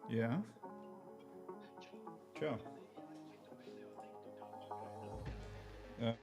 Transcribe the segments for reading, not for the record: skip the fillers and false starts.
Ja. Ciao. Ja.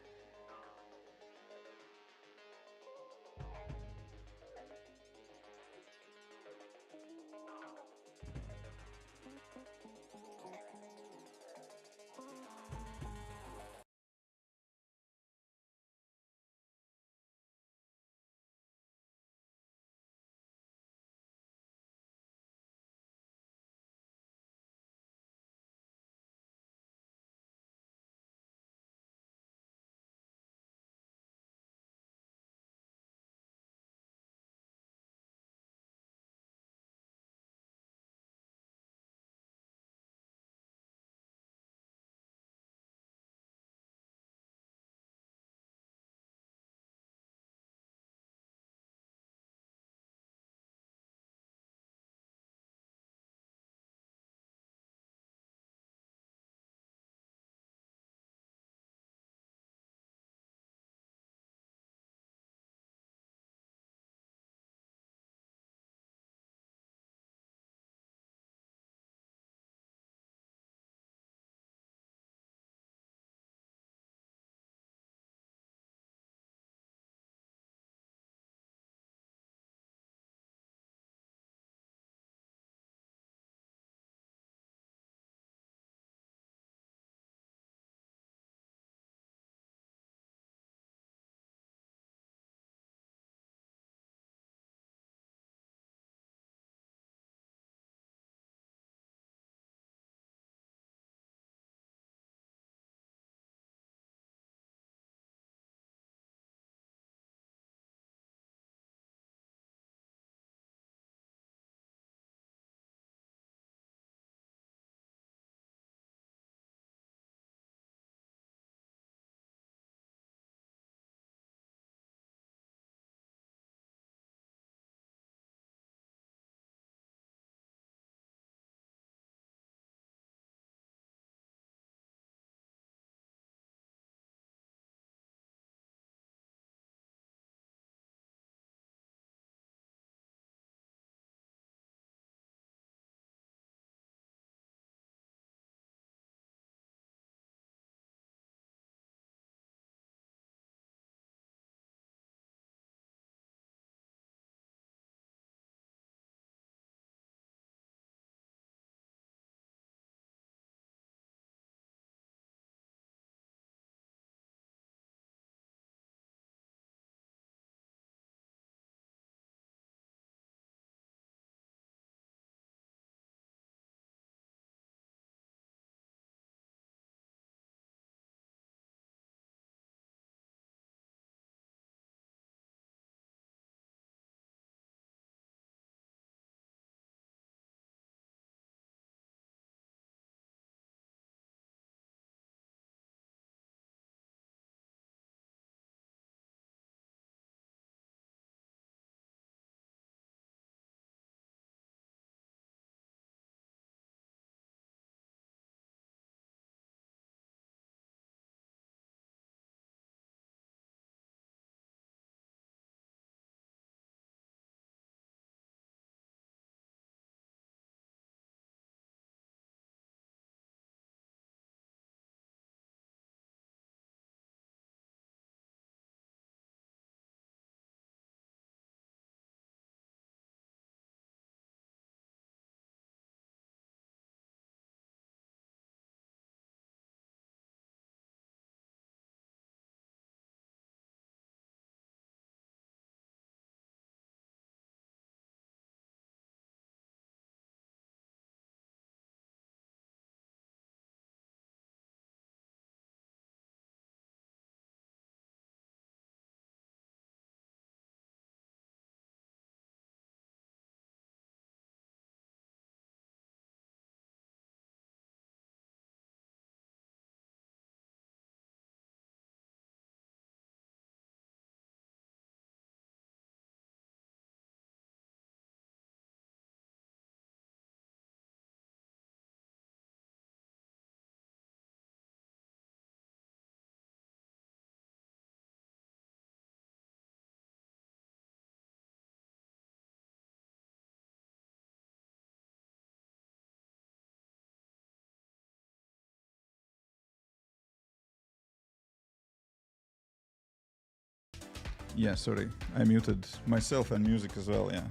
Yeah, sorry, I muted myself and music as well, yeah.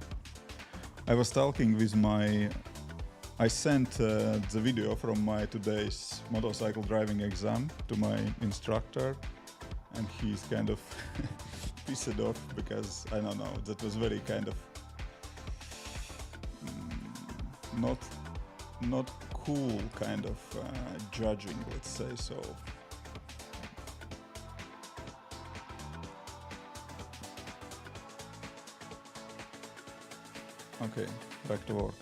I was talking with I sent the video from my today's motorcycle driving exam to my instructor, and he's kind of pissed off because, I don't know, that was very kind of not cool kind of judging, let's say so. Okay, back to work.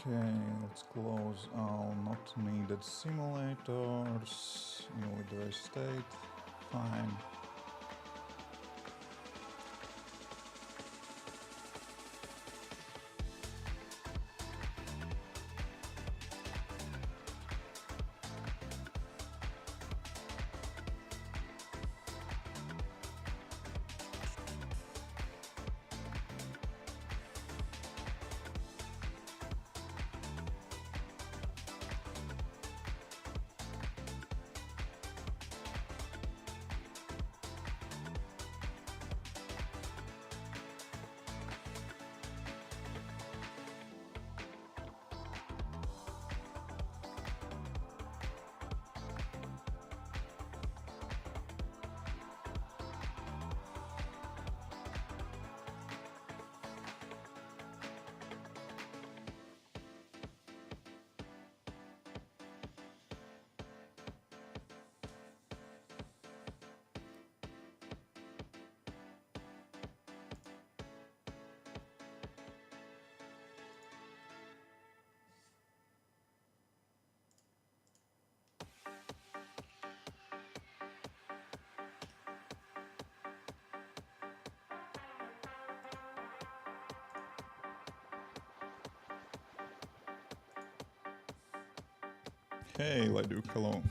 Okay, let's close all not needed simulators. Invalid state. Fine. Hey, Laduk, hello.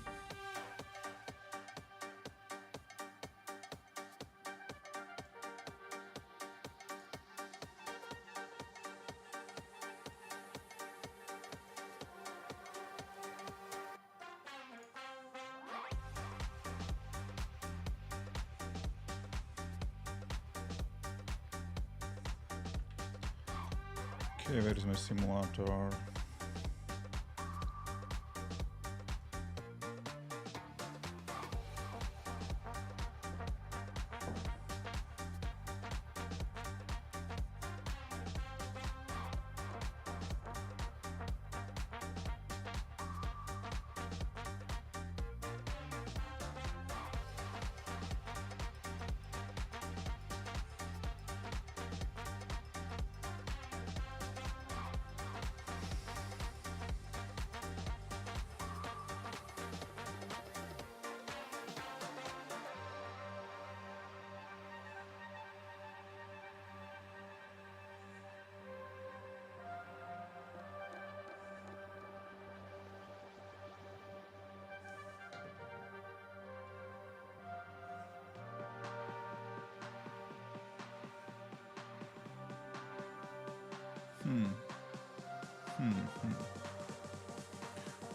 Okay, where is my simulator?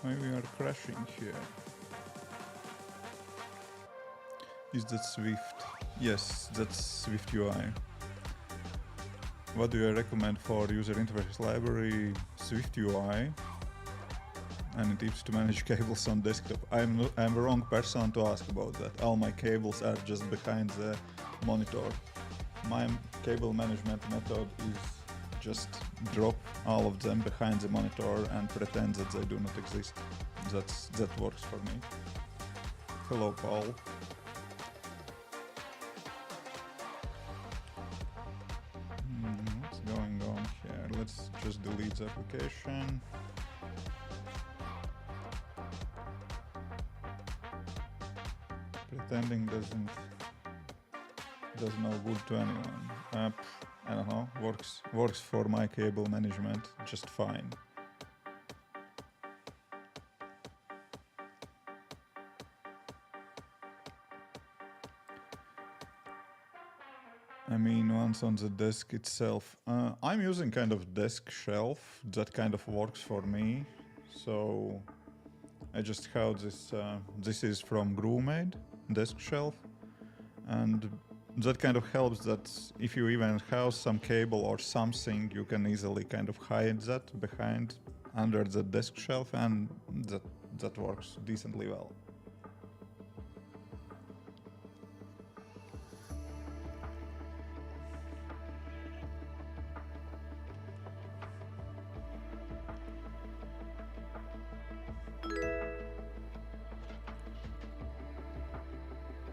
Why we are crashing here? Is that Swift? Yes, that's Swift UI. What do you recommend for user interface library? Swift UI. Any tips to manage cables on desktop? I'm the wrong person to ask about that. All my cables are just behind the monitor. My cable management method is just drop all of them behind the monitor and pretend that they do not exist. That works for me. Hello, Paul. just deletes application. Pretending does no good to anyone. I don't know, works for my cable management just fine. I mean, once on the desk itself, I'm using kind of desk shelf that kind of works for me. So I just have this, this is from GrooveMade, desk shelf. And that kind of helps that if you even have some cable or something, you can easily kind of hide that behind under the desk shelf, and that works decently well.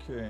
Okay.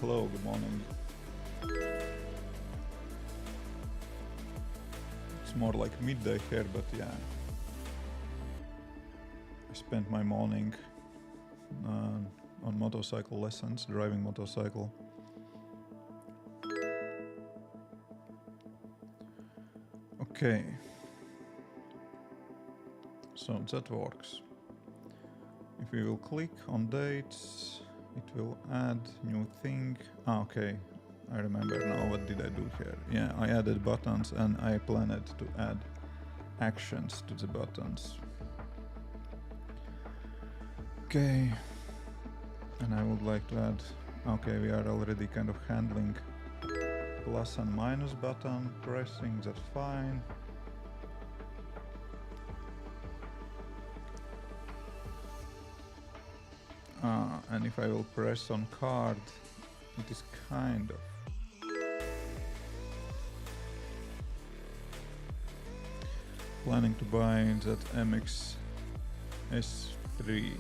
Hello, good morning. It's more like midday here, but yeah. I spent my morning on motorcycle lessons, driving motorcycle. Okay. So that works. If we will click on dates, it will add new thing. Okay, I remember now. What did I do here? Yeah, I added buttons and I planned to add actions to the buttons. Okay, and I would like to add, okay, we are already kind of handling plus and minus button pressing, that's fine. And if I will press on card, it is kind of planning to buy that MX S3.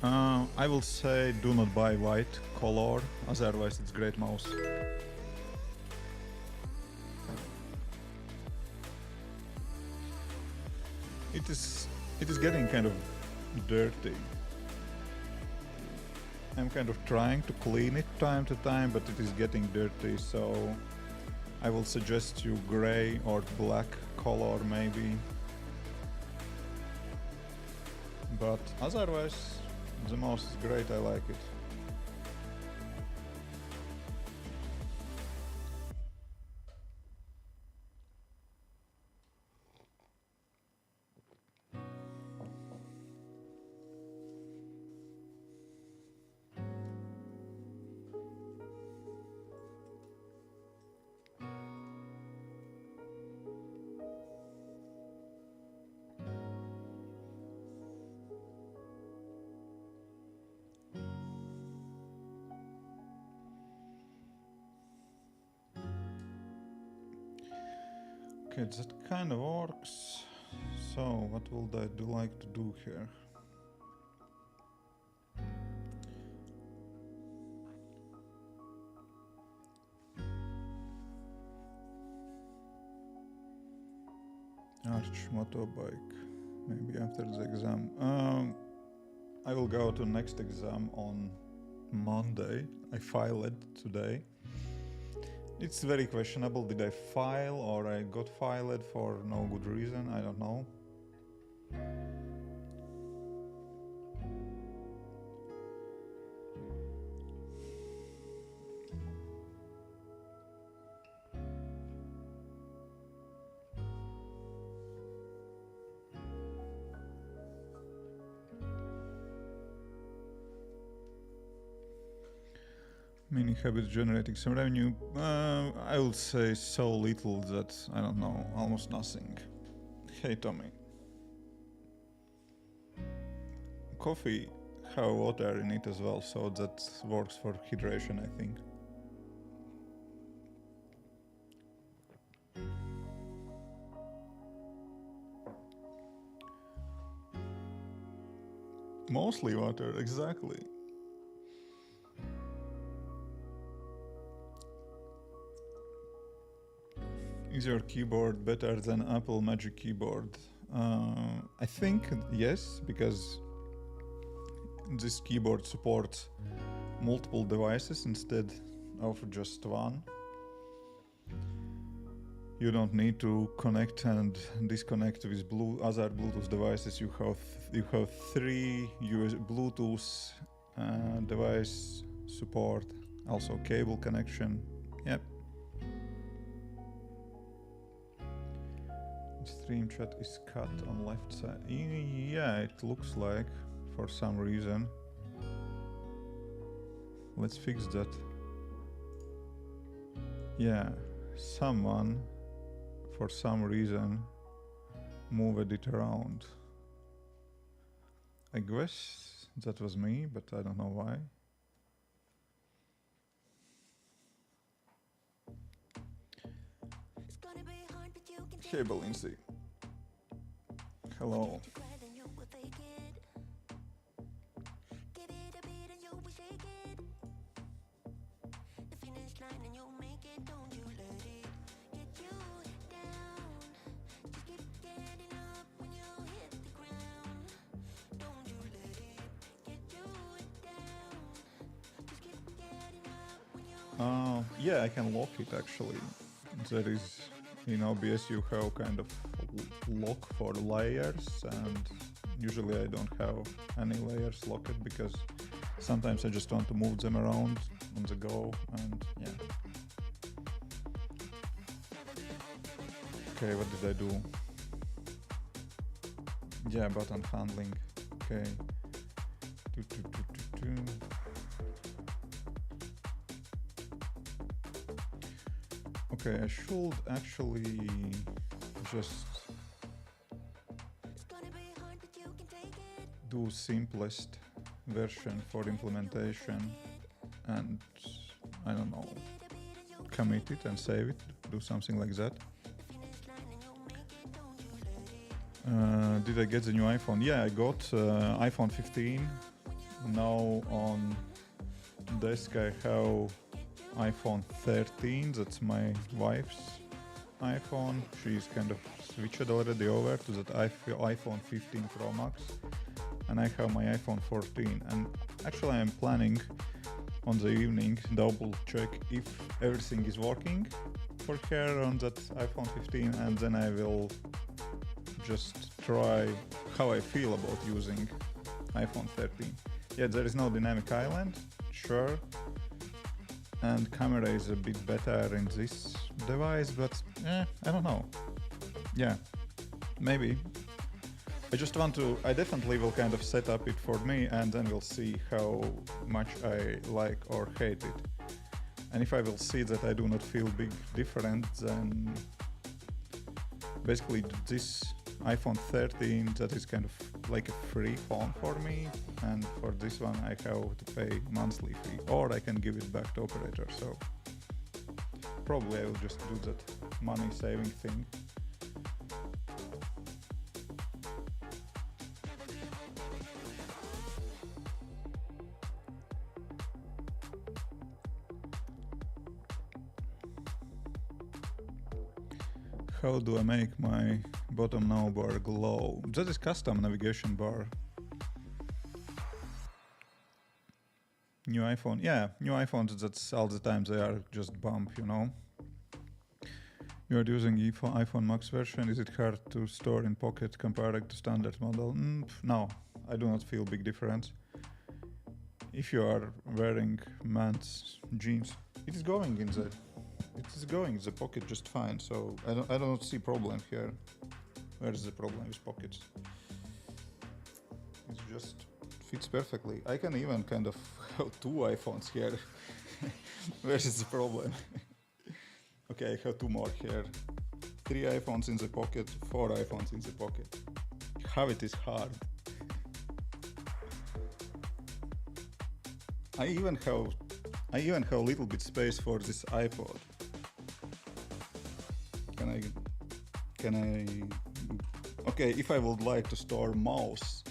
I will say do not buy white color, otherwise it's great mouse. It is getting kind of dirty. I'm kind of trying to clean it time to time, but it is getting dirty, so I will suggest you gray or black color maybe. But otherwise, the mouse is great, I like it. Okay, that kind of works. So, what would I like to do here? Arch motorbike. Maybe after the exam. I will go to next exam on Monday. I filed today. It's very questionable. Did I file or I got filed for no good reason? I don't know. Many habits generating some revenue. I would say so little that, I don't know, almost nothing. Hey Tommy. Coffee have water in it as well, so that works for hydration, I think. Mostly water, exactly. Is your keyboard better than Apple Magic Keyboard? I think yes, because this keyboard supports multiple devices instead of just one. You don't need to connect and disconnect with other Bluetooth devices. You have 3 Bluetooth device support, also cable connection. Yep. Stream chat is cut on left side. Yeah, it looks like for some reason. Let's fix that. Yeah, someone for some reason moved it around. I guess that was me, but I don't know why. Hey Balinci. Hello. Yeah, I can lock it actually. There is, in OBS you have kind of lock for layers, and usually I don't have any layers locked because sometimes I just want to move them around on the go, and yeah. Okay, what did I do? Yeah, button handling. Okay. Okay, I should actually just do simplest version for implementation and, I don't know, commit it and save it, do something like that. Did I get the new iPhone? Yeah, I got iPhone 15. Now on desk I have iPhone 13, that's my wife's iPhone. She's kind of switched already over to that iPhone 15 Pro Max, and I have my iPhone 14. And actually I'm planning on the evening double check if everything is working for her on that iPhone 15, and then I will just try how I feel about using iPhone 13. Yeah, there is no dynamic island, sure, and camera is a bit better in this device, but I don't know. Yeah, maybe. I definitely will kind of set up it for me, and then we'll see how much I like or hate it. And if I will see that I do not feel big difference, then basically this iPhone 13, that is kind of like a free phone for me, and for this one I have to pay monthly fee, or I can give it back to operator. So probably I will just do that money saving thing. How do I make my bottom navbar glow? That is custom navigation bar. New iPhone, yeah, new iPhones, that's all the time they are just bump, you know. You are using iPhone Max version, is it hard to store in pocket compared to standard model? No, I do not feel big difference. If you are wearing men's jeans, it is going in the pocket just fine, so I don't see problem here. Where is the problem with pockets? It just fits perfectly. I can even kind of have 2 iPhones here Where is the problem? Okay, I have 2 more here. 3 iPhones in the pocket, 4 iPhones in the pocket. How it is hard. I even have a little bit space for this iPod. Can I? Okay, if I would like to store mouse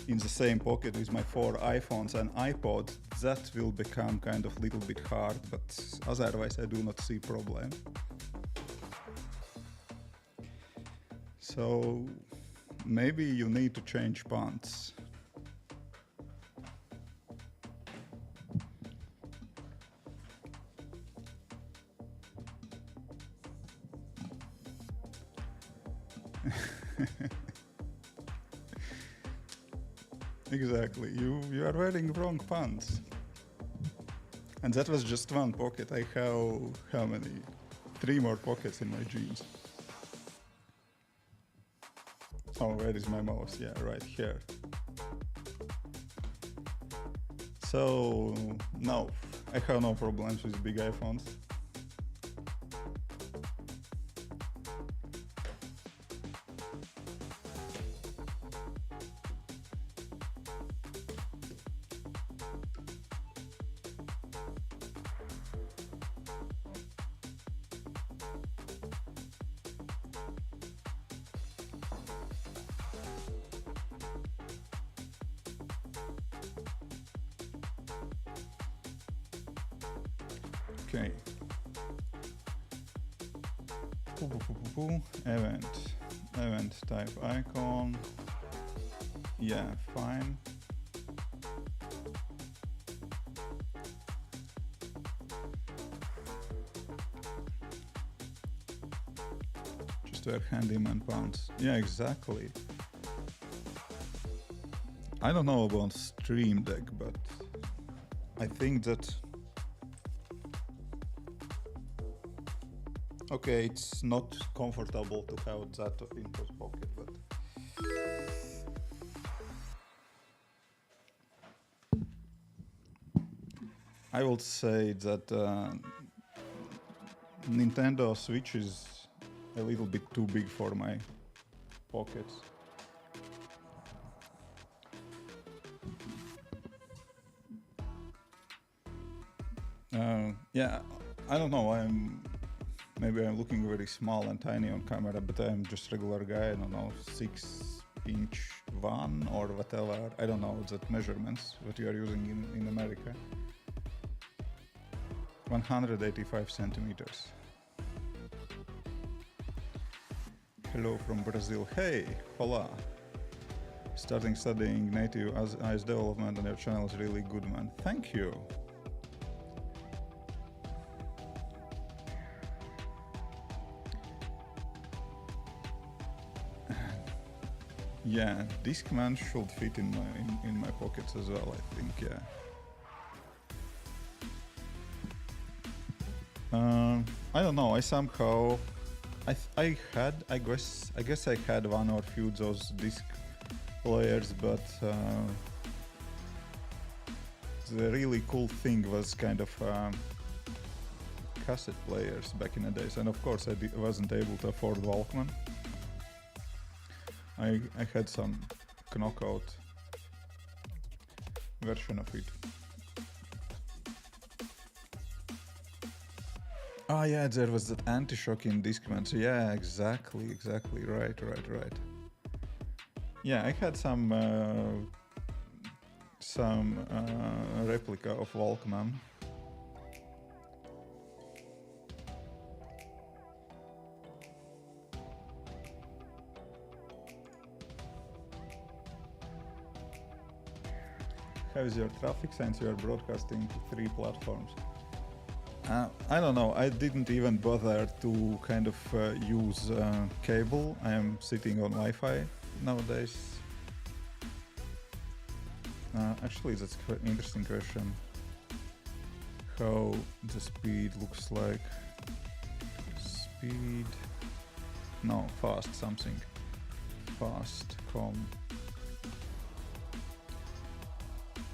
in the same pocket with my 4 iPhones and iPod, that will become kind of little bit hard, but otherwise I do not see problem. So maybe you need to change pants. Exactly, you are wearing wrong pants. And that was just 1 pocket. I have, how many? 3 more pockets in my jeans. Oh, where is my mouse? Yeah, right here. So, no, I have no problems with big iPhones. Okay. Event type icon. Yeah, fine. Just wear handyman pants. Yeah, exactly. I don't know about Stream Deck, but I think that okay, it's not comfortable to have that in the pocket, but I will say that Nintendo Switch is a little bit too big for my pockets. Yeah, I don't know, maybe I'm looking very small and tiny on camera, but I'm just regular guy, I don't know, 6-inch 1 or whatever, I don't know that measurements, what you are using in America. 185 centimeters. Hello from Brazil. Hey, hola. Starting studying native iOS development and your channel is really good, man. Thank you. Yeah, Discman should fit in my pockets as well, I think, yeah. I don't know, I somehow I guess I had 1 or few those disc players, but the really cool thing was kind of cassette players back in the days, and of course I wasn't able to afford Walkman. I had some knockout version of it. Ah, yeah, there was that anti-shock in Discman. So yeah, exactly, right. Yeah, I had some replica of Walkman. How is your traffic since you are broadcasting to 3 platforms? I don't know, I didn't even bother to kind of use cable. I am sitting on Wi-Fi nowadays. Actually, that's an interesting question. How the speed looks like. Speed... No, fast something. Fast, com...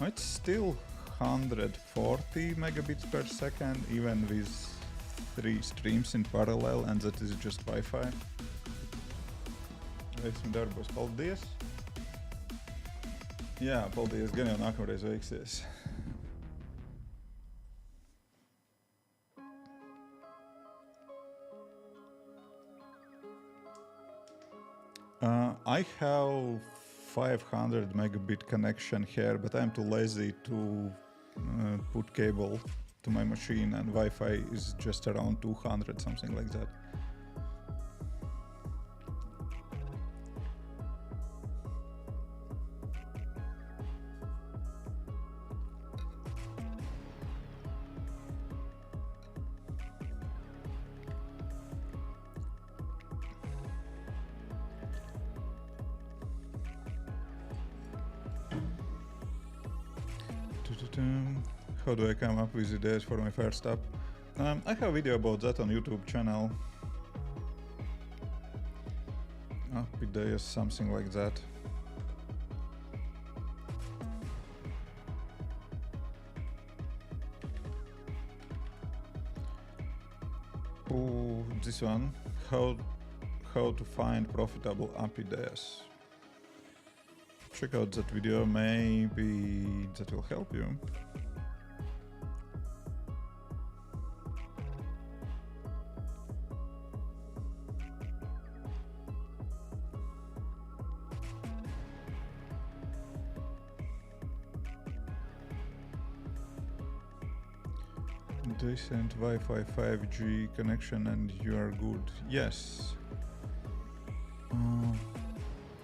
It's still 140 megabits per second, even with 3 streams in parallel, and that is just Wi-Fi. Veiksim darbos, paldies! Jā, paldies, gan jau nākamreiz veiksies. I have 500 megabit connection here, but I'm too lazy to put cable to my machine, and Wi-Fi is just around 200, something like that. How do I come up with ideas for my first app? I have a video about that on YouTube channel. App ideas, something like that. Oh, this one. How to find profitable app ideas. Check out that video, maybe that will help you. Decent Wi-Fi 5G connection and you are good. Yes.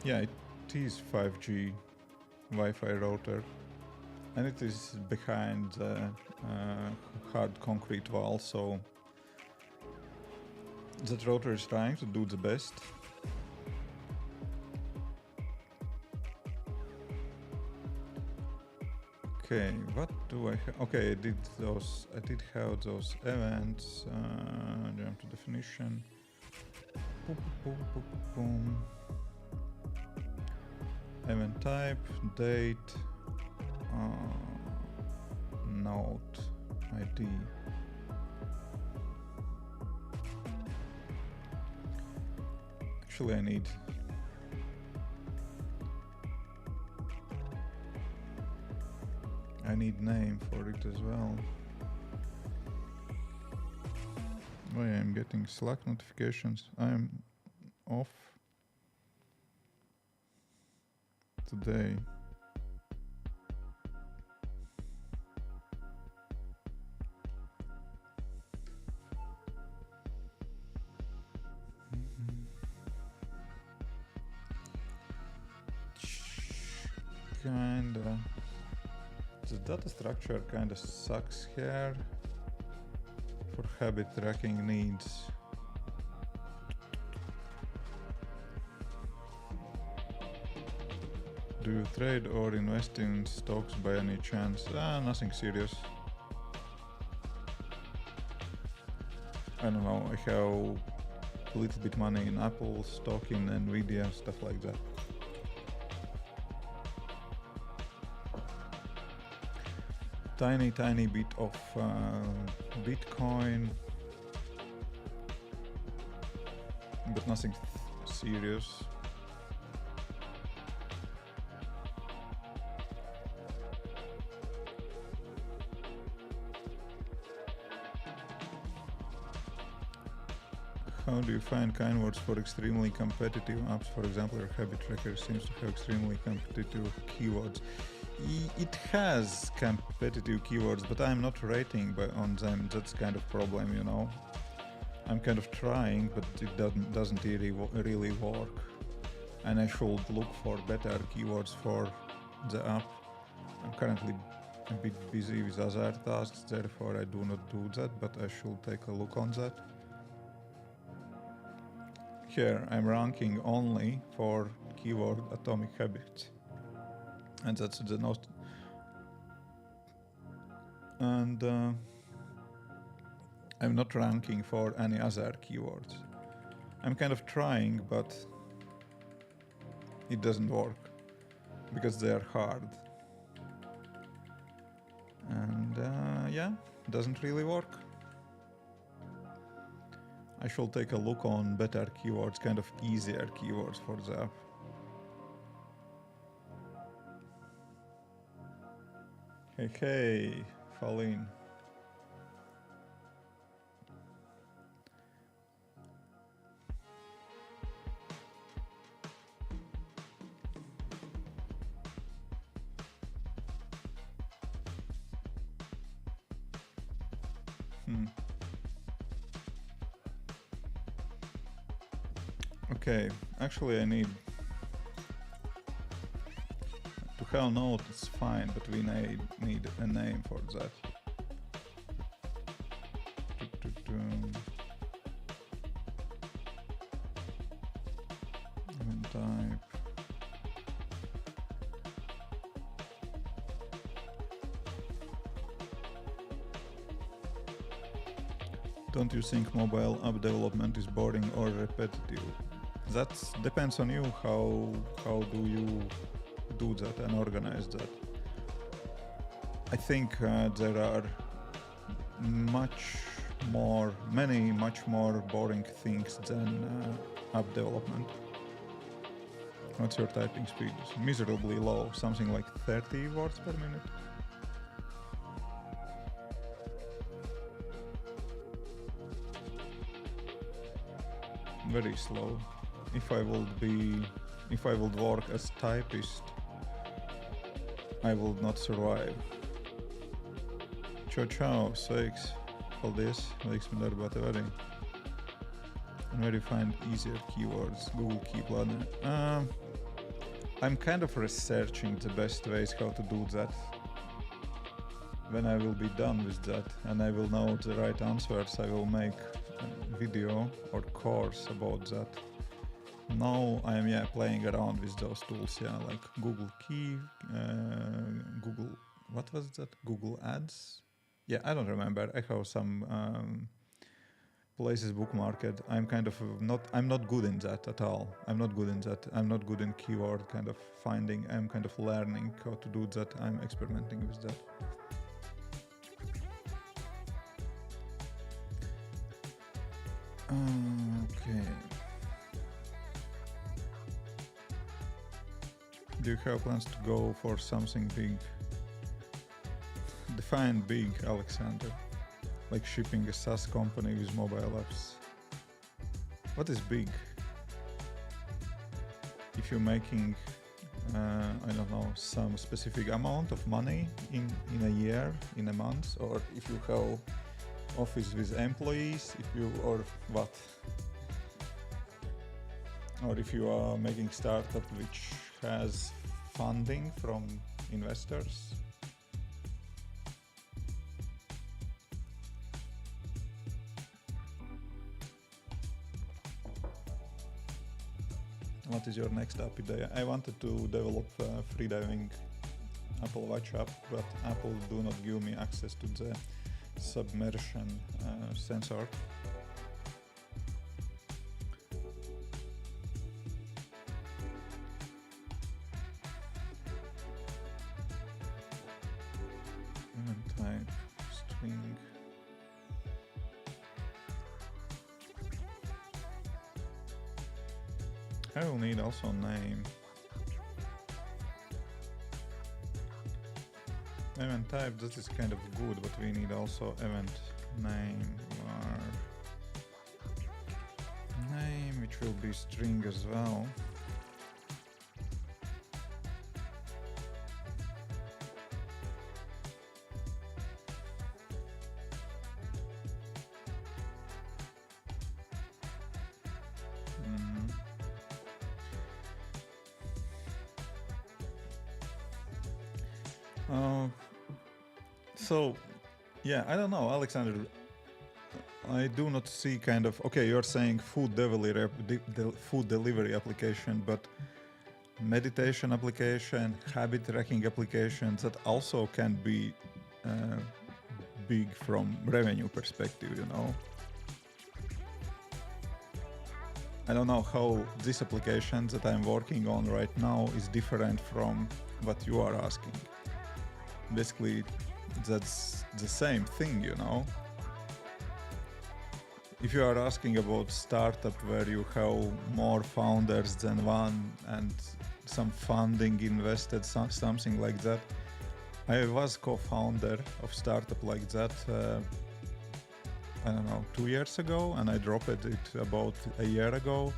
Yeah, it is 5G Wi-Fi router, and it is behind the hard concrete wall, so that router is trying to do the best. Okay, what do I have? Okay, I did have those events. Jump to definition. Boom, boom, boom, boom. Event type, date, node, ID. Actually, I need name for it as well. Why I'm getting Slack notifications? I'm off today. Kinda. The data structure kinda sucks here for habit tracking needs. Do you trade or invest in stocks by any chance? Nothing serious. I don't know, I have a little bit money in Apple, stock in Nvidia, stuff like that. Tiny bit of Bitcoin, but nothing serious. How do you find kind words for extremely competitive apps? For example, your habit tracker seems to have extremely competitive keywords. It has competitive keywords, but I'm not rating on them. That's kind of problem, you know. I'm kind of trying, but it doesn't really work. And I should look for better keywords for the app. I'm currently a bit busy with other tasks, therefore I do not do that, but I should take a look on that. Here I'm ranking only for keyword atomic habits. And that's the most. And I'm not ranking for any other keywords. I'm kind of trying, but it doesn't work because they are hard. And yeah, doesn't really work. I should take a look on better keywords, kind of easier keywords for the app. Hey, Falin. Okay, actually I need to have note, it's fine, but we need a name for that. Event type. Don't you think mobile app development is boring or repetitive? That depends on you. How do you do that and organize that? I think there are many much more boring things than app development. What's your typing speed? Miserably low, something like 30 words per minute. Very slow. If I would work as typist, I will not survive. Čau, sveiks. Paldies, veiksmi darbā tev arī. And where do you find easier keywords? Google Key Planner. I'm kind of researching the best ways how to do that. When I will be done with that and I will know the right answers, I will make a video or course about that. Now I'm playing around with those tools, like Google Key, Google, what was that? Google Ads? Yeah, I don't remember. I have some places bookmarked. I'm not good in that at all. I'm not good in that. I'm not good in keyword kind of finding. I'm kind of learning how to do that. I'm experimenting with that. Okay. Do you have plans to go for something big? Define big, Alexander. Like shipping a SaaS company with mobile apps. What is big? If you're making, I don't know, some specific amount of money in a year, in a month, or if you have office with employees, or what? Or if you are making startup which has funding from investors. What is your next app idea? I wanted to develop a freediving Apple Watch app, but Apple do not give me access to the submersion sensor. Type string. I will need also a name. Event type, this is kind of good, but we need also event name or name, which will be string as well. So, yeah, I don't know, Alexander. I do not see kind of, okay, you're saying food delivery application, but meditation application, habit tracking applications, that also can be big from revenue perspective, you know. I don't know how this application that I'm working on right now is different from what you are asking. Basically, that's the same thing, you know. If you are asking about startup where you have more founders than one and some funding invested, something like that, I was co-founder of startup like that, I don't know, 2 years ago, and I dropped it about a year ago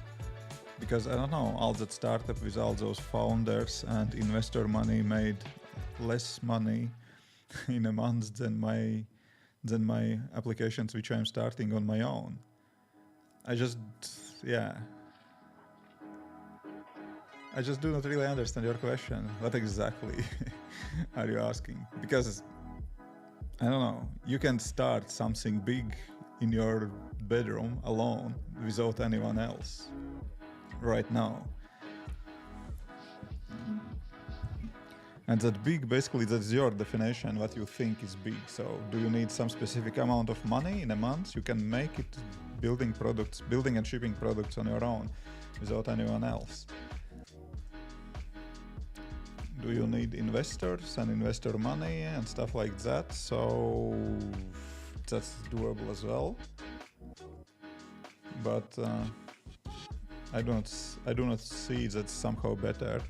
because I don't know, all that startup with all those founders and investor money made less money in a month than my applications which I'm starting on my own. I just do not really understand your question. What exactly are you asking? Because I don't know, you can start something big in your bedroom alone without anyone else right now. And that big, basically, that's your definition, what you think is big. So do you need some specific amount of money in a month? You can make it building and shipping products on your own without anyone else. Do you need investors and investor money and stuff like that? So that's doable as well. But I do not see that somehow better.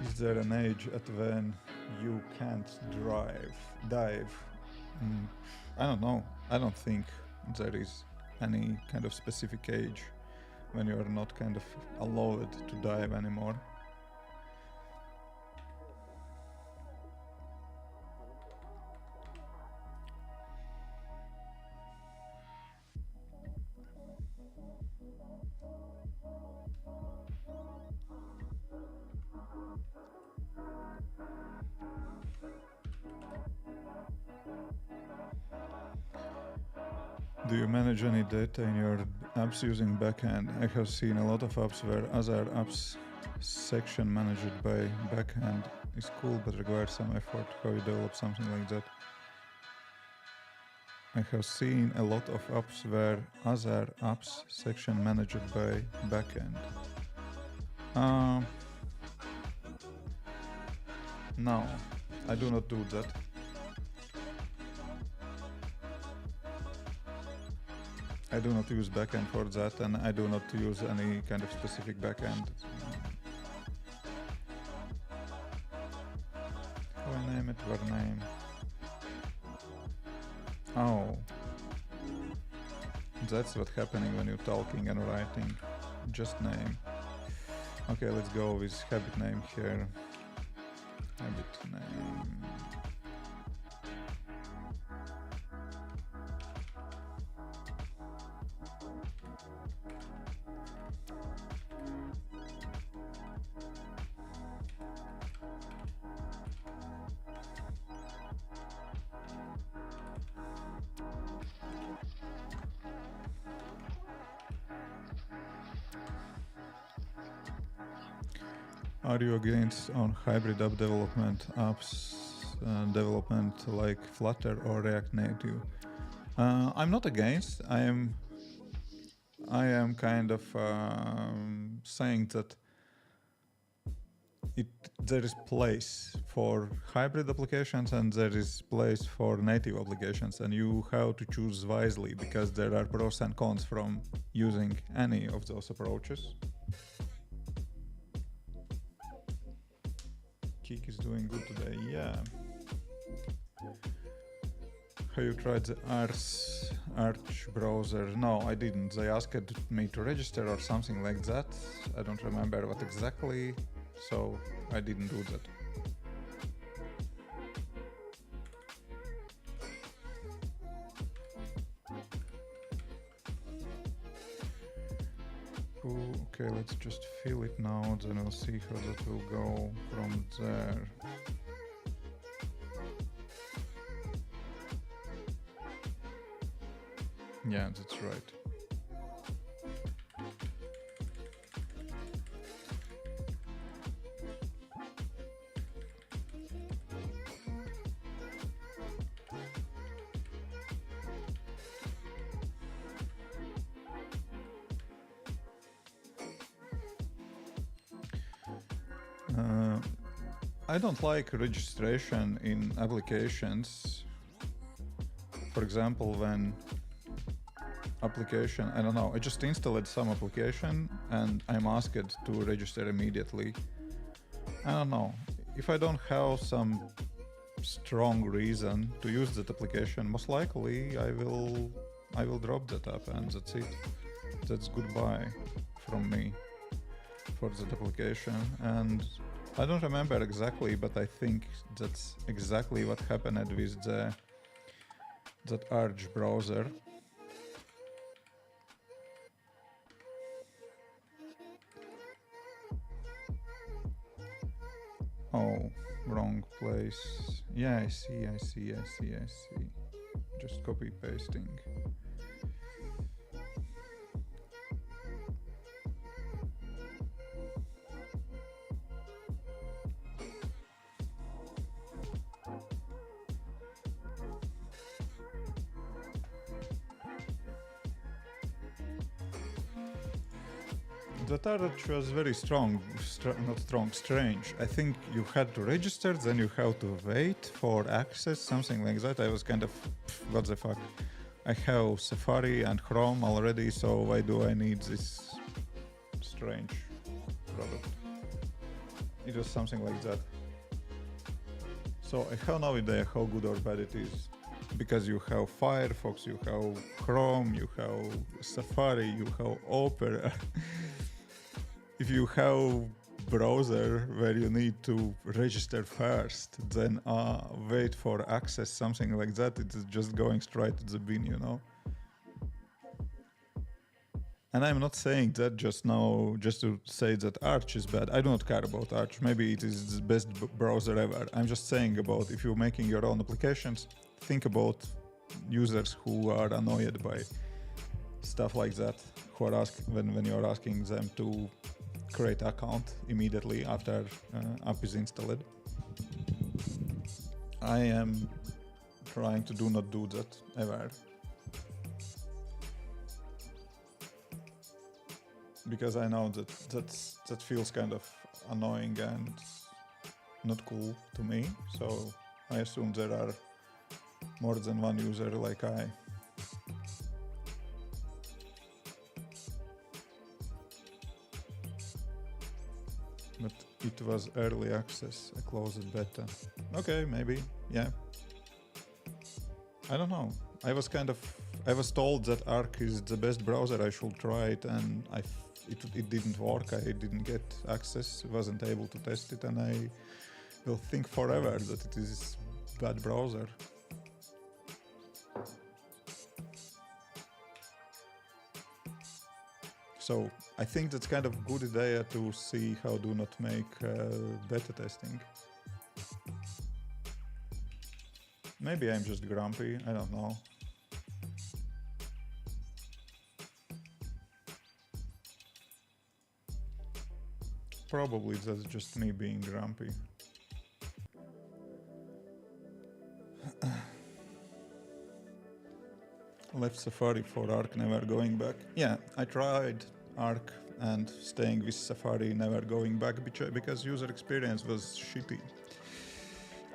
Is there an age at when you can't dive? I don't know. I don't think there is any kind of specific age when you're not kind of allowed to dive anymore. Do you manage any data in your apps using backend? I have seen a lot of apps where other apps section managed by backend is cool but requires some effort. How you develop something like that? I have seen a lot of apps where other apps section managed by backend. No, I do not do that. I do not use backend for that, and I do not use any kind of specific backend. How I name it? What name? Oh, that's what's happening when you're talking and writing. Just name. Okay, let's go with habit name here. Habit name. Are you against on hybrid app development development like Flutter or React Native? I'm not against. I am kind of saying that there is place for hybrid applications and there is place for native applications, and you have to choose wisely because there are pros and cons from using any of those approaches. Kik is doing good today, yeah. Have you tried the Arch browser? No, I didn't. They asked me to register or something like that. I don't remember what exactly, so I didn't do that. Okay, let's just fill it now, then we'll see how that will go from there. Yeah, that's right. I don't like registration in applications. For example, when application, I don't know, I just installed some application and I'm asked to register immediately. I don't know, if I don't have some strong reason to use that application, most likely I will drop that app and that's it. That's goodbye from me for that application. And I don't remember exactly, but I think that's exactly what happened with that Arch browser. Oh, wrong place. Yeah, I see. Just copy pasting. That Arch was very strong, strange. I think you had to register, then you have to wait for access, something like that. I was kind of, what the fuck? I have Safari and Chrome already, so why do I need this strange product? It was something like that. So I have no idea how good or bad it is. Because you have Firefox, you have Chrome, you have Safari, you have Opera. If you have browser where you need to register first, then wait for access, something like that, it's just going straight to the bin, you know? And I'm not saying that just now, just to say that Arch is bad. I do not care about Arch. Maybe it is the best browser ever. I'm just saying about if you're making your own applications, think about users who are annoyed by stuff like that, who are when you're asking them to create account immediately after app is installed. I am trying to do not do that ever. Because I know that feels kind of annoying and not cool to me. So I assume there are more than one user like I. But it was early access, a closed beta. Okay, maybe, yeah. I don't know. I was told that Arc is the best browser, I should try it, and it didn't work. I didn't get access, wasn't able to test it, and I will think forever that it is bad browser. So I think that's kind of good idea to see how do not make beta testing. Maybe I'm just grumpy, I don't know. Probably that's just me being grumpy. Left Safari for Arc, never going back. Yeah, I tried Arc and staying with Safari, never going back because user experience was shitty.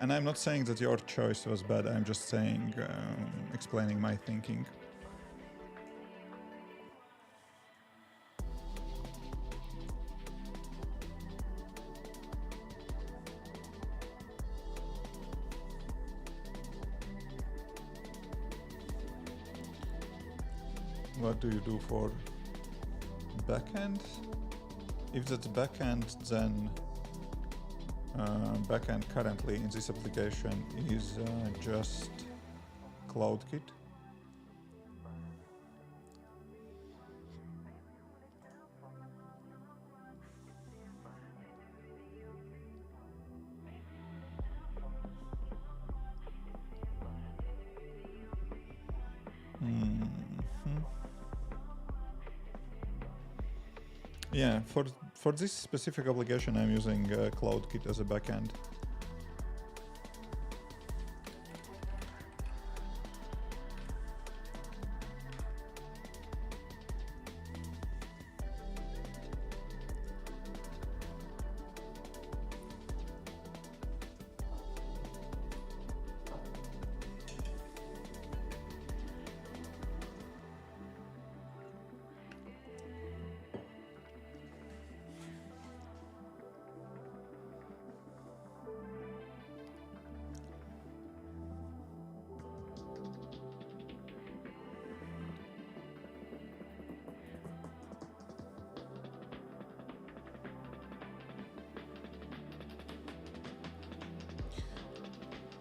And I'm not saying that your choice was bad, I'm just saying, explaining my thinking. What do you do for backend? If that's backend, then backend currently in this application is just CloudKit. Yeah, for this specific application, I'm using CloudKit as a backend.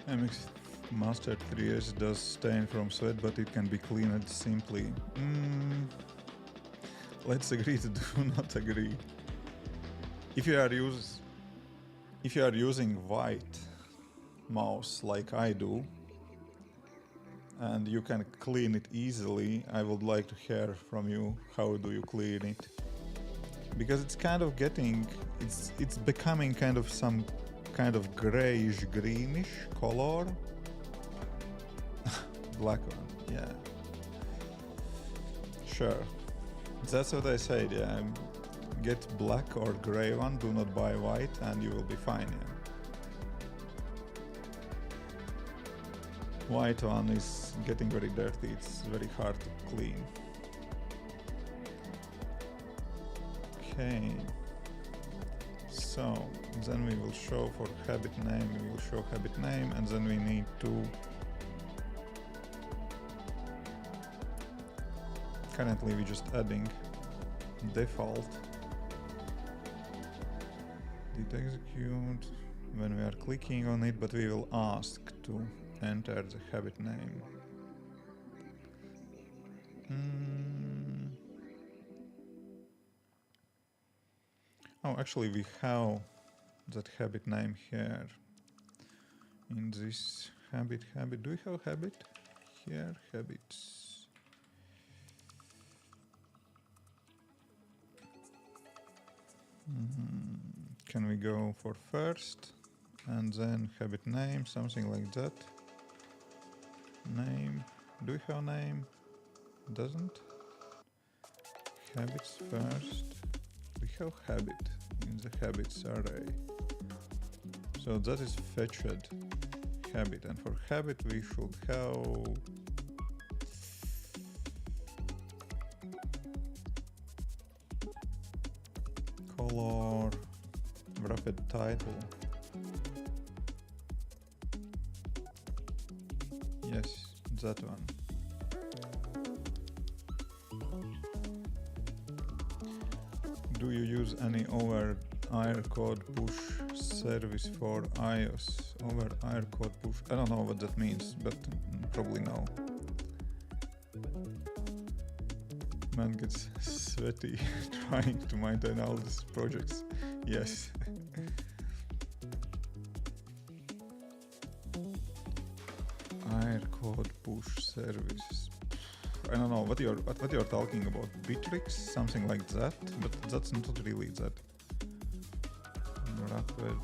MX Master 3S does stain from sweat, but it can be cleaned simply. Let's agree to do not agree. If you are using white mouse like I do, and you can clean it easily, I would like to hear from you how do you clean it. Because it's kind of it's becoming kind of some kind of grayish greenish color. Black one, yeah. Sure. That's what I said, yeah. Get black or gray one, do not buy white, and you will be fine, yeah. White one is getting very dirty, it's very hard to clean. Okay. So, then we will show for habit name, we will show habit name, and then we need to... Currently we're just adding default. Did execute when we are clicking on it, but we will ask to enter the habit name. Oh, actually we have that habit name here. In this habit, do we have habit? Here, habits. Can we go for first and then habit name, something like that? Name, do we have name? Doesn't. Habits first. We have habit in the habits array. So that is fetched habit, and for habit we should have color, wrapped title. Yes, that one. Do you use any over air code push service for iOS? Over air code push? I don't know what that means, but probably no. Man gets sweaty trying to maintain all these projects. Yes. Air code push service. I don't know what you're talking about. Bitrix, something like that, but that's not really that. Rapid.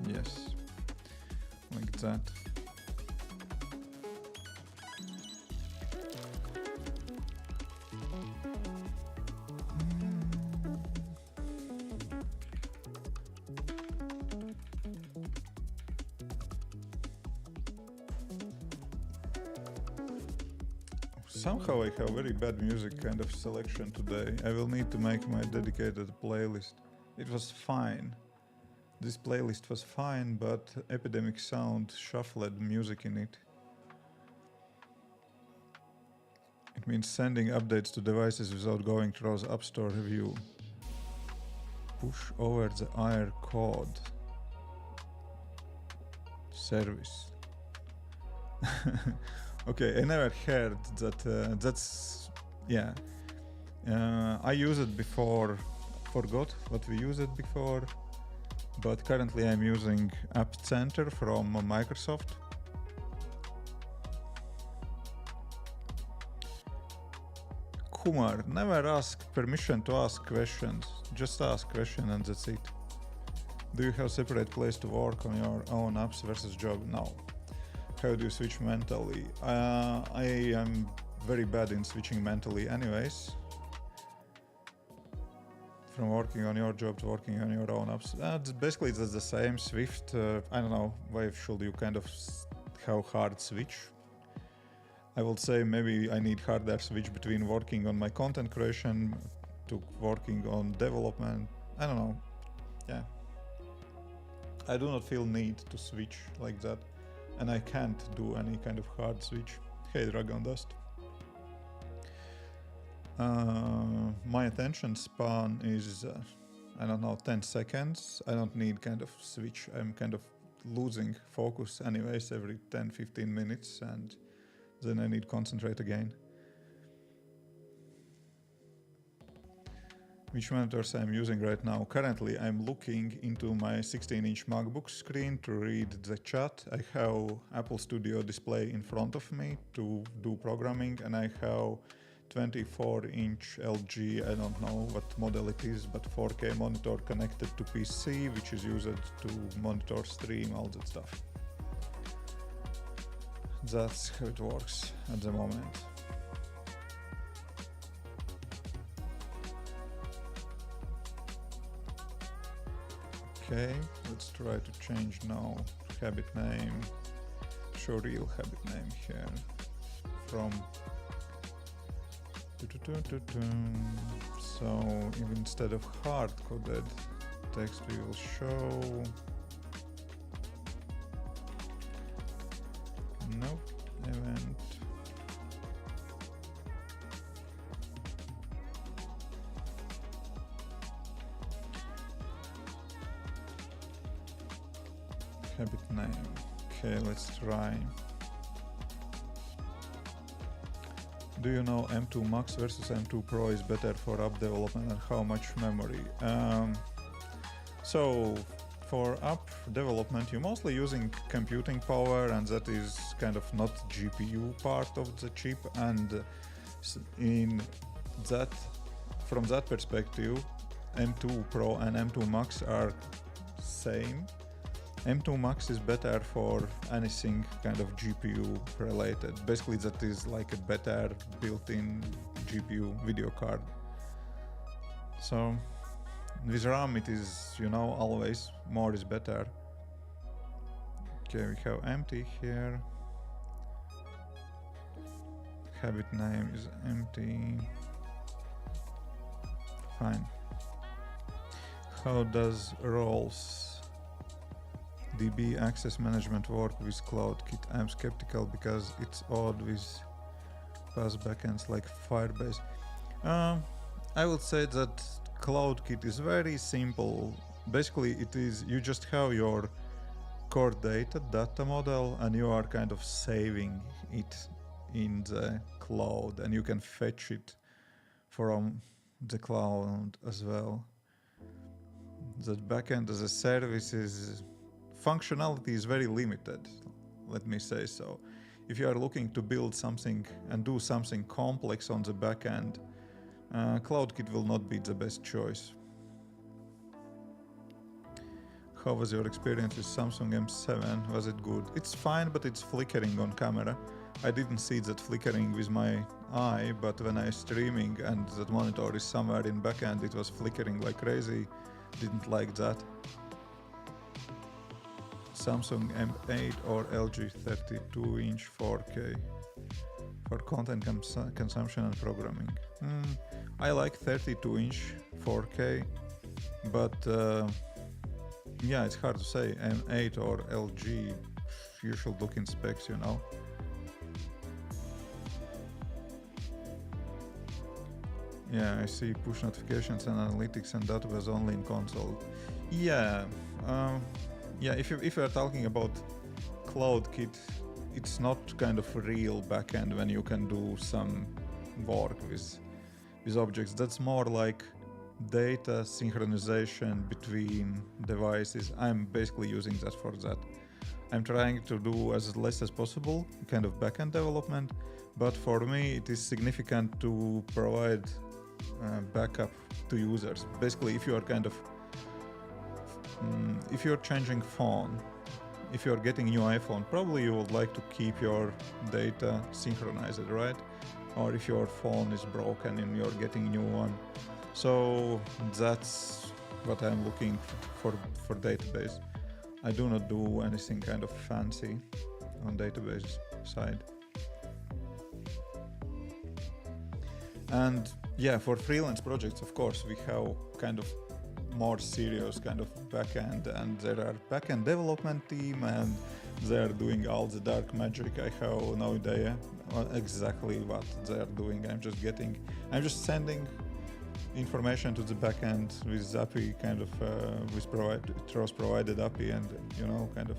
Yes, like that. Somehow I have very bad music kind of selection today. I will need to make my dedicated playlist. It was fine. This playlist was fine, but Epidemic Sound shuffled music in it. It means sending updates to devices without going through the App Store review. Push over the air code service. Okay, I never heard that. That's yeah. I used it before. Forgot what we used it before. But currently I'm using App Center from Microsoft. Kumar, never ask permission to ask questions. Just ask question and that's it. Do you have separate place to work on your own apps versus job? No. How do you switch mentally? I am very bad in switching mentally anyways. From working on your job to working on your own apps. Basically it's the same. Swift, I don't know, why should you kind of have hard switch? I would say maybe I need harder switch between working on my content creation to working on development. I don't know. Yeah. I do not feel need to switch like that. And I can't do any kind of hard switch. Hey, Dragon Dust. My attention span is, I don't know, 10 seconds. I don't need kind of switch. I'm kind of losing focus anyways every 10-15 minutes, and then I need concentrate again. Which monitors I'm using right now? Currently, I'm looking into my 16-inch MacBook screen to read the chat. I have Apple Studio display in front of me to do programming, and I have 24-inch LG, I don't know what model it is, but 4K monitor connected to PC, which is used to monitor stream, all that stuff. That's how it works at the moment. Okay, let's try to change now habit name, show real habit name here from so instead of hard-coded text we will show event habit name. Okay, let's try. Do you know M2 Max versus M2 Pro is better for app development, and how much memory? So for app development you're mostly using computing power, and that is kind of not GPU part of the chip, and in that, from that perspective, M2 Pro and M2 Max are same. M2 Max is better for anything kind of GPU related. Basically that is like a better built-in GPU video card. So with RAM it is, you know, always more is better. Okay, we have empty here. Habit name is empty. Fine. How does roles DB access management work with CloudKit? I'm skeptical because it's odd with PaaS backends like Firebase. I would say that CloudKit is very simple. Basically it is, you just have your core data model, and you are kind of saving it in the cloud, and you can fetch it from the cloud as well. That backend as a service is functionality is very limited, let me say so. If you are looking to build something and do something complex on the backend, CloudKit will not be the best choice. How was your experience with Samsung M7? Was it good? It's fine, but it's flickering on camera. I didn't see that flickering with my eye, but when I streaming and that monitor is somewhere in backend, it was flickering like crazy. Didn't like that. Samsung M8 or LG 32-inch 4K for content consumption and programming. I like 32-inch 4K, but yeah, it's hard to say. M8 or LG, you should look in specs, you know. Yeah, I see push notifications and analytics and database only in console. Yeah, yeah. If you are talking about CloudKit, it's not kind of a real backend when you can do some work with objects. That's more like data synchronization between devices. I'm basically using that for that. I'm trying to do as less as possible kind of backend development, but for me it is significant to provide backup to users. Basically, if you are kind of if you're changing phone, if you're getting a new iPhone, probably you would like to keep your data synchronized, right? Or if your phone is broken and you're getting a new one. So that's what I'm looking for database. I do not do anything kind of fancy on database side. And yeah, for freelance projects, of course, we have kind of more serious kind of backend, and there are backend development team, and they're doing all the dark magic. I have no idea exactly what they're doing. I'm just sending information to the backend with API, kind of with provided API, and kind of.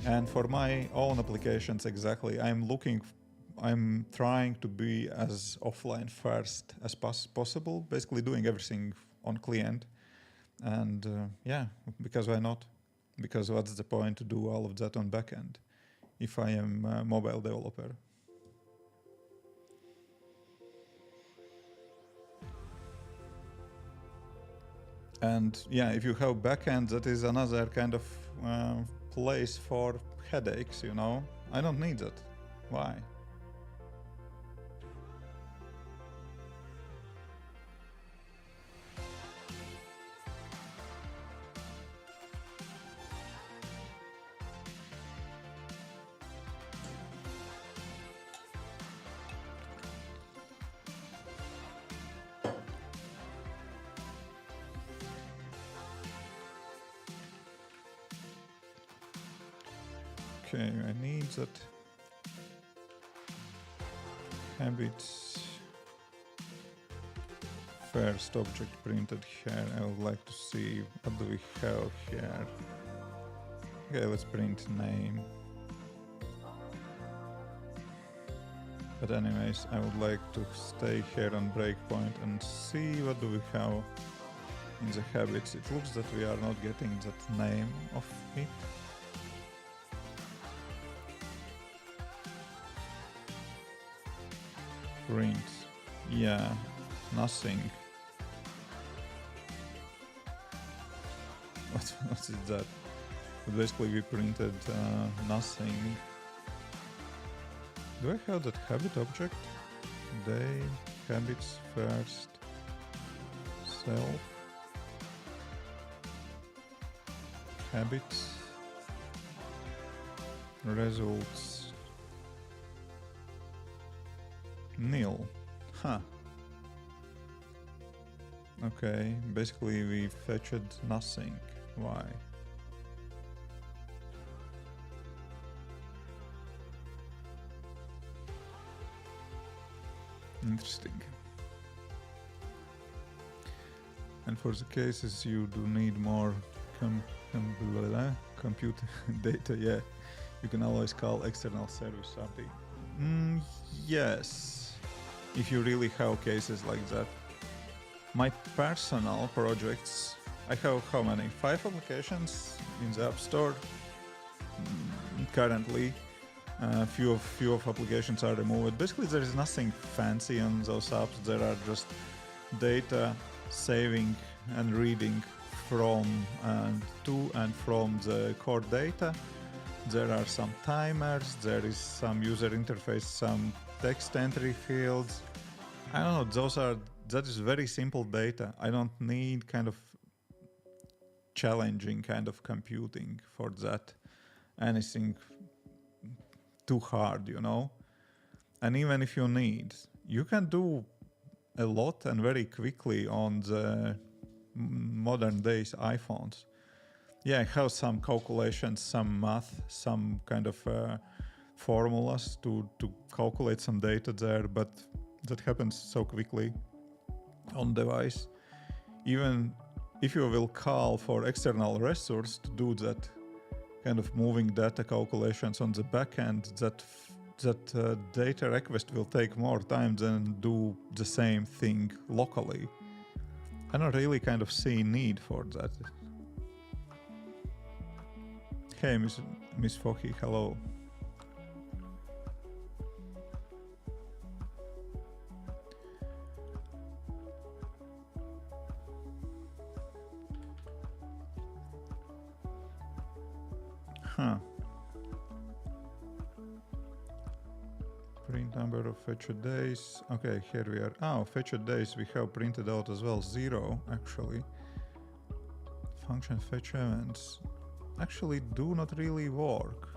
And for my own applications, exactly, I'm trying to be as offline first as possible, basically doing everything on client. And yeah, because why not? Because what's the point to do all of that on backend if I am a mobile developer? And yeah, if you have backend, that is another kind of place for headaches, I don't need that. Why? Okay, I need that habits first object printed here. I would like to see what do we have here. Okay, let's print name. But anyways, I would like to stay here on breakpoint and see what do we have in the habits. It looks that we are not getting that name of it. Print. Yeah, nothing. What is that? But basically we printed nothing. Do I have that habit object? Day, habits first, self, habits, results, nil. Huh. Okay, basically we fetched nothing. Why? Interesting. And for the cases you do need more compute data, yeah, you can always call external service API. Yes, if you really have cases like that. My personal projects, I have how many? 5 applications in the App Store currently. Few of applications are removed. Basically, there is nothing fancy on those apps. There are just data saving and reading from to and from the core data. There are some timers. There is some user interface, some text entry fields. I don't know. That is very simple data. I don't need kind of challenging kind of computing for that. Anything too hard, And even if you need, you can do a lot and very quickly on the modern days iPhones. Yeah, I have some calculations, some math, some kind of formulas to calculate some data there, but that happens so quickly on device. Even if you will call for external resource to do that kind of moving data calculations on the backend, that data request will take more time than do the same thing locally. I don't really kind of see need for that. Hey, Miss Fohi, hello. Huh. Print number of fetched days. Okay, here we are. Oh, fetched days we have printed out as well. 0 actually. Function fetch events actually do not really work.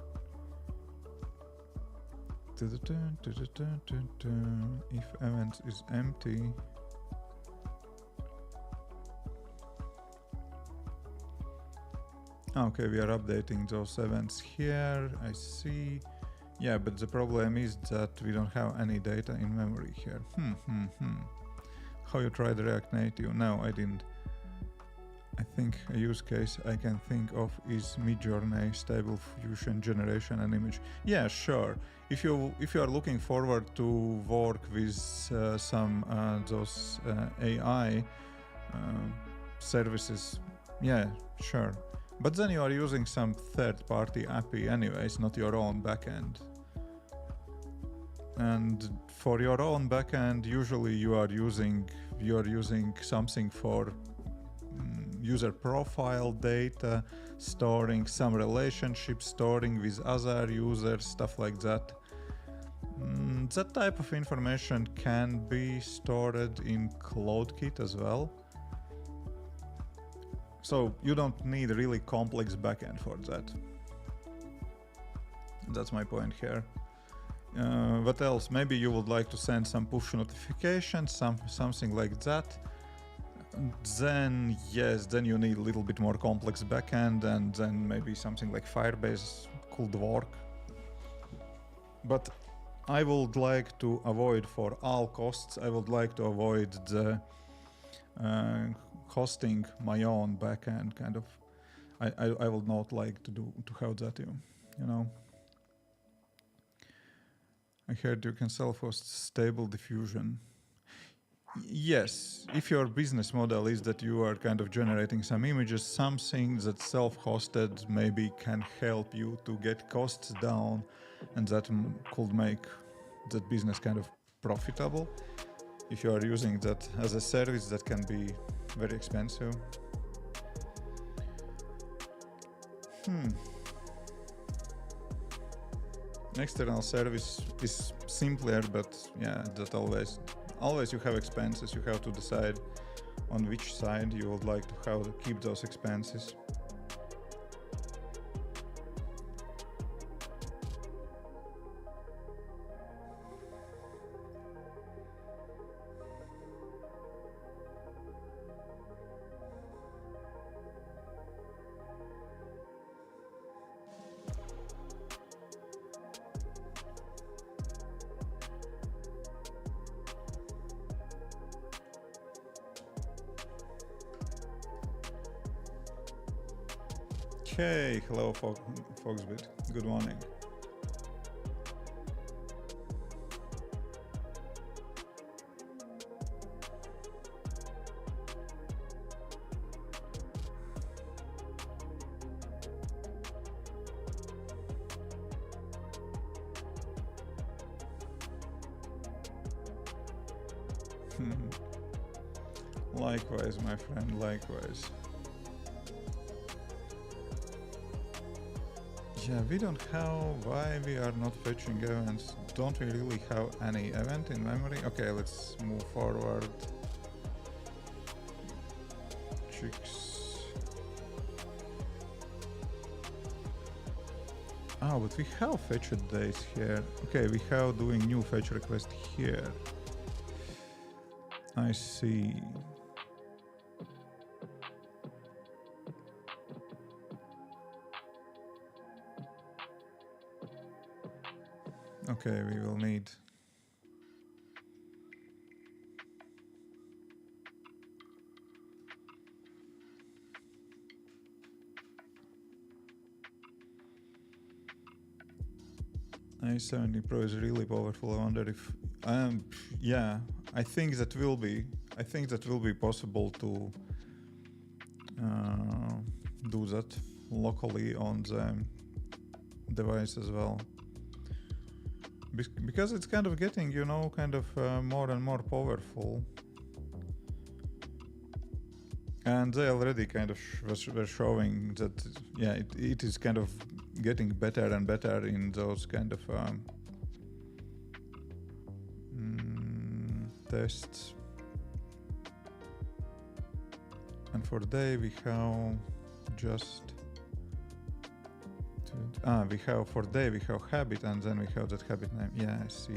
If event is empty. Okay, we are updating those events here, I see. Yeah, but the problem is that we don't have any data in memory here. How you tried React Native? No, I didn't. I think a use case I can think of is Midjourney, Stable Diffusion generation and image. Yeah, sure. If you are looking forward to work with some those AI services, yeah, sure. But then you are using some third-party API anyways, not your own backend. And for your own backend, usually you are using something for user profile data, storing some relationships, storing with other users, stuff like that. That type of information can be stored in CloudKit as well. So you don't need a really complex backend for that. That's my point here. What else? Maybe you would like to send some push notifications, something like that. Then yes, then you need a little bit more complex backend, and then maybe something like Firebase could work. But I would like to avoid, for all costs, I would like to avoid the hosting my own backend kind of. I would not like to have that, you know. I heard you can self-host Stable Diffusion. Yes, if your business model is that you are kind of generating some images, something that's self-hosted maybe can help you to get costs down, and that could make that business kind of profitable. If you are using that as a service, that can be very expensive. External service is simpler, but yeah, that always you have expenses. You have to decide on which side you would like to keep those expenses. Okay, hello Foxbit, good morning. Likewise, my friend, likewise. Yeah, we don't have, why we are not fetching events? Don't we really have any event in memory? Okay, let's move forward. Chicks. Oh, but we have fetched days here. Okay, we have doing new fetch request here. I see. Okay, we will need. i70 Pro is really powerful. I wonder if, yeah, I think that will be possible to do that locally on the device as well. Because it's kind of getting, more and more powerful. And they already kind of were showing that, yeah, it is kind of getting better and better in those kind of tests. And for day we have just we have for day we have habit, and then we have that habit name. Yeah, I see.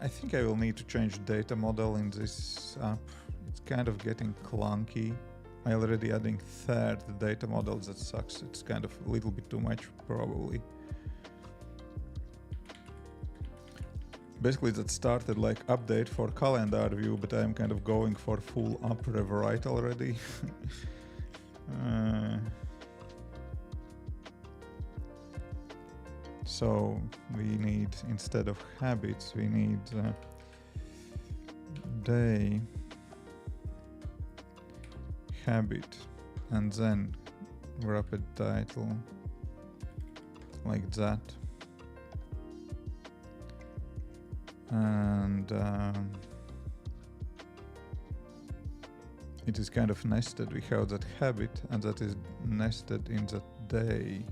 I think I will need to change data model in this app. It's kind of getting clunky. I already adding third data models. That sucks. It's kind of a little bit too much probably. Basically that started like update for calendar view, but I'm kind of going for full up rev right already. So we need, instead of habits, we need day habit and then wrapped title like that. And it is kind of nested. We have that habit and that is nested in that day.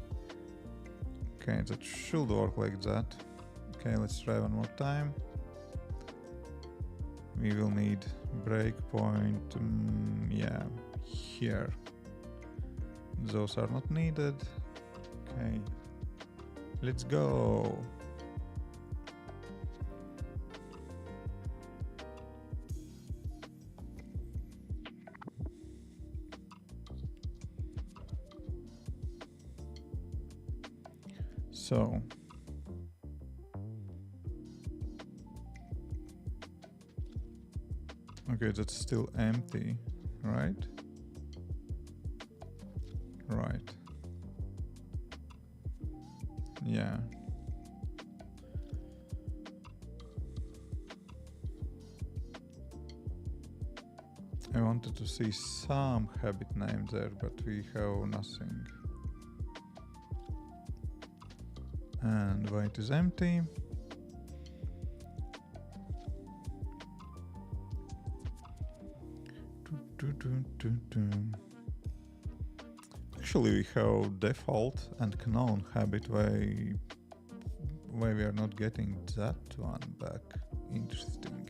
Okay, that should work like that. Okay, let's try one more time. We will need breakpoint, yeah, here. Those are not needed. Okay, let's go. So okay, that's still empty, right? Right. Yeah. I wanted to see some habit name there, but we have nothing. And white is empty. Actually, we have default and known habit. Why we are not getting that one back? Interesting.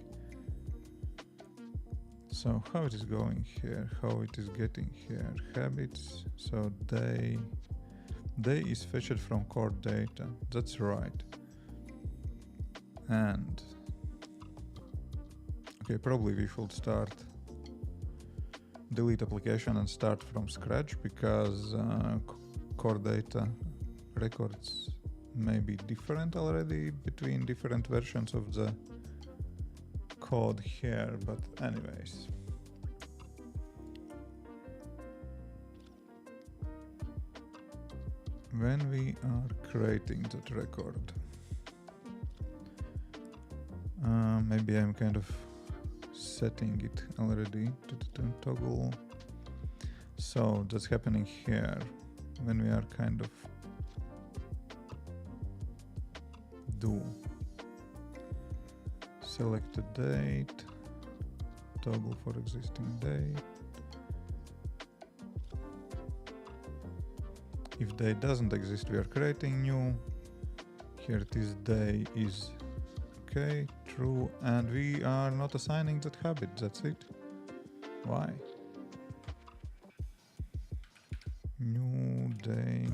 So how it is going here? How it is getting here? Habits. So day is fetched from core data. That's right. And okay, probably we should start delete application and start from scratch, because core data records may be different already between different versions of the code here, but anyways. When we are creating that record, maybe I'm kind of setting it already to the toggle. So that's happening here when we are kind of do select the date, toggle for existing date. If day doesn't exist, we are creating new. Here it is, day is okay, true, and we are not assigning that habit. That's it. Why? New day.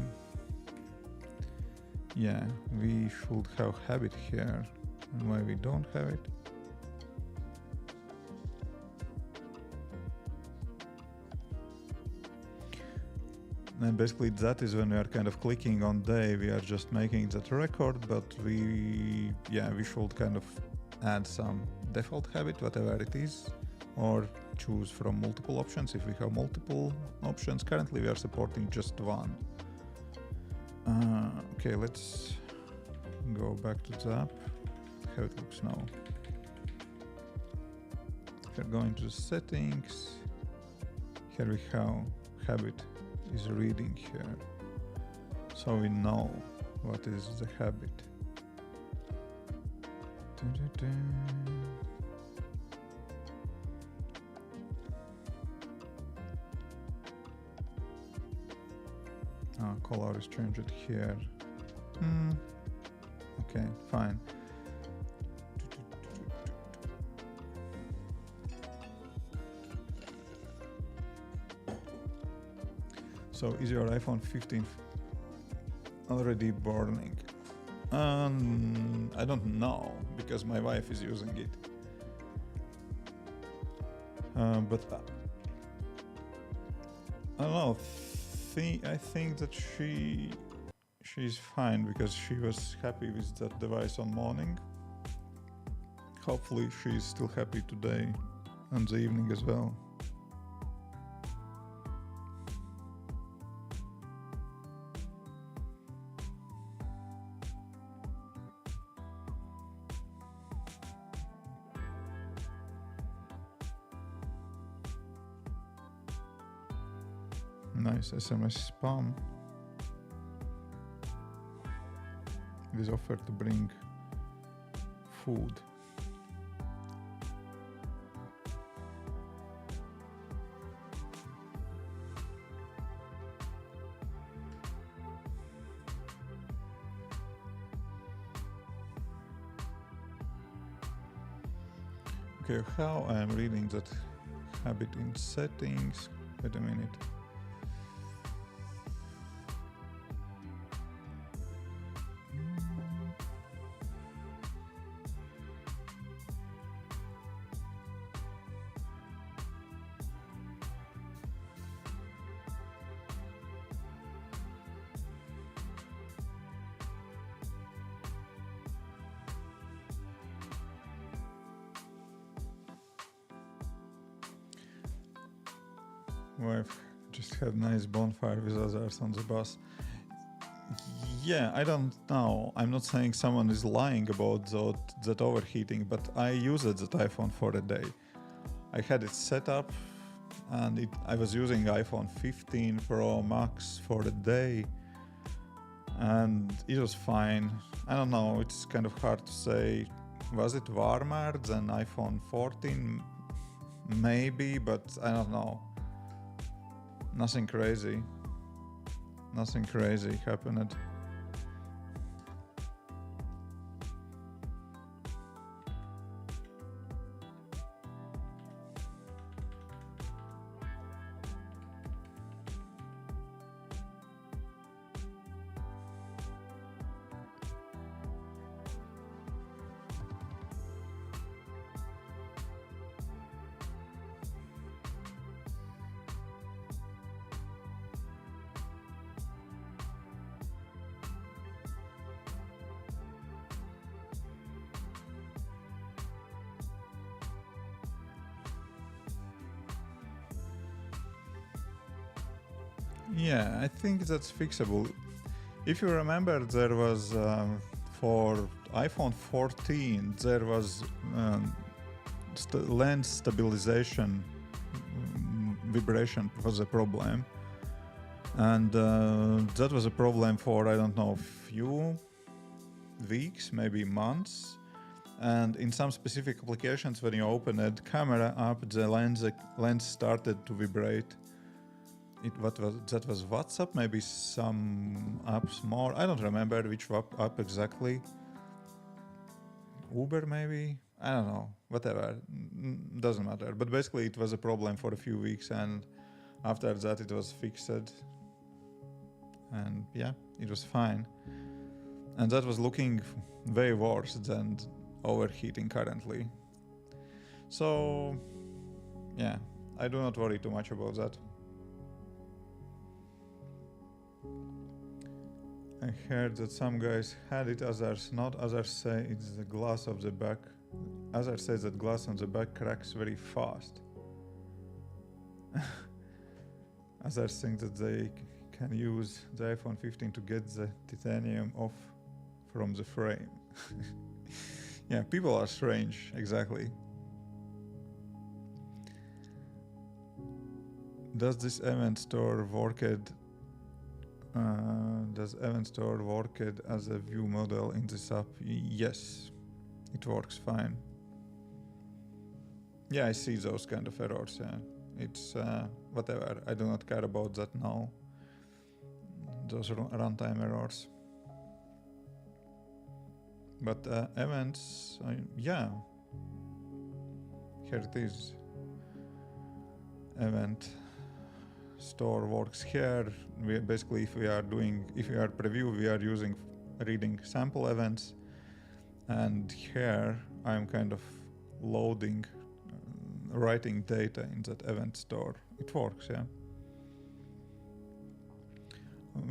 Yeah, we should have habit here. And why we don't have it? And basically that is when we are kind of clicking on day, we are just making that record, but we should kind of add some default habit, whatever it is, or choose from multiple options if we have multiple options. Currently we are supporting just one. Okay, let's go back to the app, how it looks now. We're going to settings. Here we have habit is reading here, so we know what is the habit. Color is changed here. Okay, fine. So is your iPhone 15 already burning? I don't know, because my wife is using it. I don't know. I think that she's fine because she was happy with that device on morning. Hopefully she's still happy today and the evening as well. Nice SMS spam with offer to bring food. Okay, how I am reading that habit in settings. Wait a minute. We've just had nice bonfire with others on the bus. Yeah, I don't know. I'm not saying someone is lying about that overheating, but I used that iPhone for a day. I had it set up and I was using iPhone 15 Pro Max for a day and it was fine. I don't know, it's kind of hard to say. Was it warmer than iPhone 14? Maybe, but I don't know. Nothing crazy happened. Yeah, I think that's fixable. If you remember, there was for iPhone 14, there was lens stabilization vibration was a problem. And that was a problem for, I don't know, few weeks, maybe months. And in some specific applications, when you open the camera app, the lens started to vibrate. That was WhatsApp, maybe some apps more. I don't remember which app exactly. Uber maybe? I don't know. Whatever. Doesn't matter. But basically it was a problem for a few weeks and after that it was fixed. And yeah, it was fine. And that was looking way worse than overheating currently. So yeah, I do not worry too much about that. I heard that some guys had it, others not. Others say it's the glass of the back. Others say that glass on the back cracks very fast. Others think that they can use the iPhone 15 to get the titanium off from the frame. Yeah, people are strange, exactly. Does this event store work as a view model in this app? Yes, it works fine. Yeah, I see those kind of errors. Yeah, it's whatever. I do not care about that now. Those runtime errors. But events, yeah. Here it is. Event store works here. We basically, if we are preview, we are reading sample events, and here I'm kind of loading, writing data in that event store. It works, yeah.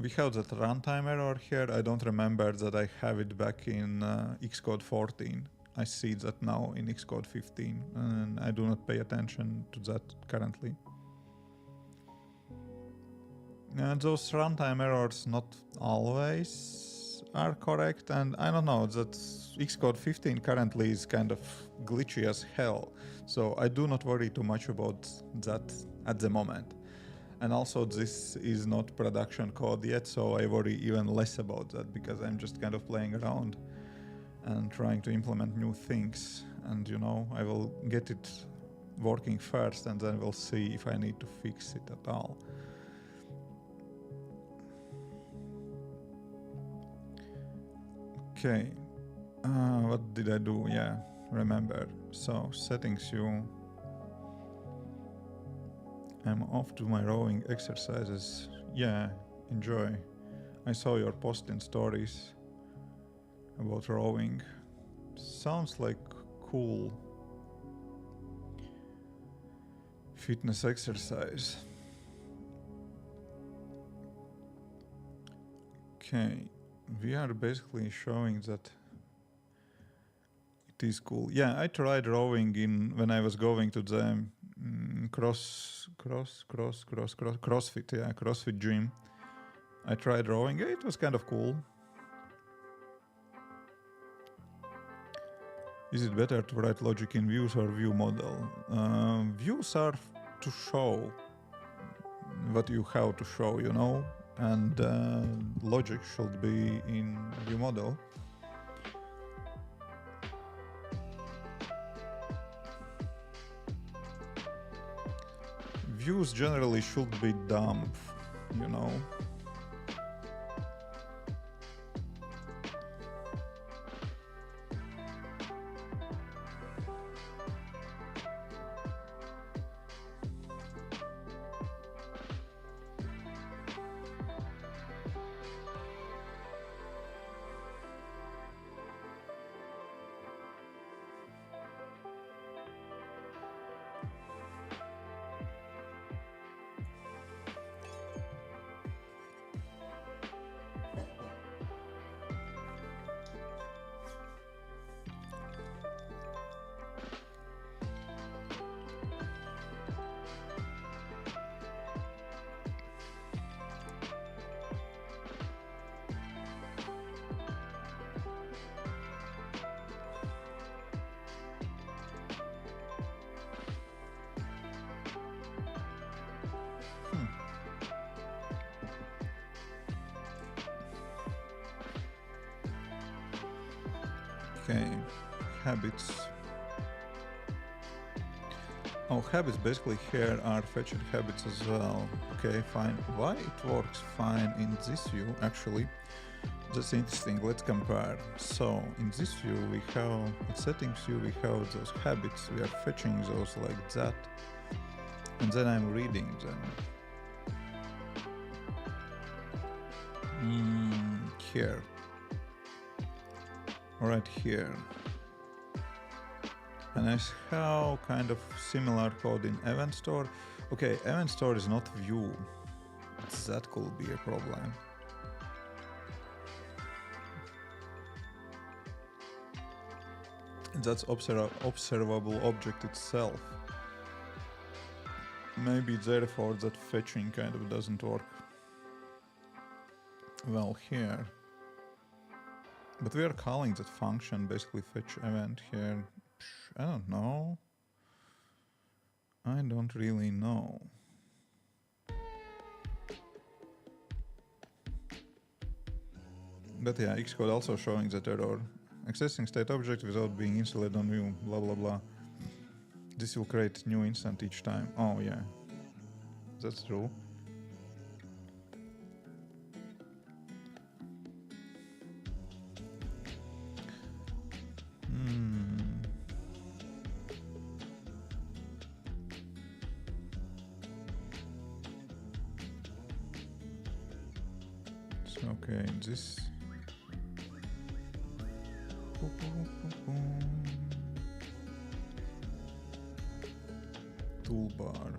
we have that runtime error here. I don't remember that I have it back in Xcode 14. I see that now in Xcode 15, and I do not pay attention to that currently. And those runtime errors not always are correct, and I don't know, that Xcode 15 currently is kind of glitchy as hell, so I do not worry too much about that at the moment. And also this is not production code yet, so I worry even less about that because I'm just kind of playing around and trying to implement new things. And you know, I will get it working first and then we'll see if I need to fix it at all. Okay, what did I do? Yeah, remember. So settings view. I'm off to my rowing exercises. Yeah, enjoy. I saw your post in stories about rowing. Sounds like cool fitness exercise. Okay, we are basically showing that it is cool. Yeah, I tried rowing when I was going to the CrossFit, yeah, CrossFit gym. I tried rowing, it was kind of cool. Is it better to write logic in views or view model? Views are to show what you have to show, you know, and logic should be in view model. Views generally should be dumb, you know. Okay, habits. Oh, habits basically here are fetched habits as well. Okay, fine. Why it works fine in this view, actually? That's interesting. Let's compare. So in this view, we have, in settings view, we have those habits. We are fetching those like that. And then I'm reading them. Here. Right here. And I have kind of similar code in event store. Okay, event store is not view. That could be a problem. That's observable object itself. Maybe therefore that fetching kind of doesn't work well here. But we are calling that function basically fetch event here. I don't know. I don't really know. But yeah, Xcode also showing that error. Accessing state object without being installed on view, blah blah blah. This will create new instant each time. Oh yeah, that's true. Okay, this toolbar.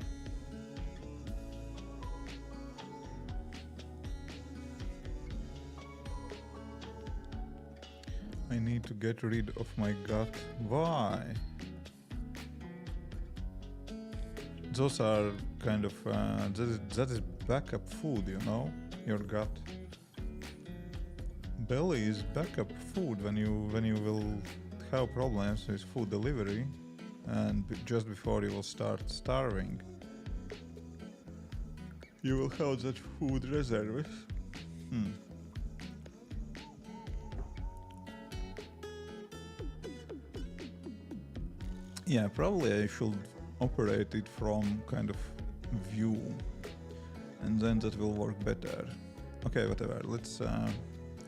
I need to get rid of my gut. Why? Those are kind of that is backup food, you know, your gut. Belly is backup food when you will have problems with food delivery, and just before you will start starving, you will have that food reserves. Yeah, probably I should operate it from kind of view, and then that will work better. Okay, whatever, let's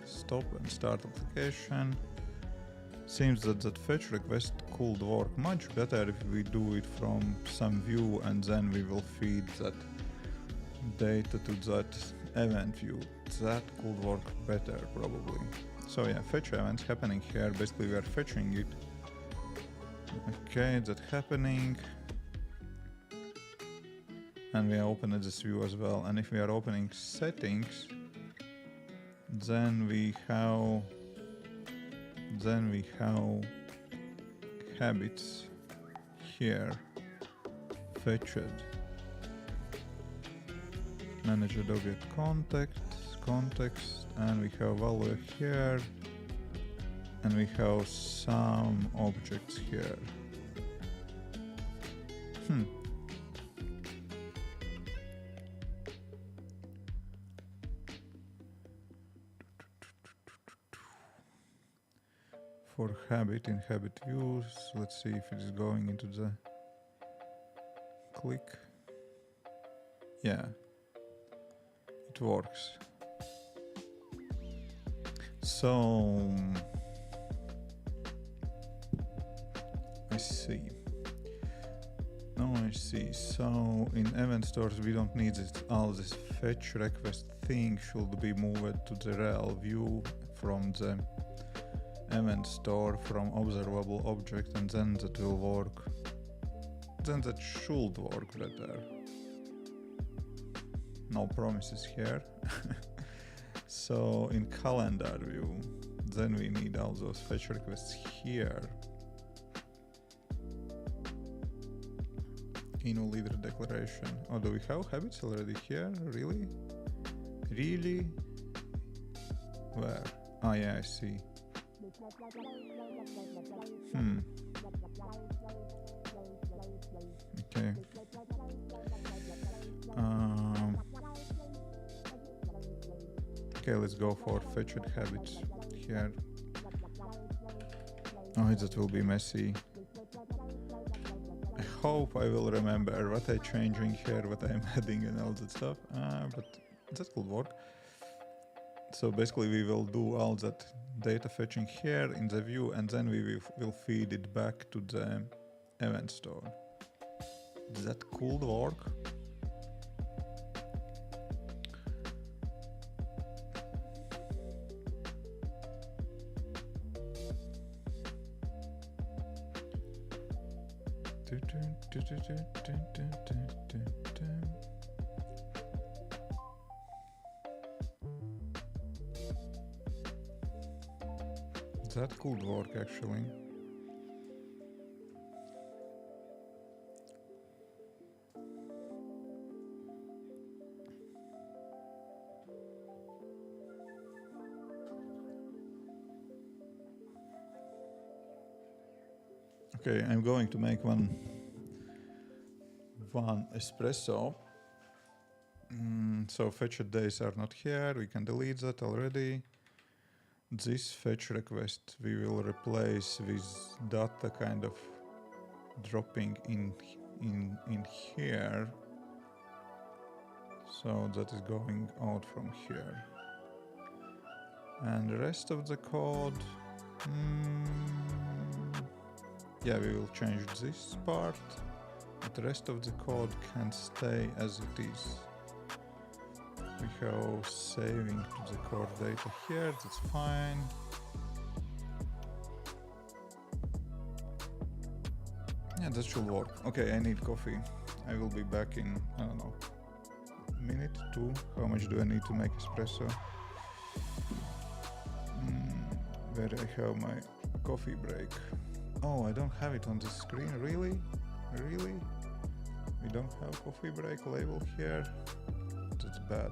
stop and start application. Seems that fetch request could work much better if we do it from some view, and then we will feed that data to that event view. That could work better probably. So yeah, fetch events happening here. Basically we are fetching it. Okay, that's happening. And we are opening this view as well. And if we are opening settings, then we have habits here, fetched. Manage object context, and we have value here, and we have some objects here. For habit in habit views, let's see if it is going into the click. Yeah, it works. So I see. Now I see. So in event stores we don't need this. All this fetch request thing should be moved to the real view from the event store from observable object, and then that will work. Then that should work better. No promises here. So in calendar view, then we need all those fetch requests here. In leader declaration. Oh, do we have habits already here? Really? Really? Where? Oh yeah, I see. Okay. Okay, let's go for fetched habits here. Oh, that will be messy. I hope I will remember what I'm changing here, what I'm adding and all that stuff, but that could work. So basically we will do all that data fetching here in the view, and then we will feed it back to the event store. That could work. That could work actually. Okay, I'm going to make one espresso. So fetched days are not here. We can delete that already. This fetch request we will replace with data kind of dropping in here. So that is going out from here. And the rest of the code, yeah, we will change this part, but the rest of the code can stay as it is. We have saving to the core data here, that's fine. Yeah, that should work. Okay, I need coffee. I will be back in, I don't know, a minute, two. How much do I need to make espresso? where I have my coffee break. Oh, I don't have it on the screen, really? Really? We don't have coffee break label here? That's bad.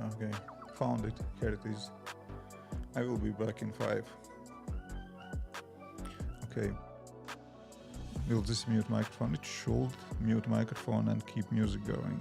Okay, found it. Here it is. I will be back in 5. Okay. Will this mute microphone? It should mute microphone and keep music going.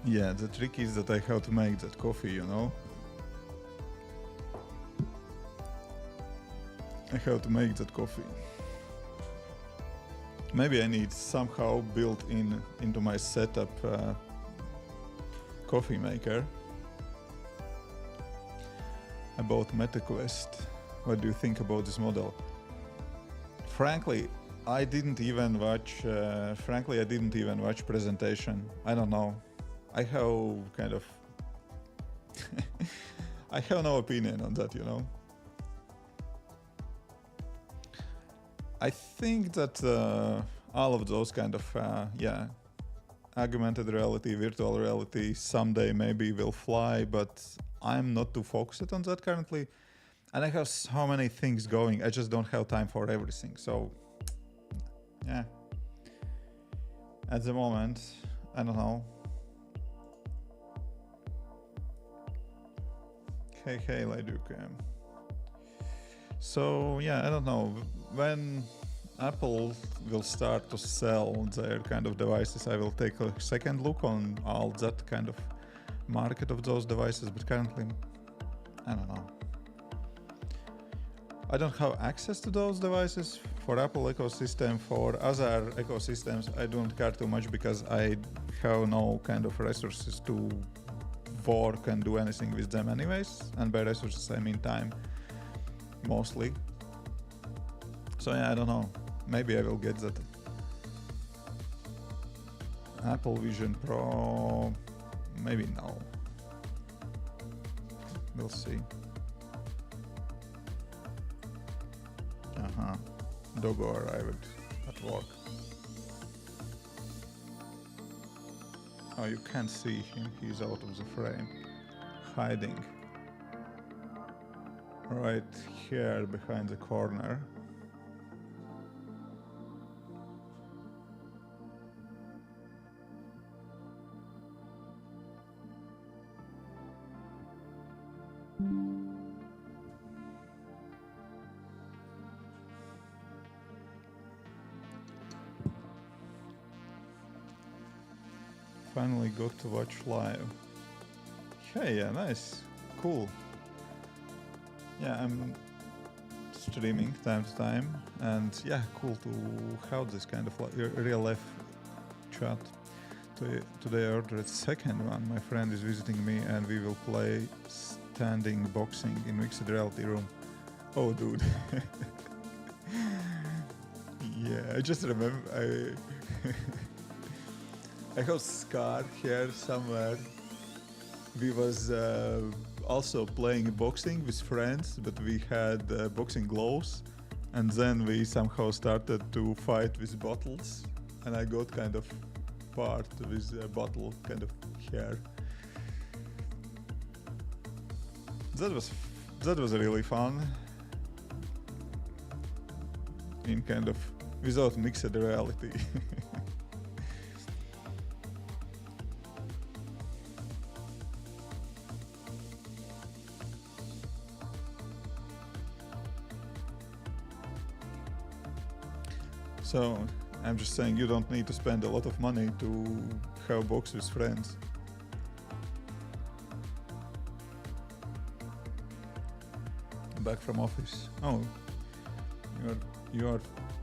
Yeah, the trick is that I have to make that coffee, you know? I have to make that coffee. Maybe I need somehow built into my setup coffee maker. About MetaQuest, what do you think about this model? Frankly, I didn't even watch presentation. I don't know. I have kind of I have no opinion on that, you know. I think that all of those kind of augmented reality, virtual reality someday maybe will fly, but I'm not too focused on that currently. And I have so many things going, I just don't have time for everything. So yeah, at the moment, I don't know. Hey, Laiduk. So yeah, I don't know. When Apple will start to sell their kind of devices, I will take a second look on all that kind of market of those devices, but currently, I don't know. I don't have access to those devices for Apple ecosystem. For other ecosystems, I don't care too much because I have no kind of resources to work and do anything with them anyways. And by resources, I mean time, mostly. So yeah, I don't know. Maybe I will get that. Apple Vision Pro, maybe no. We'll see. Doggo arrived at work. Oh, you can't see him, he's out of the frame. Hiding. Right here behind the corner. Finally got to watch live. Hey, yeah, nice. Cool. Yeah, I'm streaming time to time, and yeah, cool to have this kind of real life chat. Today I ordered second one. My friend is visiting me and we will play standing boxing in mixed reality room. Oh, dude. Yeah, I just remember I have scar here somewhere. We was also playing boxing with friends, but we had boxing gloves, and then we somehow started to fight with bottles, and I got kind of part with a bottle kind of here. That was really fun. In kind of without mixed reality. So I'm just saying you don't need to spend a lot of money to have box with friends. Back from office. Oh, you are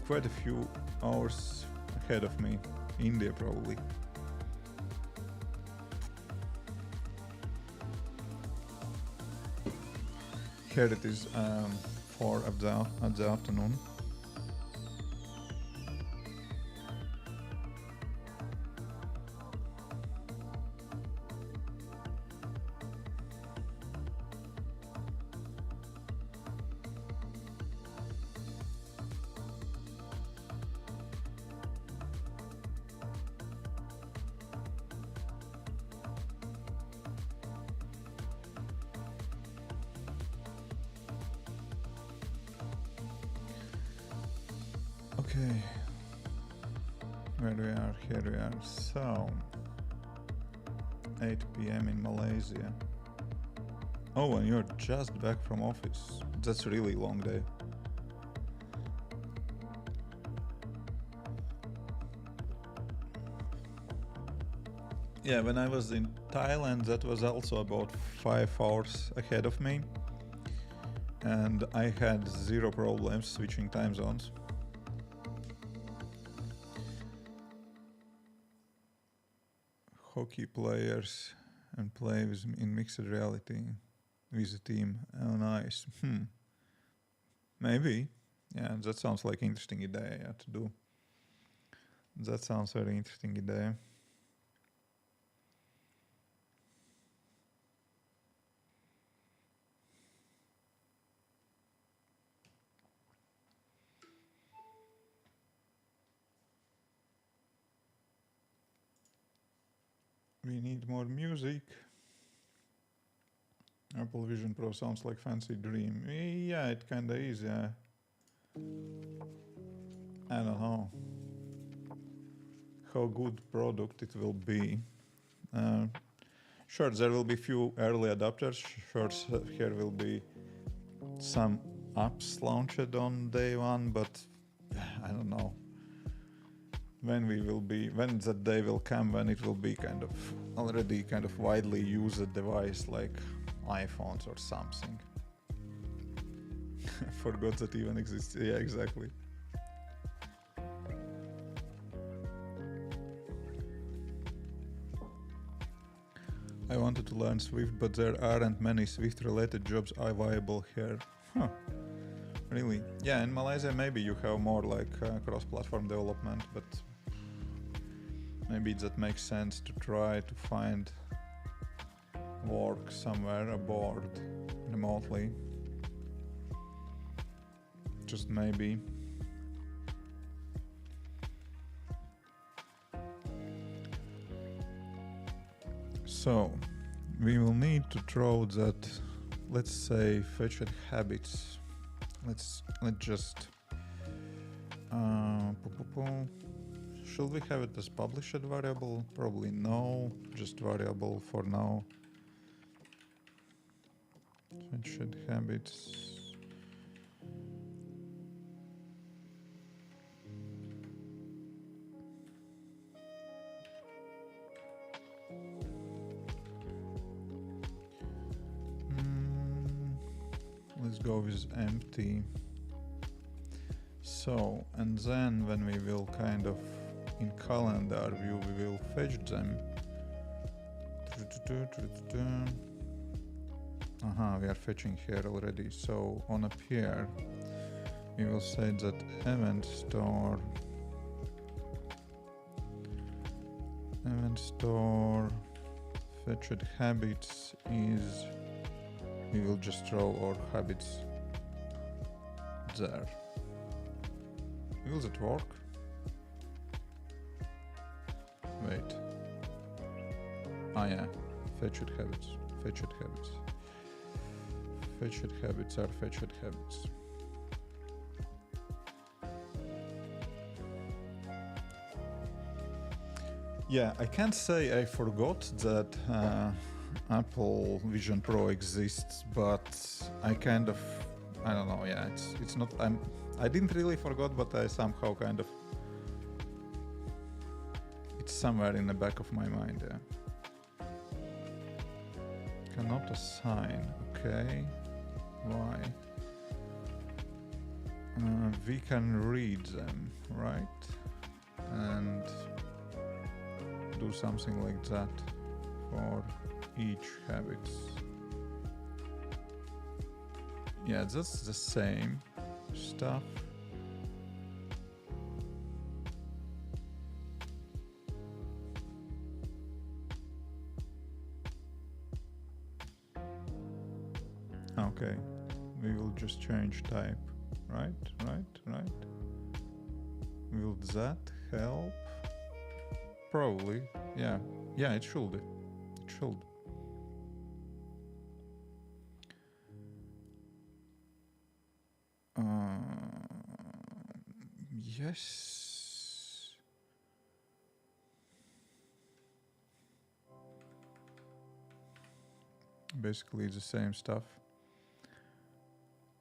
quite a few hours ahead of me. India probably. Here it is 4 at the afternoon. Okay, where we are, here we are. So 8 p.m. in Malaysia. Oh, and you're just back from office. That's a really long day. Yeah, when I was in Thailand, that was also about 5 hours ahead of me. And I had zero problems switching time zones. Hockey players and play in mixed reality with a team. Oh, nice. Maybe. Yeah, that sounds like interesting idea to do. That sounds very interesting idea. We need more music. Apple Vision Pro sounds like fancy dream. Yeah, it kinda is, yeah. I don't know how good product it will be. Sure, there will be few early adopters. Sure, here will be some apps launched on day one, but I don't know when that day will come, when it will be kind of already kind of widely used device like iPhones or something. I forgot that even exists. Yeah, exactly. I wanted to learn Swift, but there aren't many Swift-related jobs viable here. Huh. Really? Yeah, in Malaysia maybe you have more like cross-platform development, but maybe that makes sense to try to find work somewhere abroad remotely. Just maybe. So, we will need to throw that, let's say, fetched habits. Let's just should we have it as published variable? Probably no, just variable for now. Fetched habits. Let's go with empty. So, and then when we will kind of in calendar view, we will fetch them. We are fetching here already. So on up here, we will say that event store fetched habits is, we will just throw our habits there. Will that work? Wait. Yeah, fetched habits. Fetched habits are fetched habits. Yeah, I can't say I forgot that Apple Vision Pro exists, but I kind of, I don't know. Yeah, it's not. I didn't really forgot, but I somehow kind of, it's somewhere in the back of my mind. Yeah. Cannot assign. Okay. Why? We can read them, right? And do something like that for each habits. Yeah, that's the same stuff. Okay, we will just change type, right? Will that help? Probably, yeah, it should. Yes. Basically the same stuff.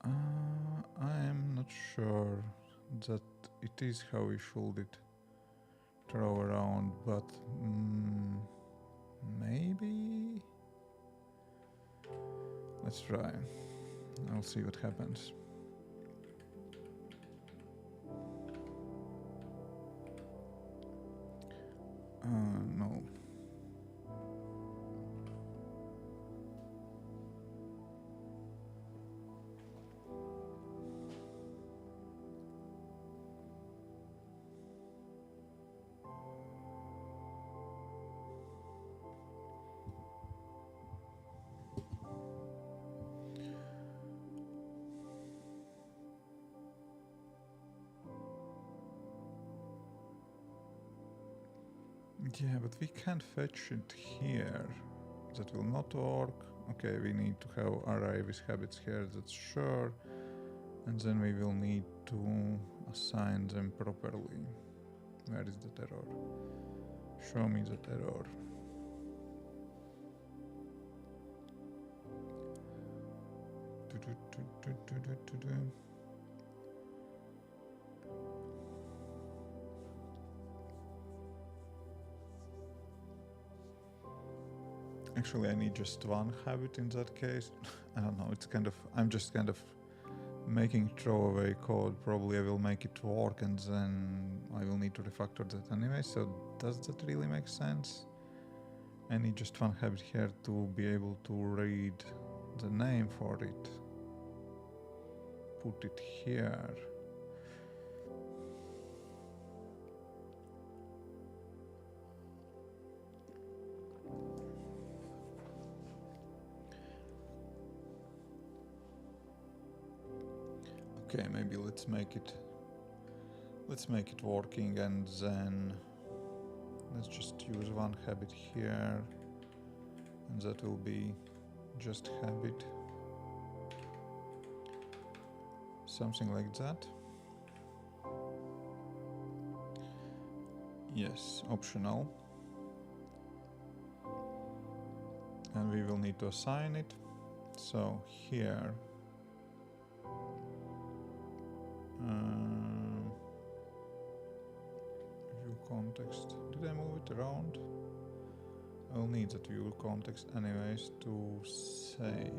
I am not sure that it is how we should it throw around, but Maybe? Let's try. I'll see what happens. No. Yeah, but we can't fetch it here. That will not work. Okay, we need to have array with habits here, that's sure. And then we will need to assign them properly. Where is the error? Show me the error. Actually, I need just one habit in that case. I don't know, it's kind of, I'm just kind of making throwaway code. Probably I will make it work and then I will need to refactor that anyway. So does that really make sense? I need just one habit here to be able to read the name for it. Put it here. Okay, maybe let's make it working, and then let's just use one habit here, and that will be just habit. Something like that. Yes, optional. And we will need to assign it. So here view context. Did I move it around? I'll need that view context anyways to save.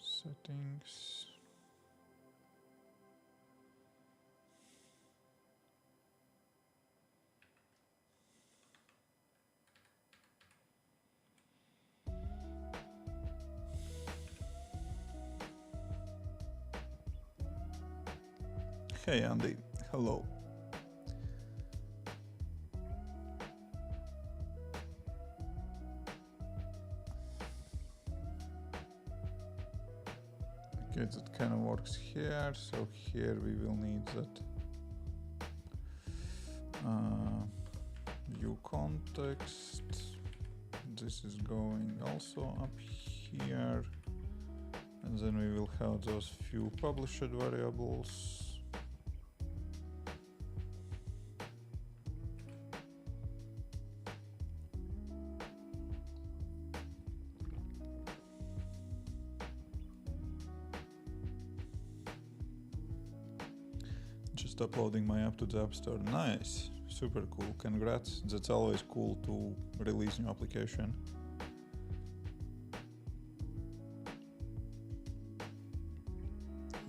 Settings. Hey Andy, hello. Okay, that kind of works here. So here we will need that view context. This is going also up here, and then we will have those few published variables. Just uploading my app to the App Store. Nice, super cool, congrats. That's always cool to release new application.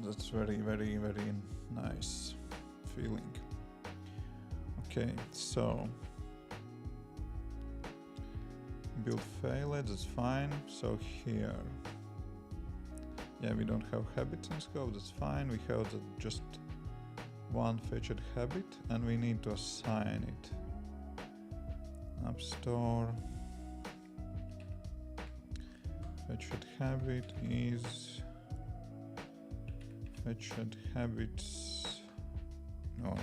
That's very, very, very nice feeling. Okay, so build failed, that's fine. So here, yeah, we don't have habits in scope, that's fine. We have just one fetched habit, and we need to assign it. App Store fetched habit is fetched habits. No.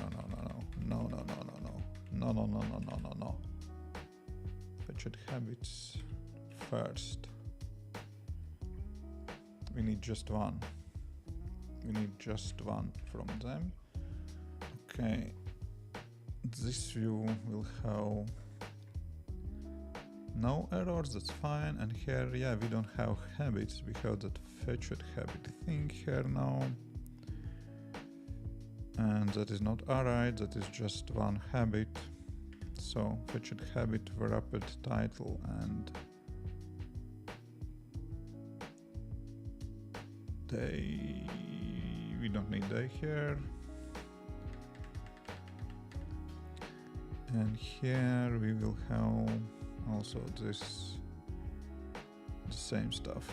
Fetched habits first. We need just one. We need just one from them. Okay, this view will have no errors, that's fine. And here, yeah, we don't have habits. We have that fetched habit thing here now. And that is not alright, that is just one habit. So fetched habit, wrapped title, and day. We don't need day here. And here we will have also this, the same stuff.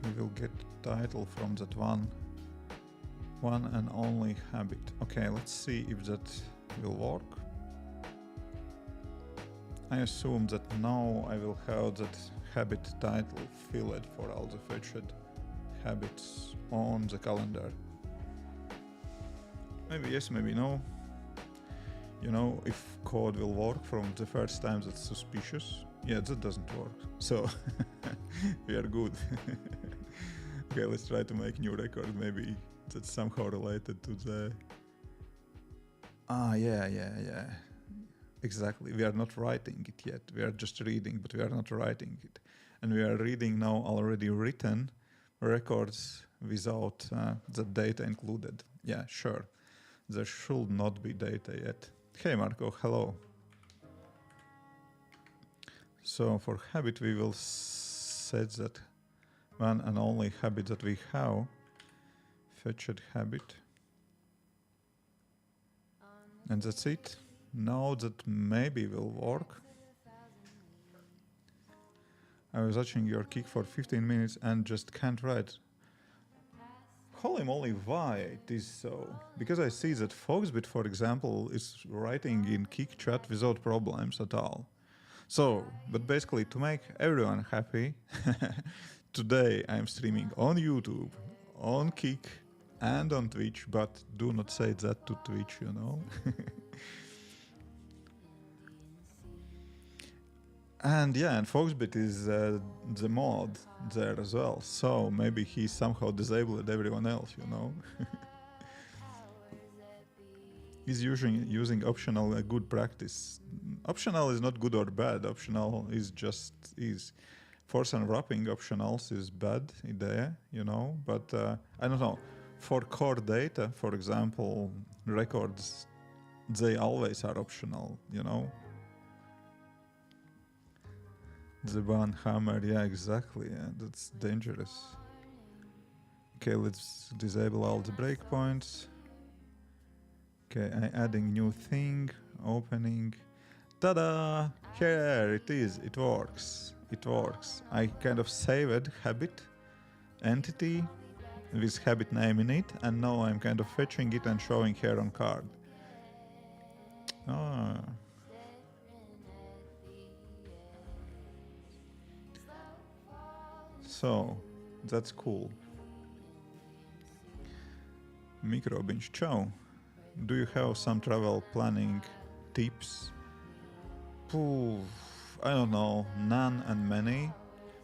We will get title from that one and only habit. Okay, let's see if that will work. I assume that now I will have that habit title filled for all the fetched habits on the calendar. Maybe yes, maybe no. You know, if code will work from the first time, that's suspicious. Yeah, that doesn't work. So we are good. Okay, let's try to make new record. Maybe that's somehow related to the... yeah. Exactly. We are not writing it yet. We are just reading, but we are not writing it. And we are reading now already written records without the data included. Yeah, sure. There should not be data yet. Hey Marco, hello. So for habit we will set that one and only habit that we have. Fetched habit. And that's it. Now that maybe will work. I was watching your kick for 15 minutes and just can't write. Holy moly, why it is so? Because I see that Foxbit, for example, is writing in Kik chat without problems at all. So, but basically to make everyone happy, today I'm streaming on YouTube, on Kik, and on Twitch, but do not say that to Twitch, you know? And yeah, and Foxbit is the mod there as well, so maybe he somehow disabled everyone else, you know? He's using optional good practice. Optional is not good or bad, optional is just is. Force and wrapping optionals is bad idea, you know, but I don't know. For core data, for example, records, they always are optional, you know? The ban hammer, yeah, exactly, yeah, that's dangerous. Okay, let's disable all the breakpoints. Okay, I'm adding new thing, opening. Ta-da! Here it is, it works. It works. I kind of saved habit entity with habit name in it, and now I'm kind of fetching it and showing here on card. Ah. So, that's cool. Microbinch, ciao. Do you have some travel planning tips? Poof, I don't know, none and many.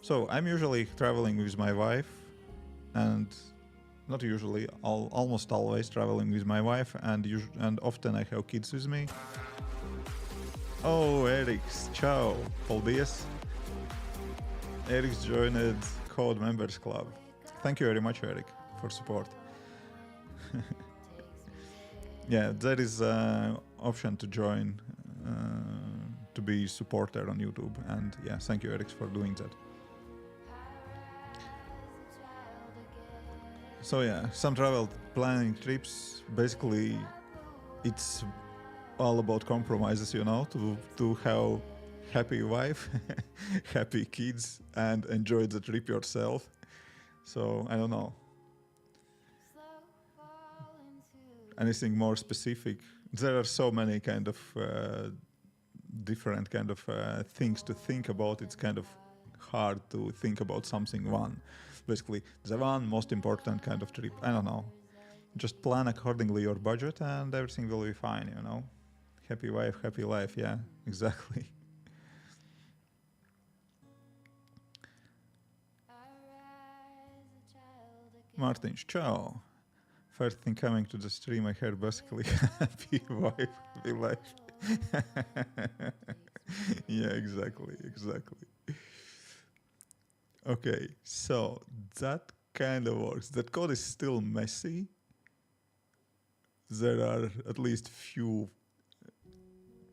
So I'm usually traveling with my wife, and not usually, almost always traveling with my wife, and often I have kids with me. Oh, Eric's, ciao, Poldies. Eric's joined Code Members Club. Thank you very much, Eric, for support. Yeah, there is an option to join, to be supporter on YouTube, and yeah, thank you, Eric, for doing that. So yeah, some travel planning trips, basically it's all about compromises, you know, to have happy wife, happy kids, and enjoy the trip yourself. So I don't know. Anything more specific? There are so many kind of different kind of things to think about. It's kind of hard to think about something one. Basically, the one most important kind of trip. I don't know. Just plan accordingly your budget and everything will be fine, you know. Happy wife, happy life. Yeah, exactly. Martins, ciao. First thing coming to the stream, I heard basically happy wife, happy life. Yeah, exactly. Okay, so that kind of works. That code is still messy. There are at least few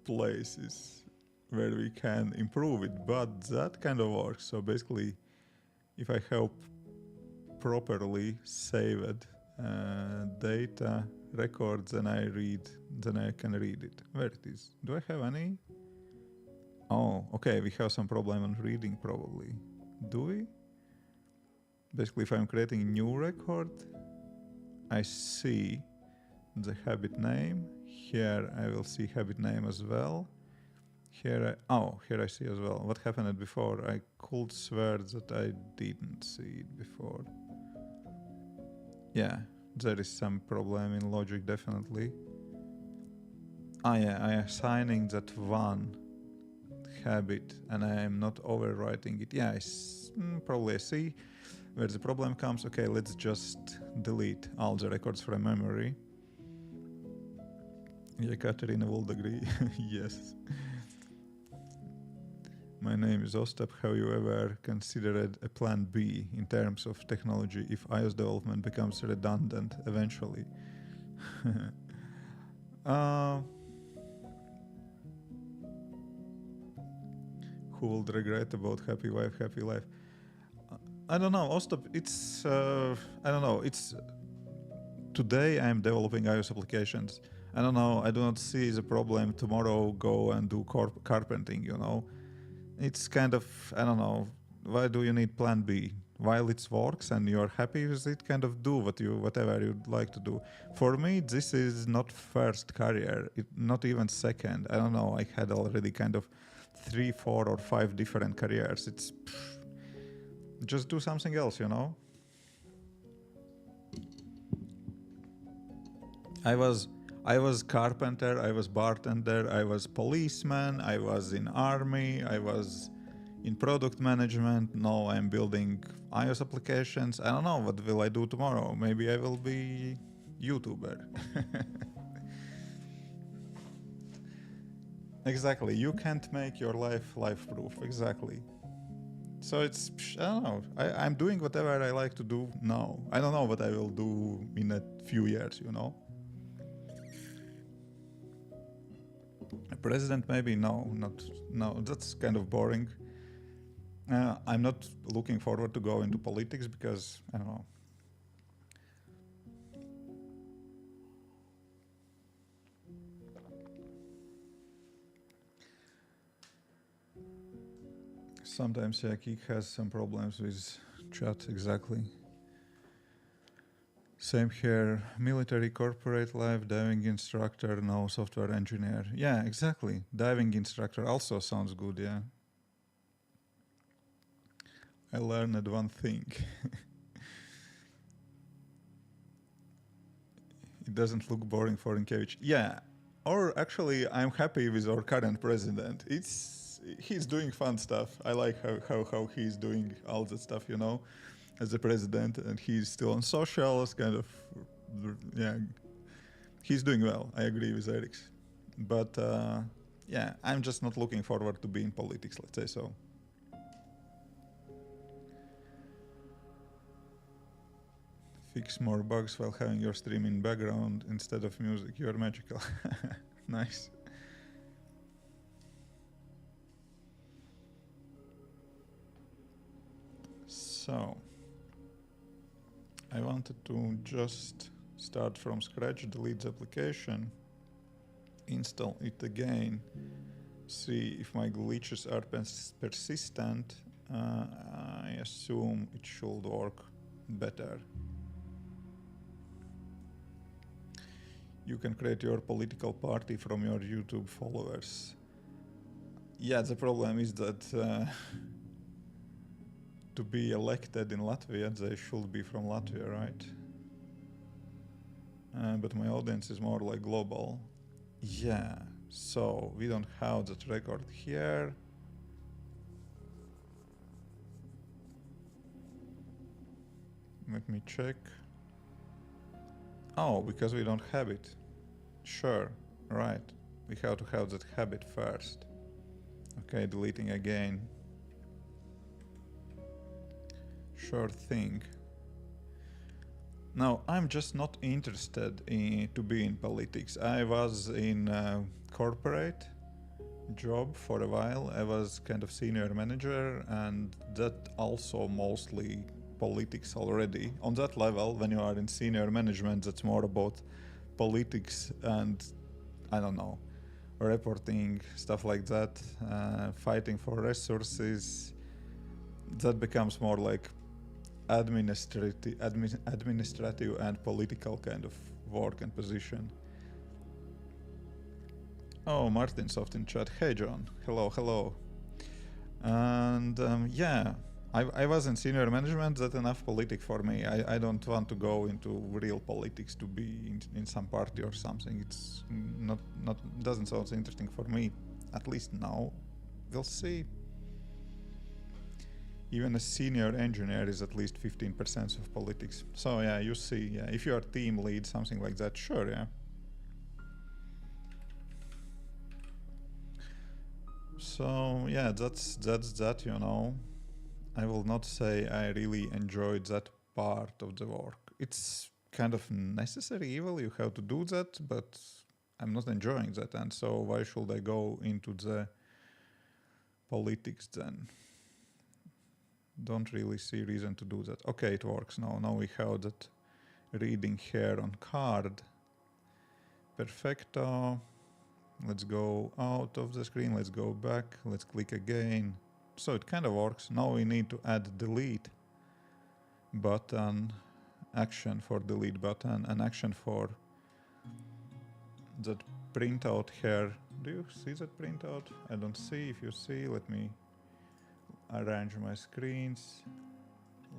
places where we can improve it, but that kind of works. So basically, if I help properly saved data records, then I can read it. Where it is? Do I have any? Oh, okay, we have some problem on reading probably. Do we? Basically, if I'm creating a new record, I see the habit name. Here I will see habit name as well. Here I see as well. What happened before? I could swear that I didn't see it before. Yeah, there is some problem in logic, definitely. Yeah, I am assigning that one habit and I am not overwriting it. Yeah, probably I see where the problem comes. Okay, let's just delete all the records from memory. Yeah, Katerina will agree. Yes. My name is Ostap. Have you ever considered a plan B in terms of technology if iOS development becomes redundant eventually? Who will regret about happy wife, happy life? I don't know, Ostap. It's I don't know. It's today I'm developing iOS applications. I don't know. I do not see the problem tomorrow. Go and do carpenting. You know, it's kind of I don't know. Why do you need Plan B? While it works and you're happy with it, kind of do whatever you'd like to do. For me, this is not first career. Not even second. I don't know. I had already kind of 3, 4, or 5 different careers. It's just do something else, you know. I was carpenter, I was bartender, I was policeman, I was in army, I was in product management. Now I'm building iOS applications. I don't know, what will I do tomorrow? Maybe I will be YouTuber. Exactly, you can't make your life proof. Exactly. So it's, I don't know, I'm doing whatever I like to do now. I don't know what I will do in a few years, you know. A president, maybe? No, that's kind of boring. I'm not looking forward to go into politics because, I don't know. Sometimes Geek has some problems with chat, exactly. Same here, military, corporate life, diving instructor, no software engineer. Yeah, exactly. Diving instructor also sounds good, yeah. I learned one thing. It doesn't look boring for Inkevich. Yeah, or actually, I'm happy with our current president. He's doing fun stuff. I like how he's doing all that stuff, you know, as a president, and he's still on socials, kind of, yeah. He's doing well. I agree with Eric's, but yeah, I'm just not looking forward to be in politics. Let's say so. Fix more bugs while having your stream in background instead of music. You're magical. Nice. So, I wanted to just start from scratch, delete the application, install it again, see if my glitches are persistent. I assume it should work better. You can create your political party from your YouTube followers. Yeah, the problem is that to be elected in Latvia, they should be from Latvia, right? But my audience is more like global. Yeah, so we don't have that record here. Let me check. Oh, because we don't have it. Sure, right. We have to have that habit first. Okay, deleting again. Sure thing. Now, I'm just not interested to be in politics. I was in a corporate job for a while. I was kind of senior manager, and that also mostly politics already. On that level, when you are in senior management, that's more about politics and, I don't know, reporting, stuff like that, fighting for resources. That becomes more like administrative and political kind of work and position. Oh, Martin's off in chat. Hey, John. Hello, hello. And yeah, I was in senior management. That's enough politic for me. I don't want to go into real politics to be in some party or something. It's not doesn't sound interesting for me, at least now. We'll see. Even a senior engineer is at least 15% of politics. So yeah, you see, yeah, if you are team lead, something like that, sure, yeah. So yeah, that's that, you know. I will not say I really enjoyed that part of the work. It's kind of necessary evil, you have to do that, but I'm not enjoying that, and so why should I go into the politics then? Don't really see reason to do that. Okay, it works now. Now we have that reading here on card. Perfecto. Let's go out of the screen. Let's go back. Let's click again. So it kind of works. Now we need to add delete button, action for delete button, and action for that printout here. Do you see that printout? I don't see. If you see, let me arrange my screens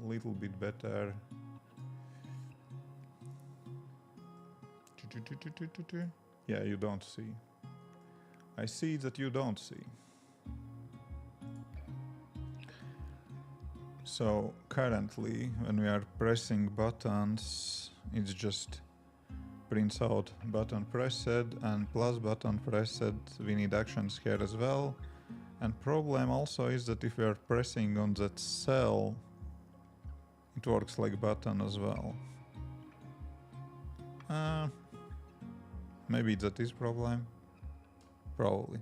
a little bit better. Yeah, you don't see. I see that you don't see. So currently, when we are pressing buttons, it's just prints out button pressed and plus button pressed. We need actions here as well. And problem also is that if we are pressing on that cell, it works like button as well. Maybe that is problem. Probably.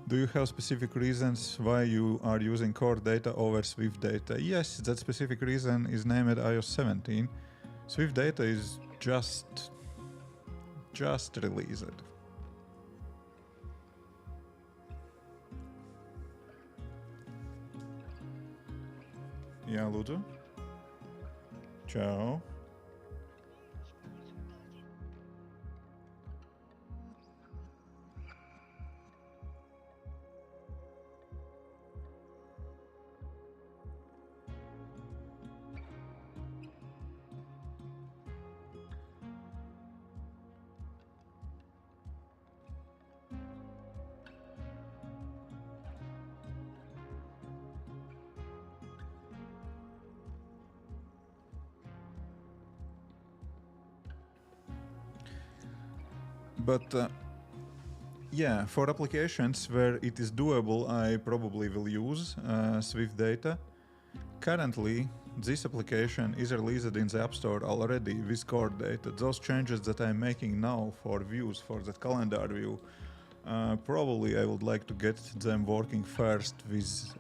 Do you have specific reasons why you are using core data over Swift data? Yes, that specific reason is named iOS 17. Swift data is just released. Yeah, Ludo? Ciao. But yeah, for applications where it is doable, I probably will use Swift data. Currently, this application is released in the App Store already with core data. Those changes that I'm making now for views, for that calendar view, probably I would like to get them working first with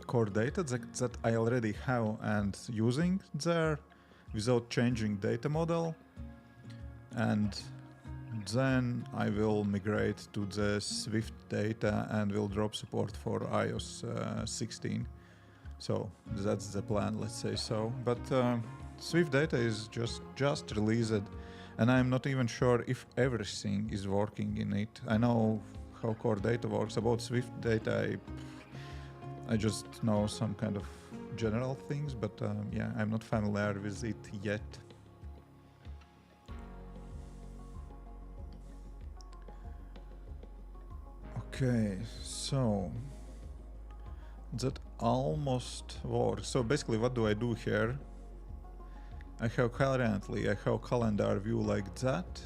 core data that I already have and using there without changing data model. And then I will migrate to the Swift data and will drop support for iOS 16. So that's the plan, let's say so. But Swift data is just released, and I'm not even sure if everything is working in it. I know how core data works. About Swift data, I just know some kind of general things, but yeah, I'm not familiar with it yet. Okay, so that almost works. So basically what do I do here? I have calendar view like that,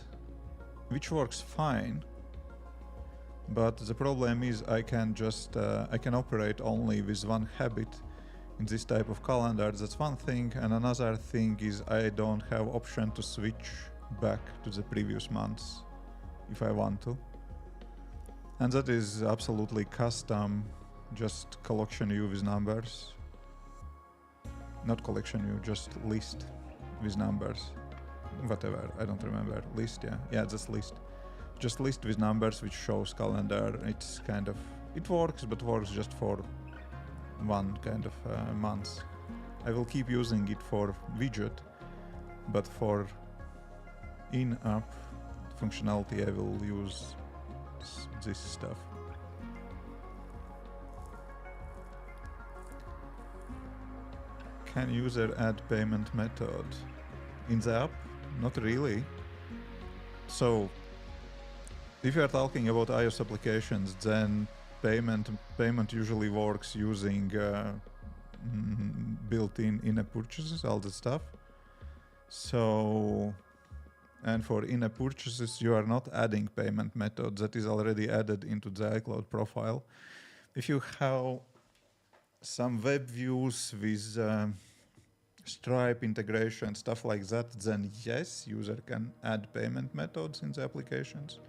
which works fine. But the problem is I can operate only with one habit in this type of calendar. That's one thing, and another thing is I don't have option to switch back to the previous months if I want to. And that is absolutely custom, just collection view with numbers. Not collection view, just list with numbers. Whatever, I don't remember. List, yeah, just list. Just list with numbers which shows calendar. It's kind of, it works, but works just for one kind of month. I will keep using it for widget, but for in-app functionality I will use this stuff. Can user add payment method in the app? Not really. So if you are talking about iOS applications, then payment usually works using built-in in-app purchases, all that stuff. So, and for in-app purchases, you are not adding payment method that is already added into the iCloud profile. If you have some web views with Stripe integration, stuff like that, then yes, user can add payment methods in the applications,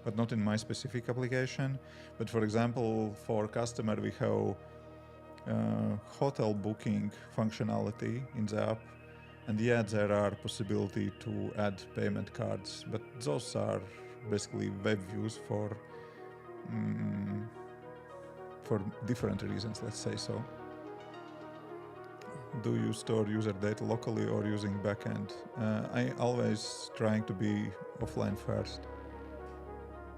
but not in my specific application. But for example, for customer, we have hotel booking functionality in the app, and yeah, there are possibility to add payment cards, but those are basically web views for different reasons, let's say so. Do you store user data locally or using backend? I always trying to be offline first.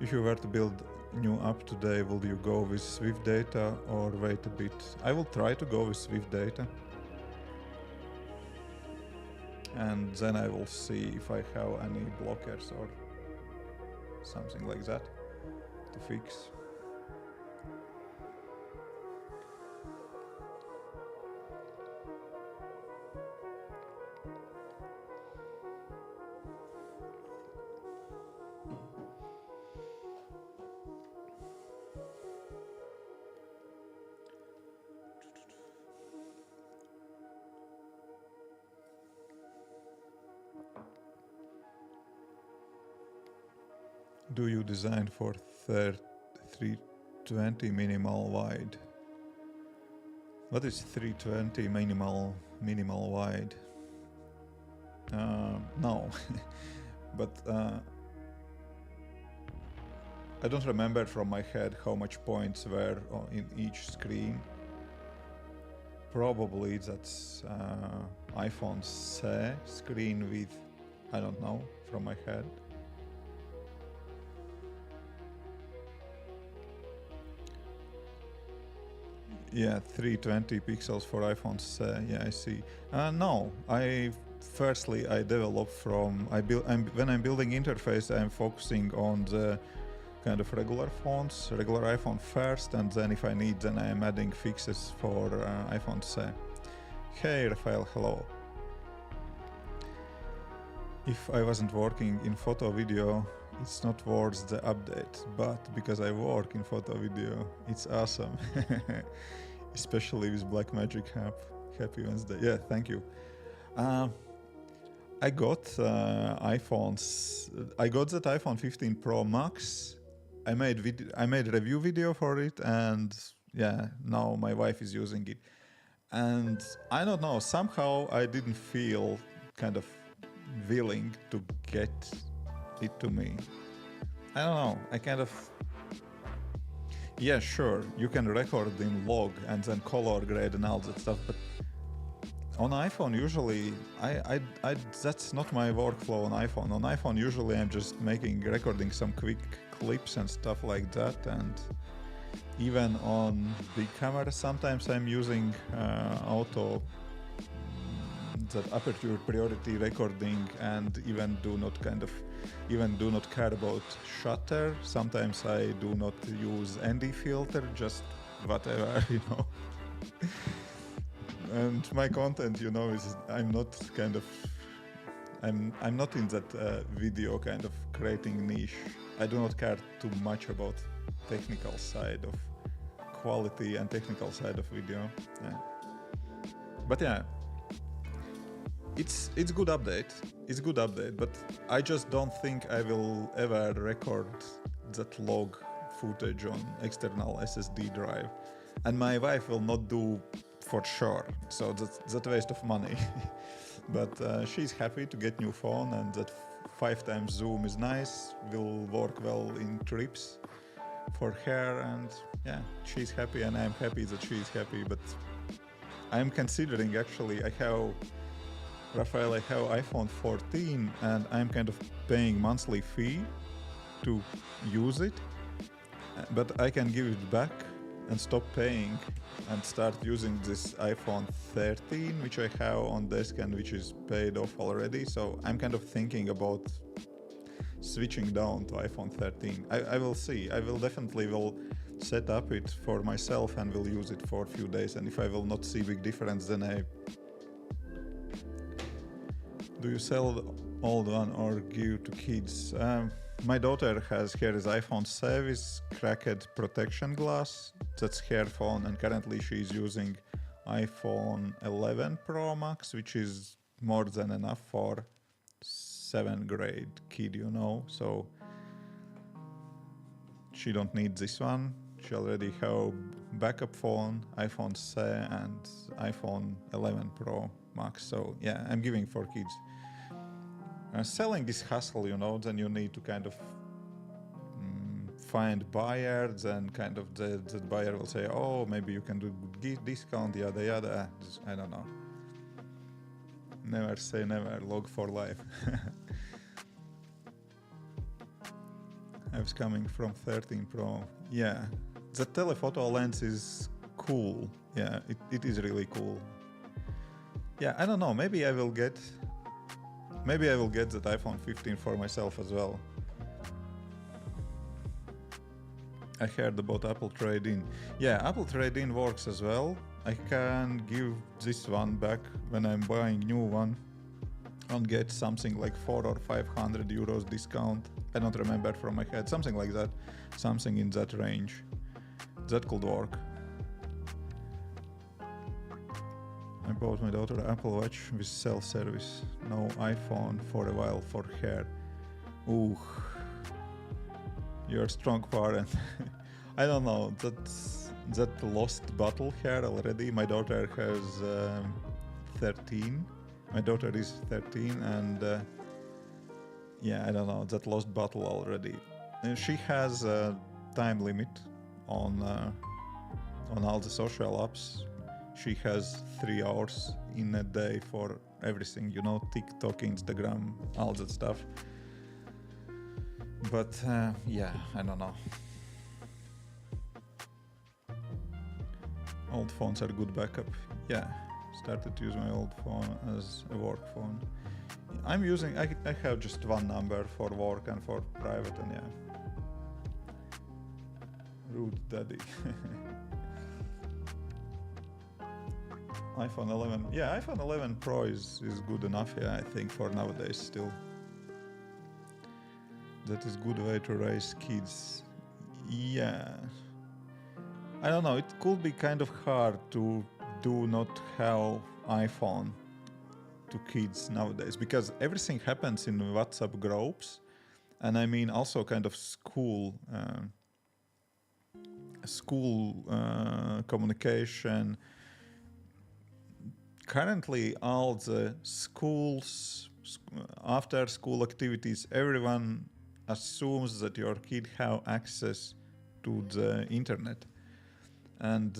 If you were to build new app today, will you go with Swift data or wait a bit? I will try to go with Swift data. And then I will see if I have any blockers or something like that to fix. Do you design for 320 minimal wide? What is 320 minimal wide? No, but I don't remember from my head how much points were in each screen. Probably that's iPhone C screen with, I don't know, from my head. Yeah, 320 pixels for iPhone C. Yeah, I see. No, firstly I develop from when I'm building interface, I'm focusing on the kind of regular fonts, regular iPhone first, and then if I need, then I'm adding fixes for iPhone C. Hey Rafael, hello. If I wasn't working in photo video, it's not worth the update, but because I work in photo video, it's awesome. Especially with Blackmagic app. Happy Wednesday. Yeah, thank you. I got iPhones. I got that iPhone 15 Pro Max. I made review video for it, and yeah, now my wife is using it. And I don't know, somehow I didn't feel kind of willing to get it to me. I don't know, I kind of, yeah, sure, you can record in log and then color grade and all that stuff, but on iPhone usually, I that's not my workflow on iPhone. On iPhone usually I'm just recording some quick clips and stuff like that, and even on big camera sometimes I'm using auto that aperture priority recording, and even do not care about shutter. Sometimes I do not use ND filter, just whatever, you know. And my content, you know, is I'm not in that video kind of creating niche. I do not care too much about technical side of quality and technical side of video. Yeah. But yeah, it's good update. It's good update, but I just don't think I will ever record that log footage on external SSD drive, and my wife will not do for sure. So that's a waste of money. But she's happy to get new phone, and that 5x zoom is nice. Will work well in trips for her, and yeah, she's happy, and I'm happy that she's happy. But I'm considering actually, I have iPhone 14, and I'm kind of paying monthly fee to use it, but I can give it back and stop paying and start using this iPhone 13, which I have on desk and which is paid off already. So I'm kind of thinking about switching down to iPhone 13. I will see. I will definitely set up it for myself and will use it for a few days. And if I will not see big difference, then do you sell the old one or give to kids? My daughter has here is iPhone 7 cracked protection glass. That's her phone, and currently she's using iPhone 11 Pro Max, which is more than enough for 7th grade kid, you know. So she don't need this one. She already have backup phone, iPhone 7 and iPhone 11 Pro Max. So yeah, I'm giving for kids. Selling is hassle, you know. Then you need to kind of find buyers, and kind of the buyer will say, oh, maybe you can do discount, yada yada. I don't know. Never say never. Log for life. I was coming from 13 Pro. Yeah, the telephoto lens is cool. Yeah, it is really cool. Yeah, I don't know. Maybe I will get that iPhone 15 for myself as well. I heard about Apple Trade-in. Yeah, Apple Trade-in works as well. I can give this one back when I'm buying new one and get something like 400 or 500 euros discount. I don't remember from my head, something like that, something in that range. That could work. I bought my daughter Apple Watch with self-service. No iPhone for a while for her. Ooh, you're a strong parent. I don't know, that lost battle here already. My daughter has 13. My daughter is 13, and yeah, I don't know, that lost battle already. And she has a time limit on all the social apps. She has 3 hours in a day for everything, you know, TikTok, Instagram, all that stuff. But yeah, I don't know. Old phones are good backup. Yeah, started to use my old phone as a work phone. I have just one number for work and for private, and yeah. Rude daddy. iPhone 11. Yeah, iPhone 11 Pro is good enough, yeah, I think, for nowadays still. That is good way to raise kids. Yeah. I don't know, it could be kind of hard to do not have iPhone to kids nowadays, because everything happens in WhatsApp groups, and I mean also kind of school communication. Currently, all the schools, after school activities, everyone assumes that your kid have access to the internet, and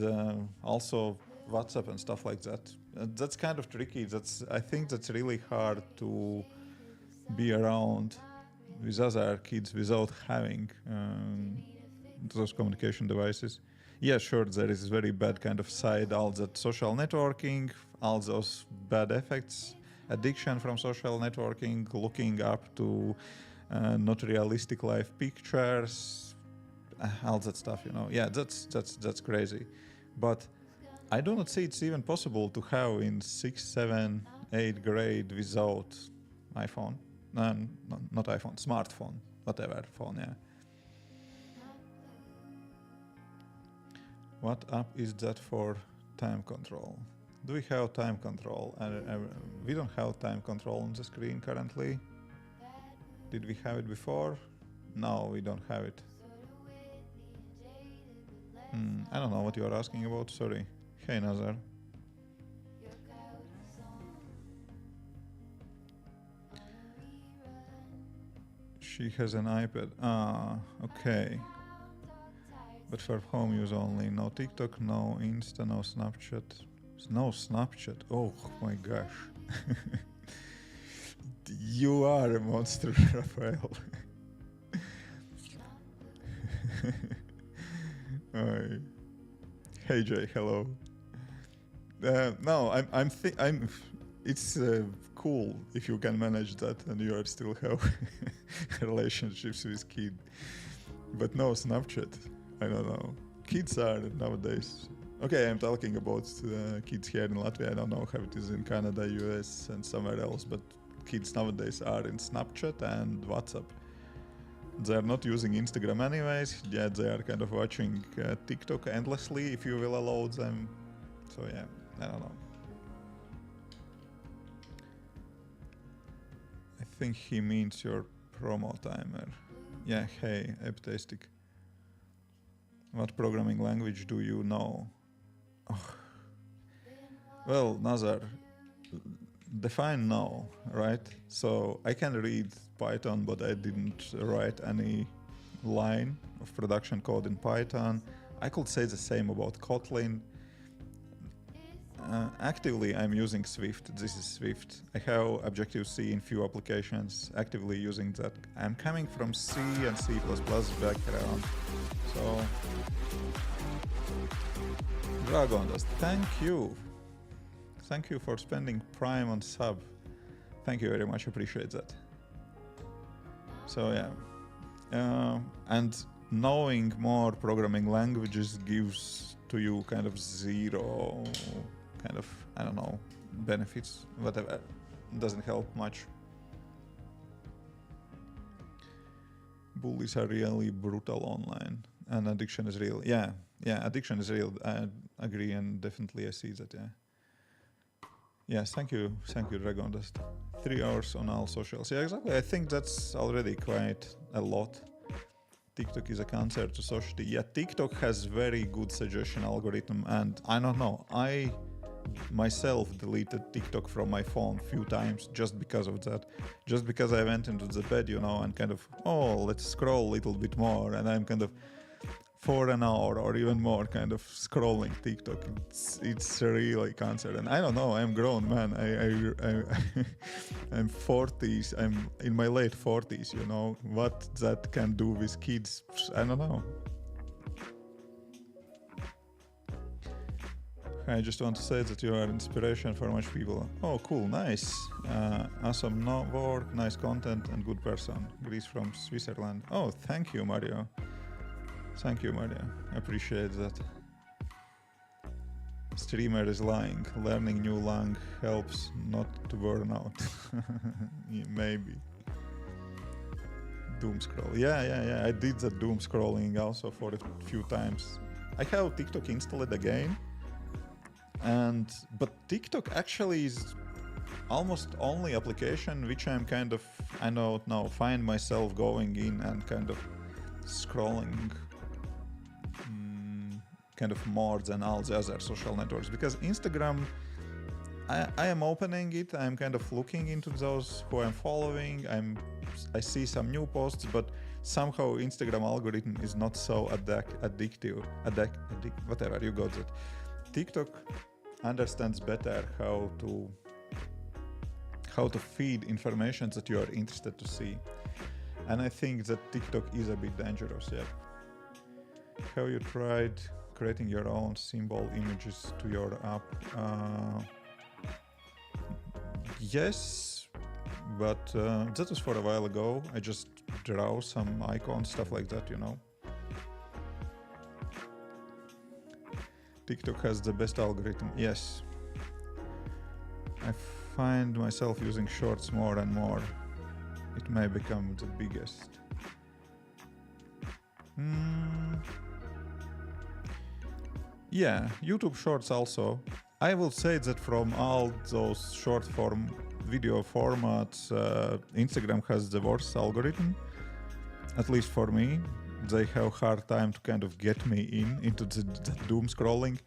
also WhatsApp and stuff like that. That's kind of tricky. I think that's really hard to be around with other kids without having those communication devices. Yeah, sure, there is very bad kind of side, all that social networking, all those bad effects, addiction from social networking, looking up to not realistic life pictures, all that stuff, you know. Yeah, that's crazy. But I do not see it's even possible to have in 6, 7, 8 grade without iPhone. No, not iPhone, smartphone, whatever phone, yeah. What app is that for time control? Do we have time control? We don't have time control on the screen currently. Did we have it before? No, we don't have it. I don't know what you are asking about, sorry. Hey Nazar. She has an iPad. Okay. But for home use only. No TikTok, no Insta, no Snapchat. No Snapchat. Oh my gosh. You are a monster, Rafael. Hey Jay, hello. No, I'm. It's cool if you can manage that and you are still have relationships with kids. But no Snapchat. I don't know. Kids are nowadays. Okay, I'm talking about kids here in Latvia. I don't know how it is in Canada, US, and somewhere else. But kids nowadays are in Snapchat and WhatsApp. They are not using Instagram anyways. Yeah, they are kind of watching TikTok endlessly if you will allow them. So yeah, I don't know. I think he means your promo timer. Yeah, hey, Eptastic. What programming language do you know? Oh. Well, Nazar, define no, right? So I can read Python, but I didn't write any line of production code in Python. I could say the same about Kotlin. Actively, I'm using Swift. This is Swift. I have Objective-C in few applications, actively using that. I'm coming from C and C++ background. So, Dragondas, thank you. Thank you for spending Prime on sub. Thank you very much, appreciate that. So yeah, and knowing more programming languages gives to you kind of zero, kind of, I don't know, benefits, whatever, doesn't help much. Bullies are really brutal online and addiction is real. Yeah, addiction is real. I agree and definitely I see that, yeah. Yes, thank you, Dragondust. 3 hours on all socials. Yeah, exactly. I think that's already quite a lot. TikTok is a cancer to society. Yeah, TikTok has very good suggestion algorithm, and I don't know. I myself deleted TikTok from my phone a few times just because of that. Just because I went into the bed, and kind of, let's scroll a little bit more, and I'm kind of for an hour or even more kind of scrolling TikTok. It's really cancer, and I don't know, I'm grown man. I'm 40s, I'm in my late 40s, what that can do with kids, I don't know. I just want to say that you are inspiration for much people. Oh, cool, nice. Awesome work, nice content, and good person. Greece from Switzerland. Oh, thank you, Mario. Thank you, Maria. Appreciate that. Streamer is lying. Learning new lang helps not to burn out. Yeah, maybe. Doom scroll. Yeah. I did the doom scrolling also for a few times. I have TikTok installed again. But TikTok actually is almost only application which I'm kind of, I don't know, find myself going in and kind of scrolling kind of more than all the other social networks, because Instagram, I am opening it, I'm kind of looking into those who I'm following, I see some new posts, but somehow Instagram algorithm is not so addictive, whatever, you got it. TikTok understands better how to feed information that you are interested to see, and I think that TikTok is a bit dangerous. Yeah. Have you tried creating your own symbol images to your app? Yes, but that was for a while ago. I just draw some icons, stuff like that, TikTok has the best algorithm. Yes. I find myself using shorts more and more. It may become the biggest. Yeah, YouTube Shorts also. I will say that from all those short form video formats, Instagram has the worst algorithm, at least for me. They have hard time to kind of get me into the doom scrolling.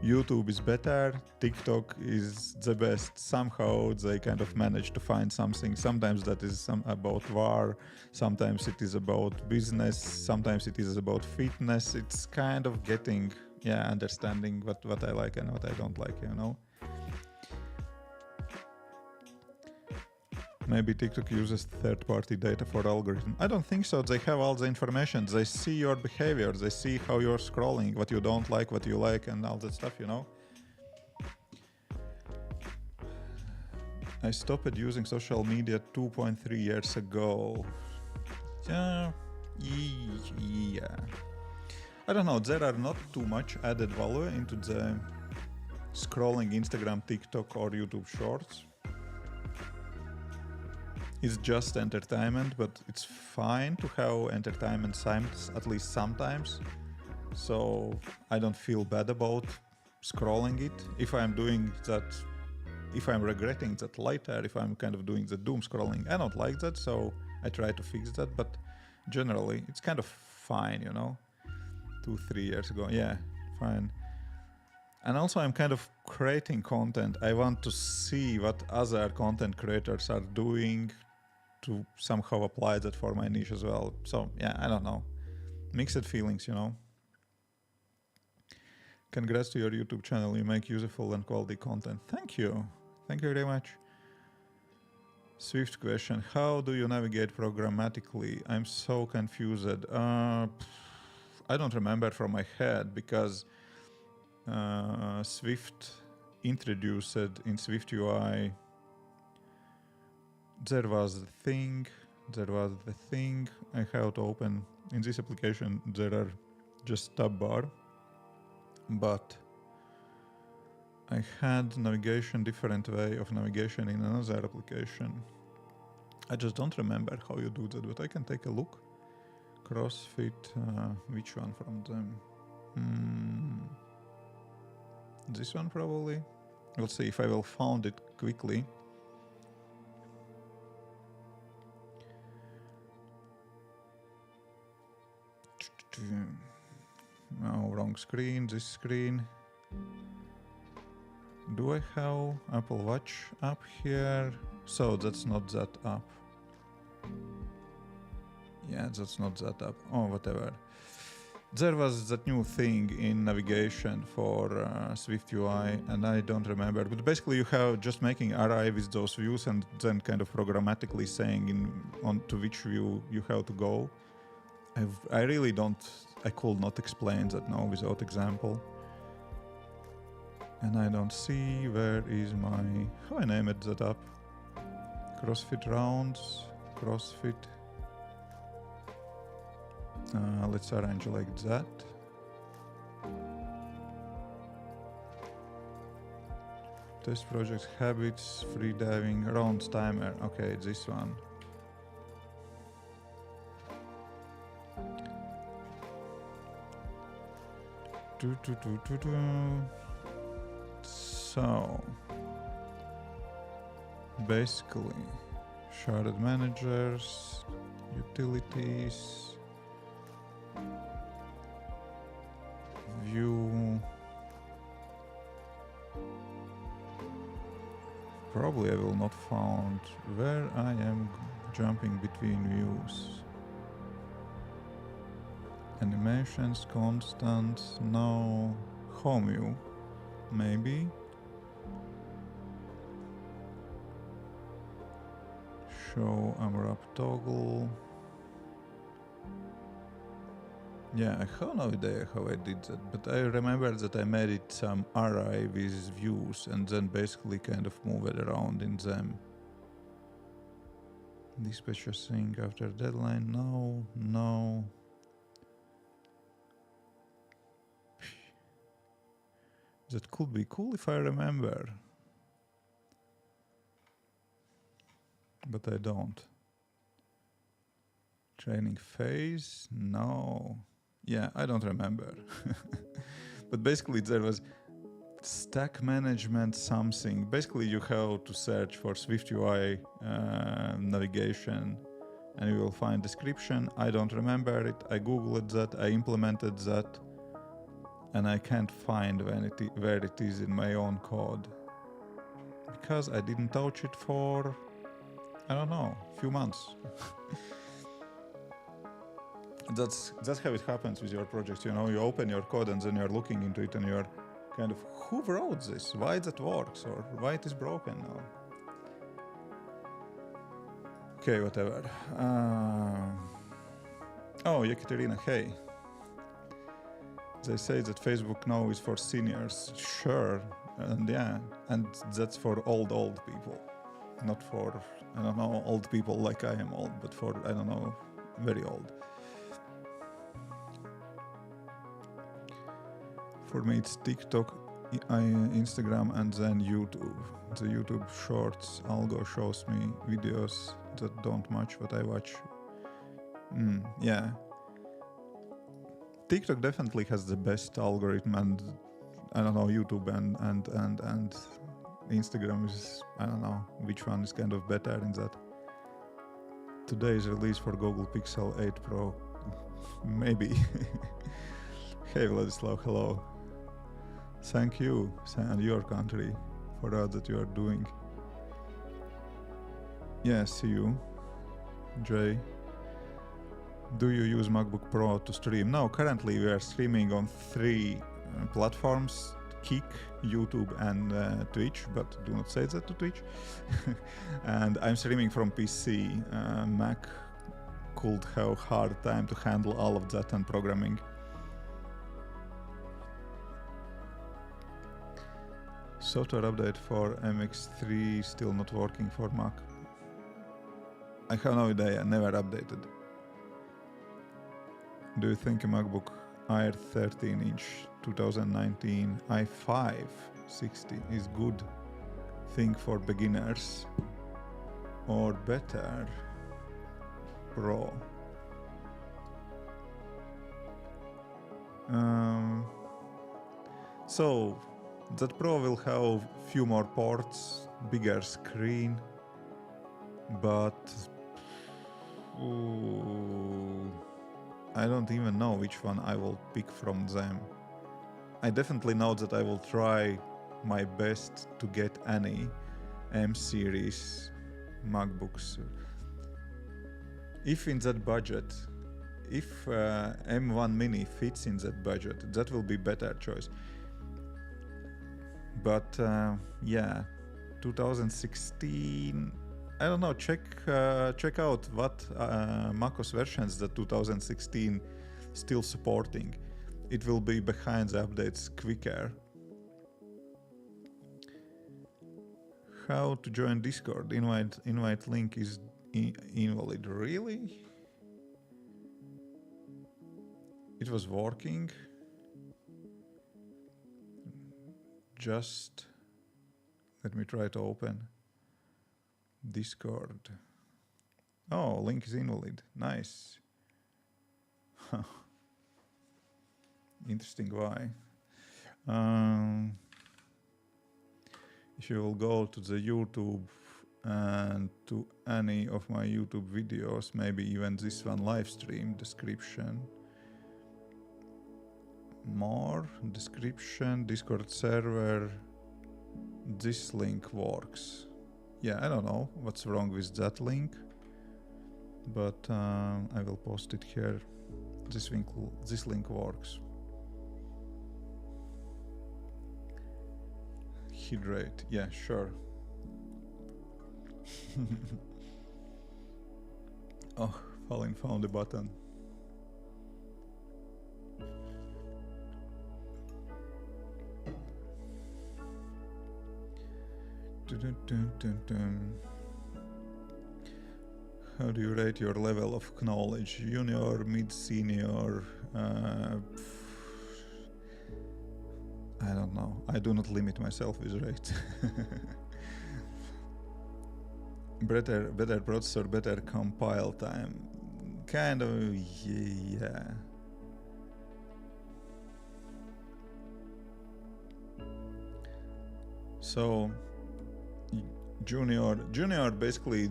YouTube is better, TikTok is the best. Somehow they kind of manage to find something. Sometimes that is about war, sometimes it is about business, sometimes it is about fitness. It's kind of getting, understanding what I like and what I don't like, Maybe TikTok uses third-party data for algorithm. I don't think so. They have all the information. They see your behavior. They see how you're scrolling, what you don't like, what you like, and all that stuff, I stopped using social media 2.3 years ago. Yeah. I don't know. There are not too much added value into the scrolling Instagram, TikTok, or YouTube Shorts. It's just entertainment, but it's fine to have entertainment at least sometimes. So I don't feel bad about scrolling it. If I'm doing that, if I'm regretting that later, if I'm kind of doing the doom scrolling, I don't like that, so I try to fix that. But generally, it's kind of fine, 2-3 years ago. Yeah, fine. And also I'm kind of creating content. I want to see what other content creators are doing to somehow apply that for my niche as well. So yeah, I don't know. Mixed feelings, Congrats to your YouTube channel. You make useful and quality content. Thank you. Thank you very much. Swift question. How do you navigate programmatically? I'm so confused. I don't remember from my head because Swift introduced in Swift UI. There was the thing I have to open. In this application there are just tab bar, but I had navigation, different way of navigation in another application. I just don't remember how you do that, but I can take a look. CrossFit, which one from them? This one probably. We'll see if I will find it quickly. No, wrong screen, this screen. Do I have Apple Watch app here? So that's not that app. Yeah, that's not that app. Oh, whatever. There was that new thing in navigation for Swift UI, and I don't remember. But basically, you have just making array with those views, and then kind of programmatically saying on to which view you have to go. I really don't. I could not explain that now without example. And I don't see where is my. How I named that up? CrossFit rounds. CrossFit. Let's arrange like that. Test projects, habits, free diving, rounds timer. Okay, this one. So basically, sharded managers, utilities. View. Probably I will not find where I am jumping between views. Animations, constant, no. Home view, maybe. Show unwrap toggle. Yeah, I have no idea how I did that, but I remember that I made it some array with views and then basically kind of move it around in them. Dispatch a thing after deadline, no. That could be cool if I remember. But I don't. Training phase? No. Yeah, I don't remember. But basically there was stack management something. Basically you have to search for SwiftUI navigation and you will find description. I don't remember it. I googled that, I implemented that, and I can't find where it is in my own code. Because I didn't touch it for, I don't know, a few months. That's how it happens with your project. You know, you open your code and then you're looking into it and you're kind of, who wrote this? Why that works? Or why it is broken now? Okay, whatever. Oh, Yekaterina, hey. They say that Facebook now is for seniors. Sure, and yeah, and that's for old people. Not for, I don't know, old people like I am old, but for, I don't know, very old. For me, it's TikTok, Instagram, and then YouTube. The YouTube Shorts algo shows me videos that don't match what I watch. Yeah. TikTok definitely has the best algorithm, and I don't know, YouTube and Instagram is, I don't know which one is kind of better in that. Today's release for Google Pixel 8 Pro. Maybe. Hey Vladislav, hello. Thank you and your country for all that you are doing. Yeah, see you. Jay. Do you use MacBook Pro to stream? No, currently we are streaming on 3 platforms, Kik, YouTube and Twitch, but do not say that to Twitch. And I'm streaming from PC. Mac could have a hard time to handle all of that and programming. Software update for MX3 still not working for Mac. I have no idea, never updated. Do you think a MacBook Air 13-inch 2019 i5 60 is good thing for beginners or better Pro? So that Pro will have few more ports, bigger screen, but I don't even know which one I will pick from them. I definitely know that I will try my best to get any M-series MacBooks. If in that budget, if M1 Mini fits in that budget, that will be better choice. But yeah, 2016, I don't know, check out what macOS versions that 2016 still supporting. It will be behind the updates quicker. How to join Discord? Invite link is invalid. Really? It was working. Just let me try to open Discord. Oh, link is invalid. Nice. Interesting why. If you will go to the YouTube and to any of my YouTube videos, maybe even this one live stream description, more description, Discord server, this link works. Yeah, I don't know what's wrong with that link, but I will post it here. This link works. Hydrate, yeah, sure. Oh, Falling found the button. How do you rate your level of knowledge? Junior, mid-senior? I don't know. I do not limit myself with rates. better processor, better compile time. Kind of, yeah. So junior basically,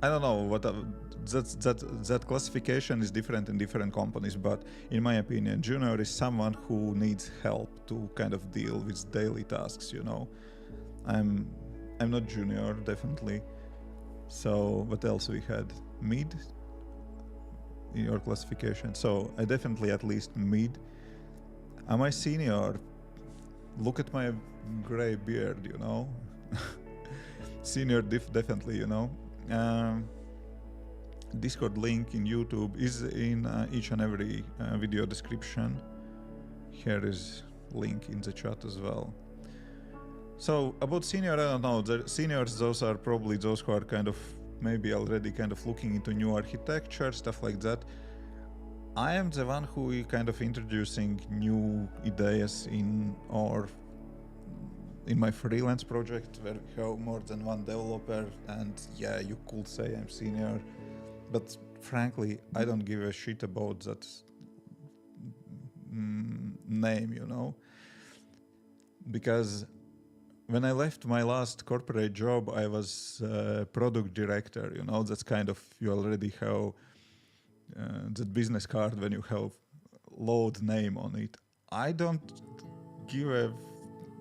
I don't know what that classification is different in different companies, but in my opinion, junior is someone who needs help to kind of deal with daily tasks, you know. I'm not junior, definitely. So what else we had? Mid in your classification. So I definitely at least mid. Am I senior? Look at my gray beard, you know. Senior definitely, you know. Discord link in YouTube is in each and every video description. Here is link in the chat as well. So about senior, I don't know. The seniors, those are probably those who are kind of maybe already kind of looking into new architecture, stuff like that. I am the one who is kind of introducing new ideas in my freelance project where we have more than one developer, and yeah, you could say I'm senior, but frankly, I don't give a shit about that name, you know, because when I left my last corporate job, I was product director, you know, that's kind of, you already have that business card when you have load name on it. I don't give a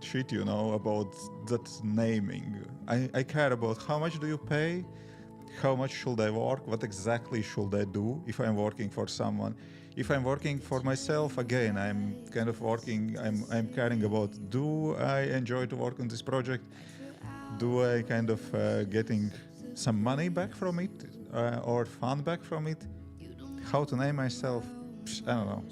shit, you know, about that naming. I care about how much do you pay, how much should I work, what exactly should I do if I'm working for someone. If I'm working for myself, again, I'm kind of working, I'm caring about, do I enjoy to work on this project? Do I kind of getting some money back from it or fun back from it? How to name myself? I don't know.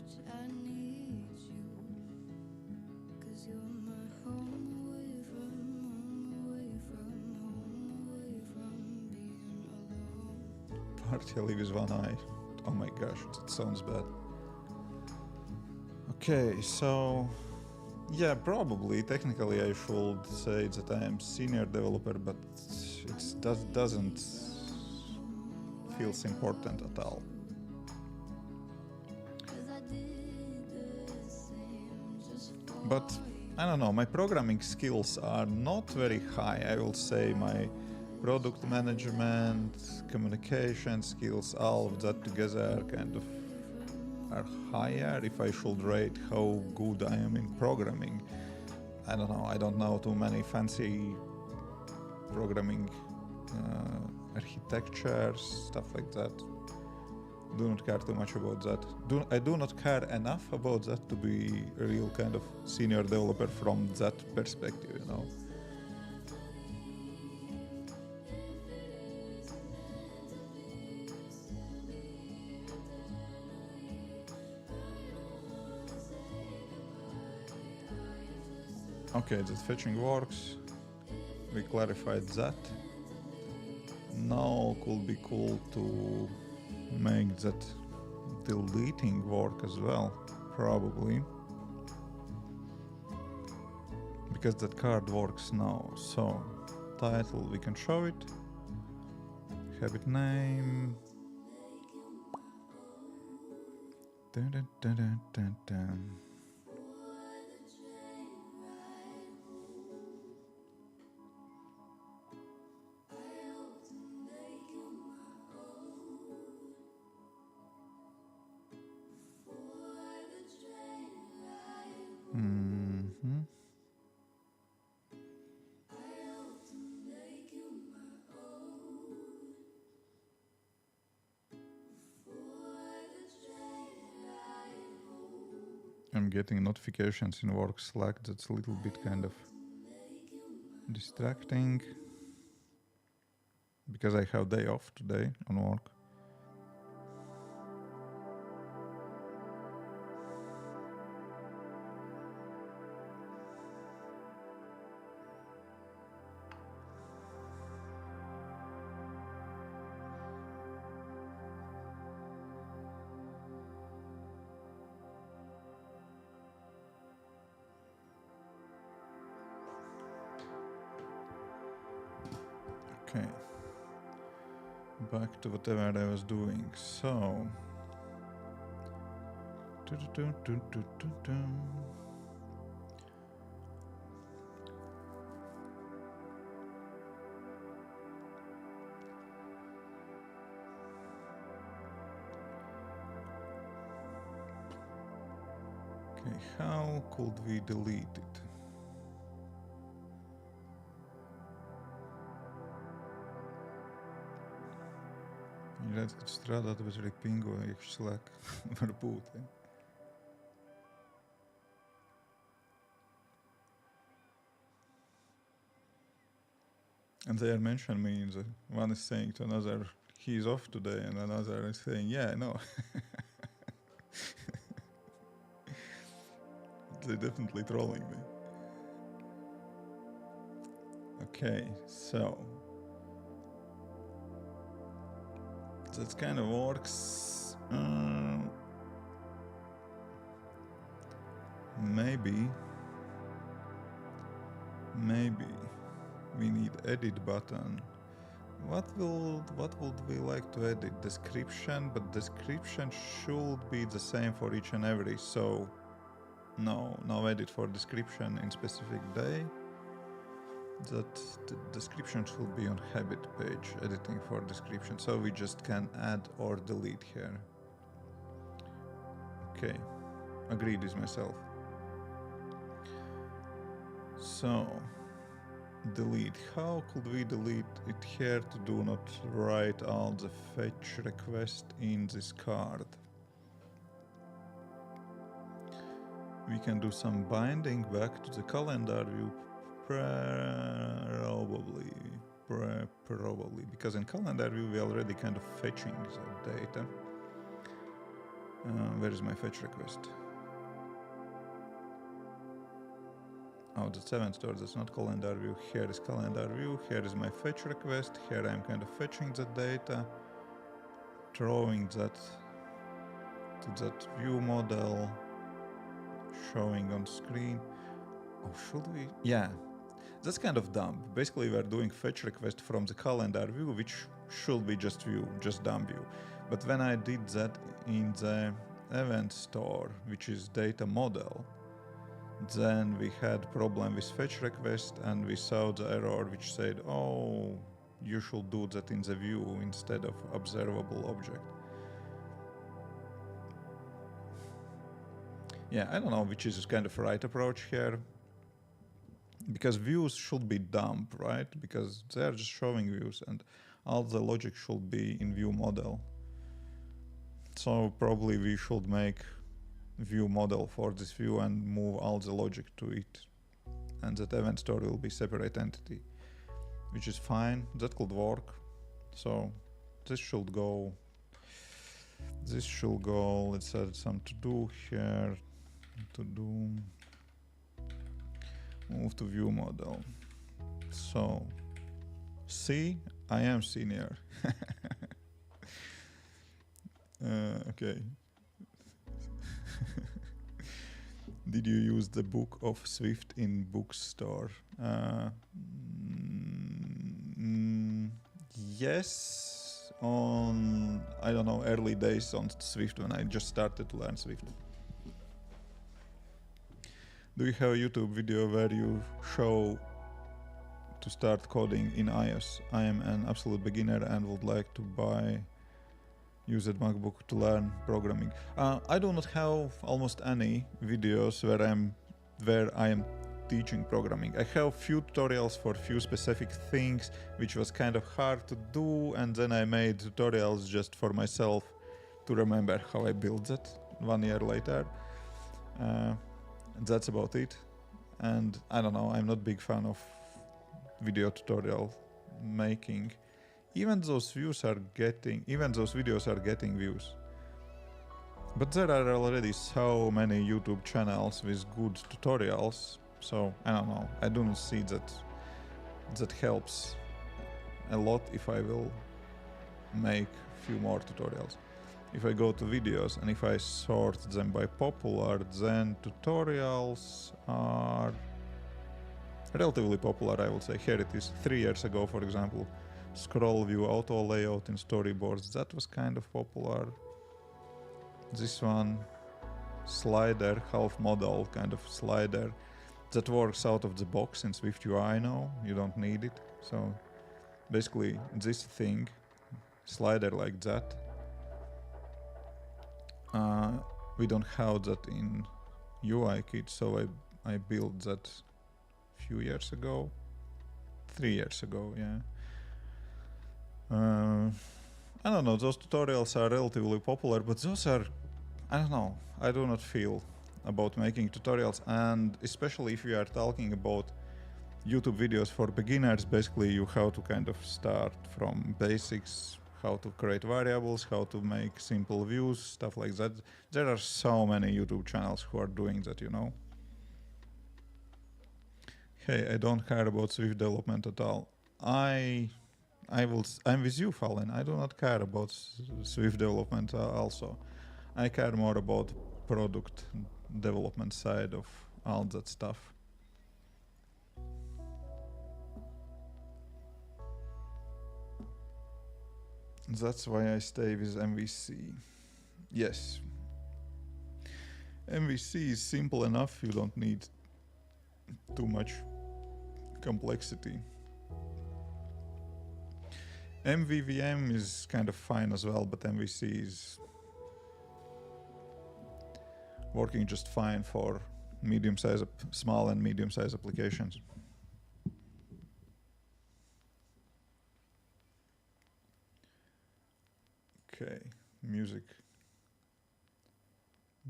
Partially with one eye. Oh my gosh, that sounds bad. Okay, so yeah, probably technically I should say that I am senior developer, but it doesn't feels important at all. But I don't know, my programming skills are not very high. I will say my product management, communication skills, all of that together kind of are higher. If I should rate how good I am in programming, I don't know. I don't know too many fancy programming architectures, stuff like that. Do not care too much about that. I do not care enough about that to be a real kind of senior developer from that perspective, you know. Okay, that fetching works. We clarified that. Now could be cool to make that deleting work as well, probably. Because that card works now. So, title, we can show it. Habit name. Dun, dun, dun, dun, dun, dun. Mm-hmm. I'm getting notifications in work Slack. That's a little bit kind of distracting because I have day off today on work. Okay. Back to whatever I was doing. So. Okay, how could we delete it? Redz, ka strādā, tāpēc arī pingo iekšslēg. Varbūt, ja. And they are mentioning me, one is saying to another, he's off today, and another is saying, yeah, no. They're definitely trolling me. Okay, so that kind of works. Maybe we need edit button. What would we like to edit? Description, but description should be the same for each and every, so no edit for description in specific day. That the description should be on habit page, editing for description, so we just can add or delete here. Okay, agreed with myself. So, delete. How could we delete it here to do not write all the fetch request in this card? We can do some binding back to the calendar view, probably, because in calendar view we already kind of fetching the data. Where is my fetch request? Oh, that's event store, that's not calendar view. Here is calendar view, here is my fetch request, here I'm kind of fetching the data, throwing that to that view model, showing on screen. Oh, should we? Yeah, that's kind of dumb. Basically, we're doing fetch request from the calendar view, which should be just view, just dumb view. But when I did that in the event store, which is data model, then we had problem with fetch request and we saw the error which said, oh, you should do that in the view instead of observable object. Yeah, I don't know which is kind of right approach here. Because views should be dumb, right? Because they're just showing views and all the logic should be in view model. So probably we should make view model for this view and move all the logic to it. And that event store will be separate entity, which is fine. That could work. So this should go. Let's add some to do here. To do. Move to view model. So, see, I am senior. Okay. Did you use the book of Swift in bookstore? Yes, on, I don't know, early days on Swift when I just started to learn Swift. Do you have a YouTube video where you show to start coding in iOS? I am an absolute beginner and would like to use a MacBook to learn programming. I do not have almost any videos where I am teaching programming. I have few tutorials for few specific things, which was kind of hard to do, and then I made tutorials just for myself to remember how I built it 1 year later. That's about it. And I don't know, I'm not big fan of video tutorial making. Even those videos are getting views. But there are already so many YouTube channels with good tutorials, so I don't know. I do not see that helps a lot if I will make few more tutorials. If I go to videos and if I sort them by popular, then tutorials are relatively popular, I would say. Here it is, 3 years ago, for example. scroll view auto layout in storyboards. That was kind of popular. This one, slider, half modal kind of slider. That works out of the box in SwiftUI now. You don't need it. So basically this thing, slider like that. We don't have that in UIKit, so I built that a few years ago. 3 years ago, yeah. I don't know, those tutorials are relatively popular, but those are, I don't know, I do not feel about making tutorials, and especially if you are talking about YouTube videos for beginners, basically you have to kind of start from basics, how to create variables, how to make simple views, stuff like that. There are so many YouTube channels who are doing that, you know. Hey, I don't care about Swift development at all. I'm with you, Fallen. I do not care about Swift development also. I care more about product development side of all that stuff. That's why I stay with MVC. Yes. MVC is simple enough, you don't need too much complexity. MVVM is kind of fine as well, but MVC is working just fine for small and medium-sized applications. Okay, music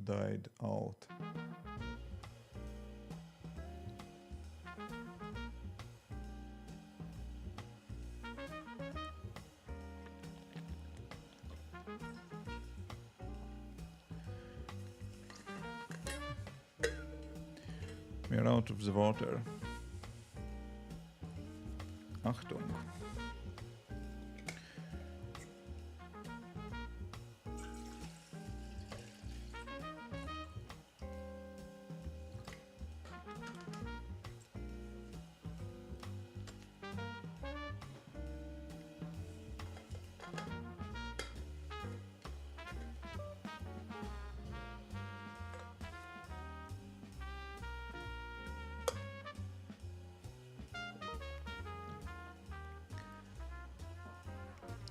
died out. We're out of the water. Achtung.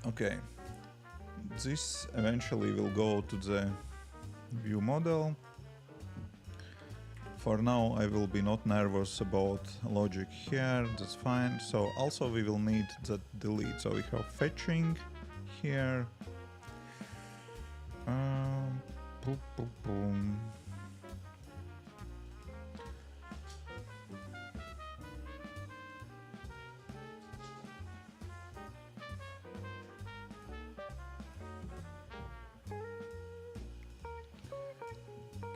Okay, this eventually will go to the view model. For now, I will be not nervous about logic here, that's fine. So also we will need that delete. So we have fetching here. Boom, boom, boom.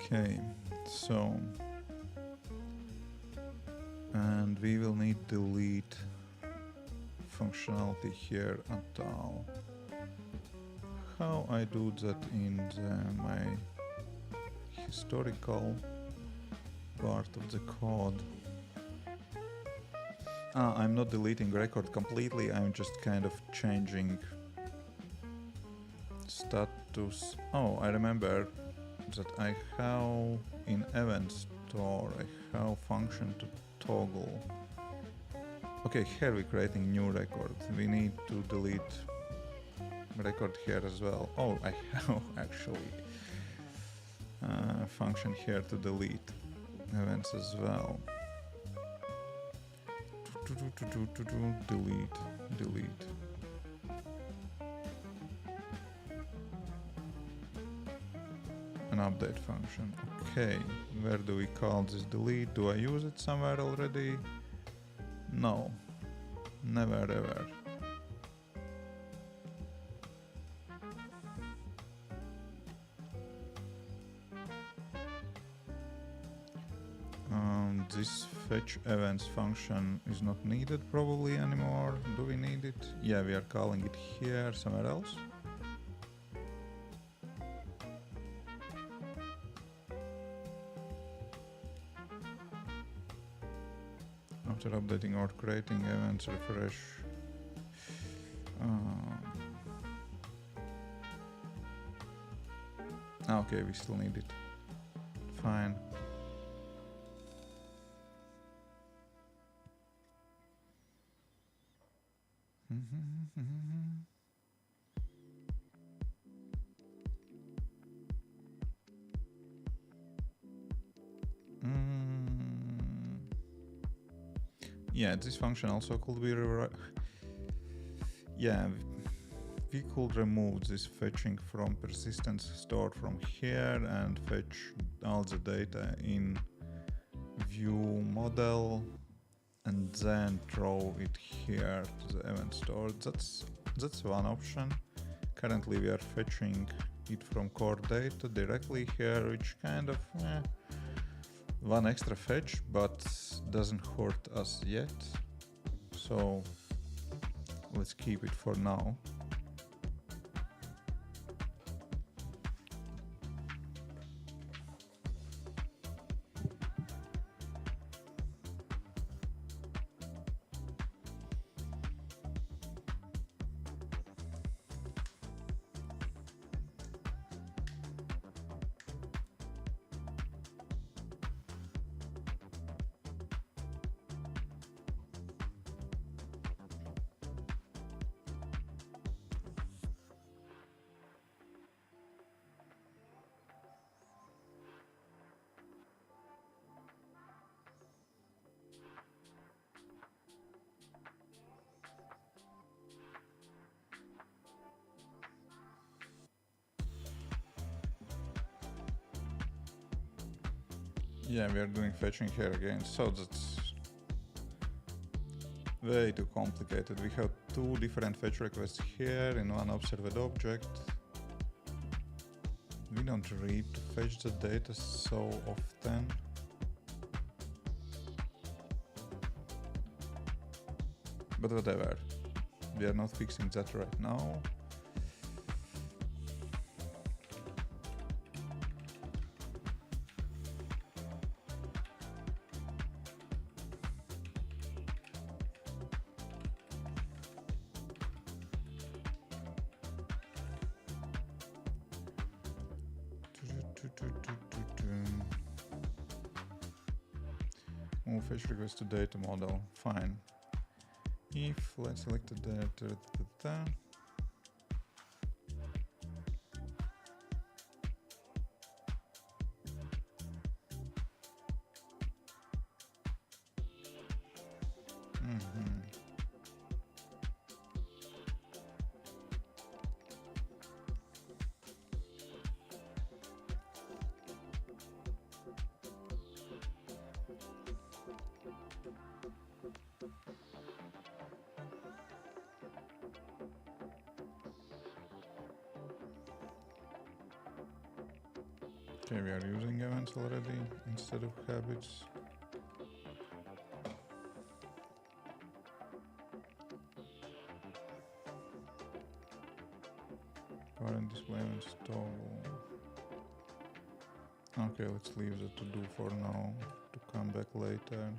Okay, so, and we will need delete functionality here at all. How I do that in my historical part of the code? I'm not deleting record completely, I'm just kind of changing status. Oh, I remember that I have in event store, I have function to toggle. Okay, here we're creating new record. We need to delete record here as well. Oh, I have actually function here to delete events as well. Delete. An update function. Okay, where do we call this delete? Do I use it somewhere already? No, never ever. This fetch events function is not needed probably anymore. Do we need it? Yeah, we are calling it here, somewhere else. After updating or creating events, refresh. Okay, we still need it. Fine. Yeah, this function also could be we could remove this fetching from persistence stored from here and fetch all the data in view model and then throw it here to the event store. That's one option. Currently we are fetching it from core data directly here, which kind of one extra fetch, but doesn't hurt us yet. So let's keep it for now. Yeah, we are doing fetching here again, so that's way too complicated. We have two different fetch requests here in one observed object. We don't need to fetch the data so often. But whatever, we are not fixing that right now. Move fetch request to data model. Fine. If let's select the data. Okay, we are using events already instead of habits. Parent display events toggle. Okay, let's leave the to do for now to come back later.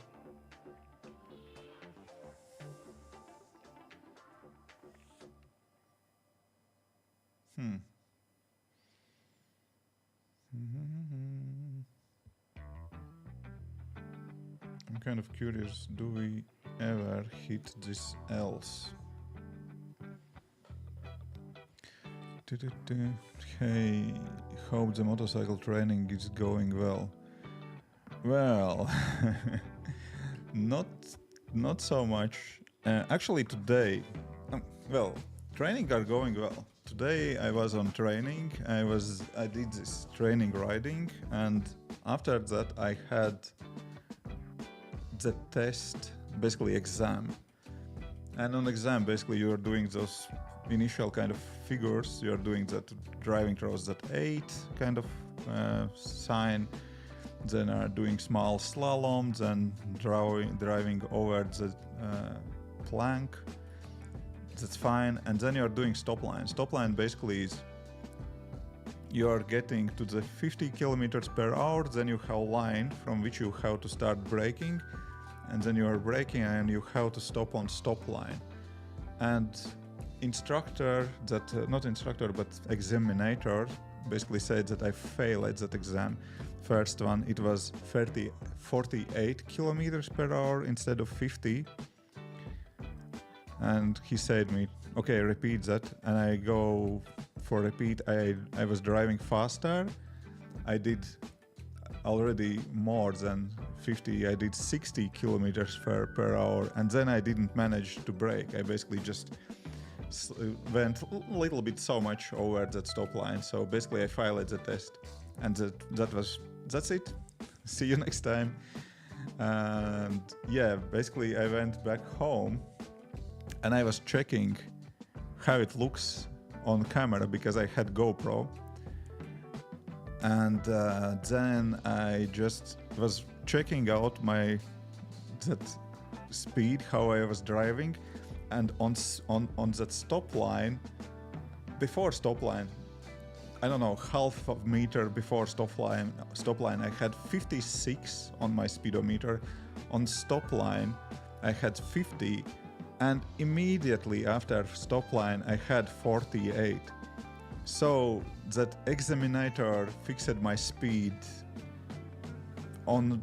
I'm kind of curious, do we ever hit this else? Hey, hope the motorcycle training is going well. Well, not so much. Actually today, training are going well. Today I was on training. I did this training riding, and after that I had the test, basically exam. And on exam, basically you are doing those initial kind of figures. You are doing that driving towards that 8 kind of sign. Then are doing small slaloms and driving over the plank. That's fine. And then you're doing stop line. Stop line basically is you're getting to the 50 kilometers per hour, then you have a line from which you have to start braking, and then you are braking and you have to stop on stop line. And instructor that, not instructor, but examinator basically said that I failed at that exam. First one, it was 48 kilometers per hour instead of 50. And he said me, okay, repeat that. And I go for repeat. I was driving faster. I did already more than 50. I did 60 kilometers per hour. And then I didn't manage to brake. I basically just went a little bit so much over that stop line. So basically I failed the test. And that's it. See you next time. And yeah, basically I went back home and I was checking how it looks on camera because I had GoPro. And then I just was checking out that speed, how I was driving, and on that stop line, before stop line, I don't know, half of meter before stop line, I had 56 on my speedometer. On stop line, I had 50, and immediately after stop line, I had 48. So that examinator fixed my speed in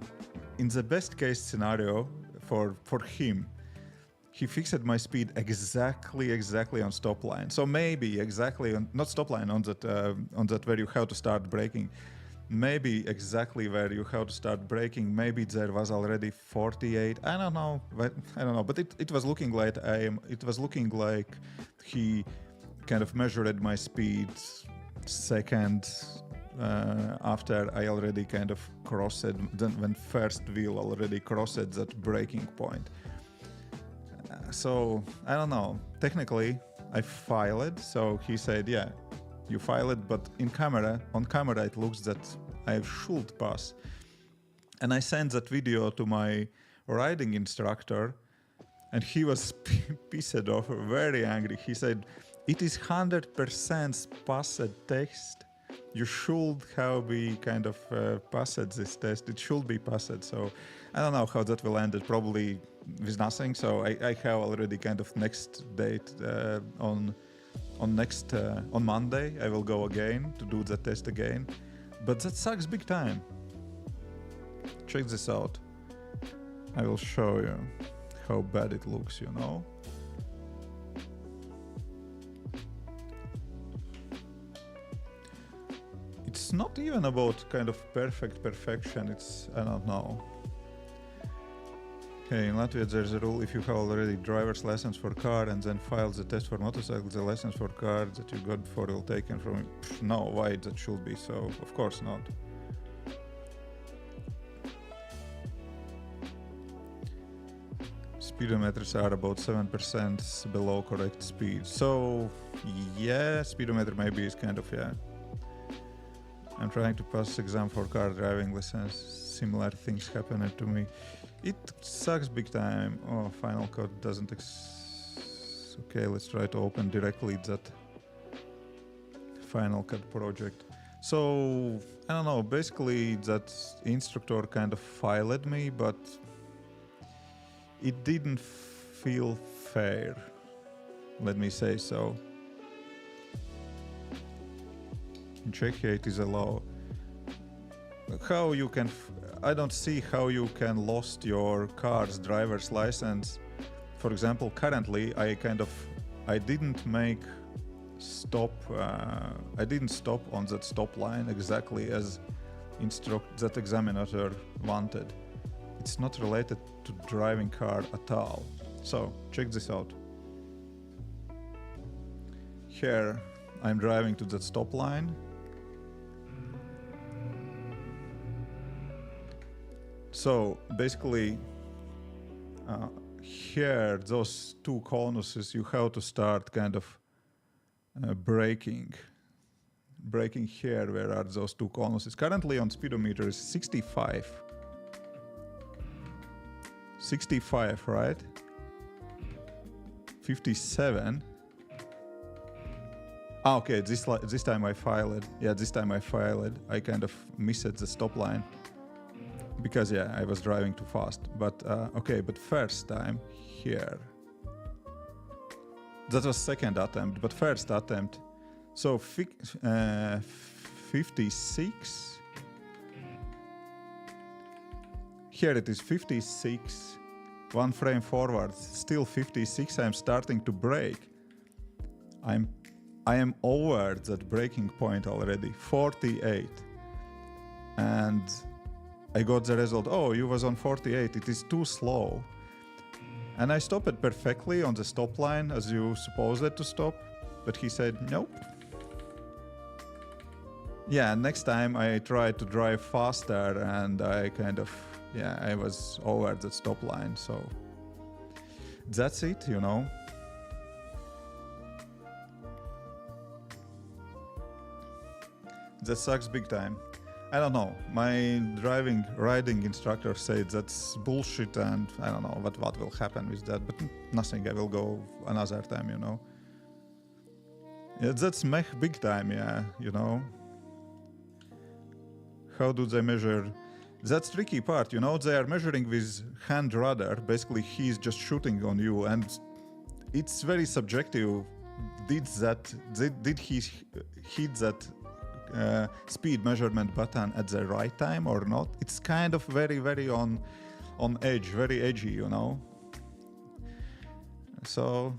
the best case scenario for him. He fixed my speed exactly on stop line. So maybe exactly on, not stop line, on that where you have to start braking. Maybe exactly where you have to start braking. Maybe there was already 48. I don't know. But it was looking like he kind of measured my speed second after I already kind of crossed when first wheel already crossed that braking point. So I don't know. Technically, I filed. So he said, "Yeah, you filed, but on camera, it looks that I should pass." And I sent that video to my riding instructor, and he was pissed off, very angry. He said, "It is 100% passed test. You should have be kind of passed this test. It should be passed." So I don't know how that will end. It probably with nothing. So I have already kind of next date on Monday. I will go again to do the test again. But that sucks big time. Check this out. I will show you how bad it looks, you know. It's not even about kind of perfection. It's, I don't know. Okay, in Latvia there's a rule: if you have already driver's license for car and then filed the test for motorcycle, the license for car that you got before will taken from you. No, why that should be so? Of course not. Speedometers are about 7% below correct speed. So yeah, speedometer maybe is kind of, yeah. I'm trying to pass exam for car driving license. Similar things happened to me. It sucks big time. Oh, Final Cut doesn't okay, let's try to open directly that Final Cut project. So, I don't know, basically that instructor kind of filed me, but it didn't feel fair, let me say so. In Czechia it is a law. How you can, I don't see how you can lost your car's driver's license. For example, currently I didn't stop on that stop line exactly as that examiner wanted. It's not related to driving car at all. So check this out. Here I'm driving to that stop line. So basically, here, those two conuses, you have to start kind of braking here. Where are those two conuses? Currently on speedometer is 65. 65, right? 57. Ah, okay, this time I filed. Yeah, this time I filed. I kind of missed the stop line. Because yeah, I was driving too fast. But okay, but first time here. That was second attempt, but first attempt. So 56. Here it is 56. One frame forward, still 56. I'm starting to brake. I am over that braking point already. 48. And I got the result. Oh, you was on 48. It is too slow. And I stopped it perfectly on the stop line as you supposed it to stop. But he said, nope. Yeah, next time I tried to drive faster and I kind of, yeah, I was over the stop line. So that's it, you know. That sucks big time. I don't know. My riding instructor said that's bullshit and I don't know what will happen with that, but nothing. I will go another time, you know. Yeah, that's mech big time, yeah, you know. How do they measure? That's tricky part, you know. They are measuring with hand radar. Basically, he's just shooting on you, and it's very subjective. Did he hit that speed measurement button at the right time or not? It's kind of very on edge, very edgy, you know. So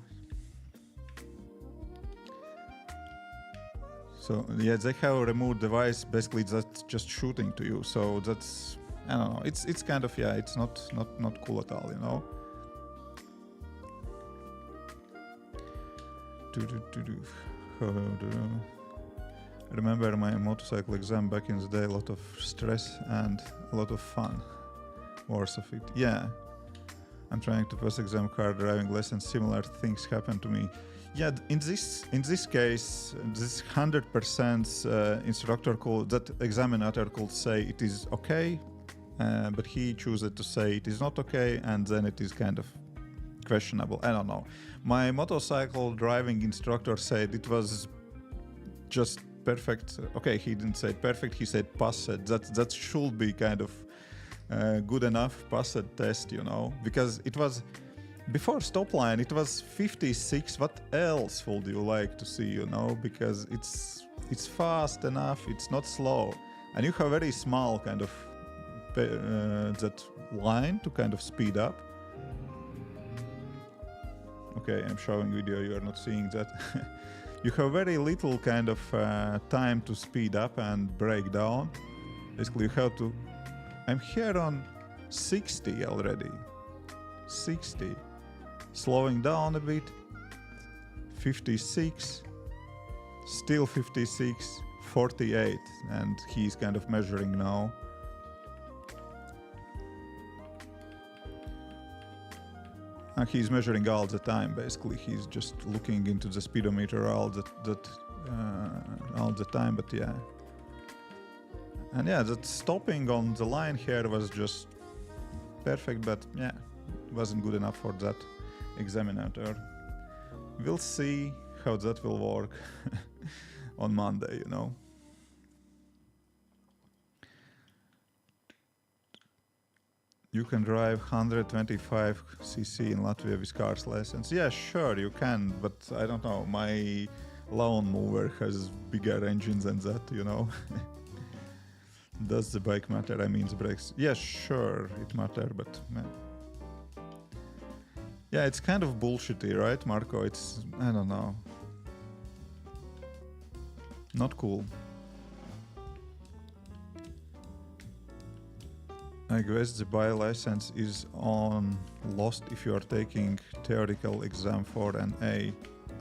yeah, they have a remote device basically that's just shooting to you. So that's, I don't know. It's kind of, yeah, it's not cool at all, you know. I remember my motorcycle exam back in the day, a lot of stress and a lot of fun. Worse of it. Yeah. I'm trying to pass exam car driving lessons. Similar things happen to me. Yeah, in this case, this 100% instructor that examiner could say it is okay, but he chooses to say it is not okay, and then it is kind of questionable. I don't know. My motorcycle driving instructor said it was just perfect. Okay, he didn't say perfect, he said passed. That should be kind of good enough passed test, you know, because it was before stop line, it was 56. What else would you like to see, you know, because it's fast enough, it's not slow, and you have very small kind of that line to kind of speed up. Okay, I'm showing video, you are not seeing that. You have very little kind of time to speed up and break down. Basically, you have to... I'm here on 60 already. 60. Slowing down a bit. 56. Still 56. 48. And he's kind of measuring now. And he's measuring all the time, basically. He's just looking into the speedometer all the time, but yeah. And yeah, that stopping on the line here was just perfect, but yeah, it wasn't good enough for that examiner. We'll see how that will work on Monday, you know. You can drive 125cc in Latvia with cars license. Yeah, sure, you can, but I don't know, my lawn mower has bigger engines than that, you know. Does the bike matter? I mean, the brakes. Yeah, sure, it matter, but man. Yeah, it's kind of bullshitty, right, Marco? It's, I don't know. Not cool. I guess the bio license is on lost if you are taking theoretical exam for an A.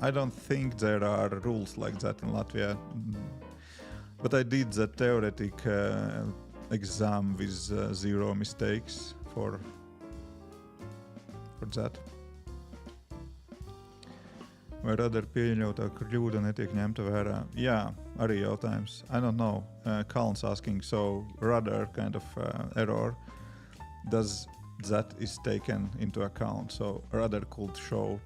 I don't think there are rules like that in Latvia. But I did the theoretic exam with 0 mistakes for that. Vai radar pieļautā kļūda netiek ņemta vērā? Jā, arī jautājums. I don't know. Kalns asking, so radar kind of error, does that is taken into account? So radar could show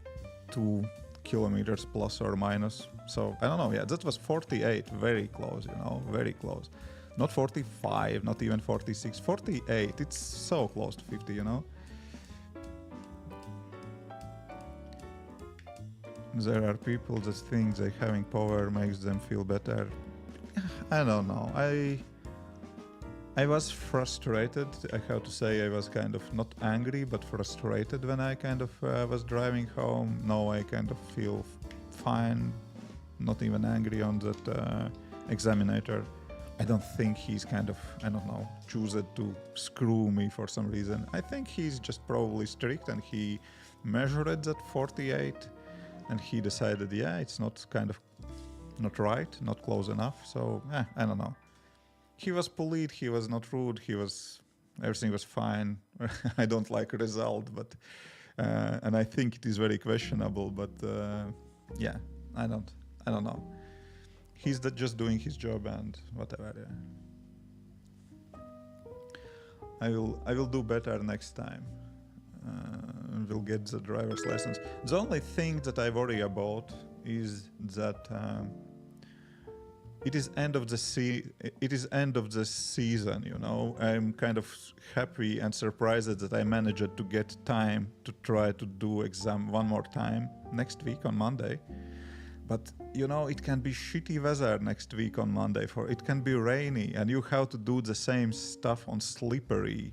2 kilometers plus or minus. So I don't know. Yeah, that was 48. Very close, you know, very close. Not 45, not even 46. 48. It's so close to 50, you know. There are people that think that having power makes them feel better. I don't know. I was frustrated. I have to say I was kind of not angry, but frustrated when I kind of was driving home. Now I kind of feel fine, not even angry on that examinator. I don't think he's kind of, I don't know, choosing to screw me for some reason. I think he's just probably strict and he measured it at 48 and he decided, yeah, it's not kind of not right, not close enough. So, I don't know. He was polite, he was not rude, everything was fine. I don't like the result, but, and I think it is very questionable, but yeah, I don't know. He's just doing his job and whatever, yeah. I will do better next time. We'll get the driver's license. The only thing that I worry about is that it is end of the season, you know. I'm kind of happy and surprised that I managed to get time to try to do exam one more time next week on Monday. But you know, it can be shitty weather next week on Monday. It can be rainy, and you have to do the same stuff on slippery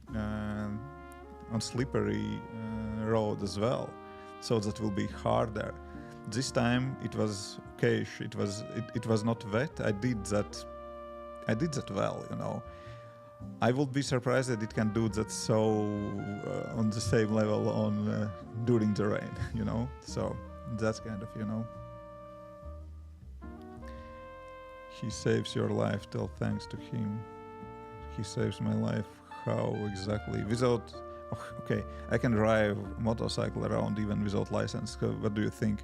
road as well. So that will be harder. This time it was okay. It was not wet. I did that well, you know. I would be surprised that it can do that so on the same level on during the rain, you know. So that's kind of, you know. He saves your life. Tell thanks to him. He saves my life. How exactly? Without. Okay, I can drive motorcycle around even without license. What do you think?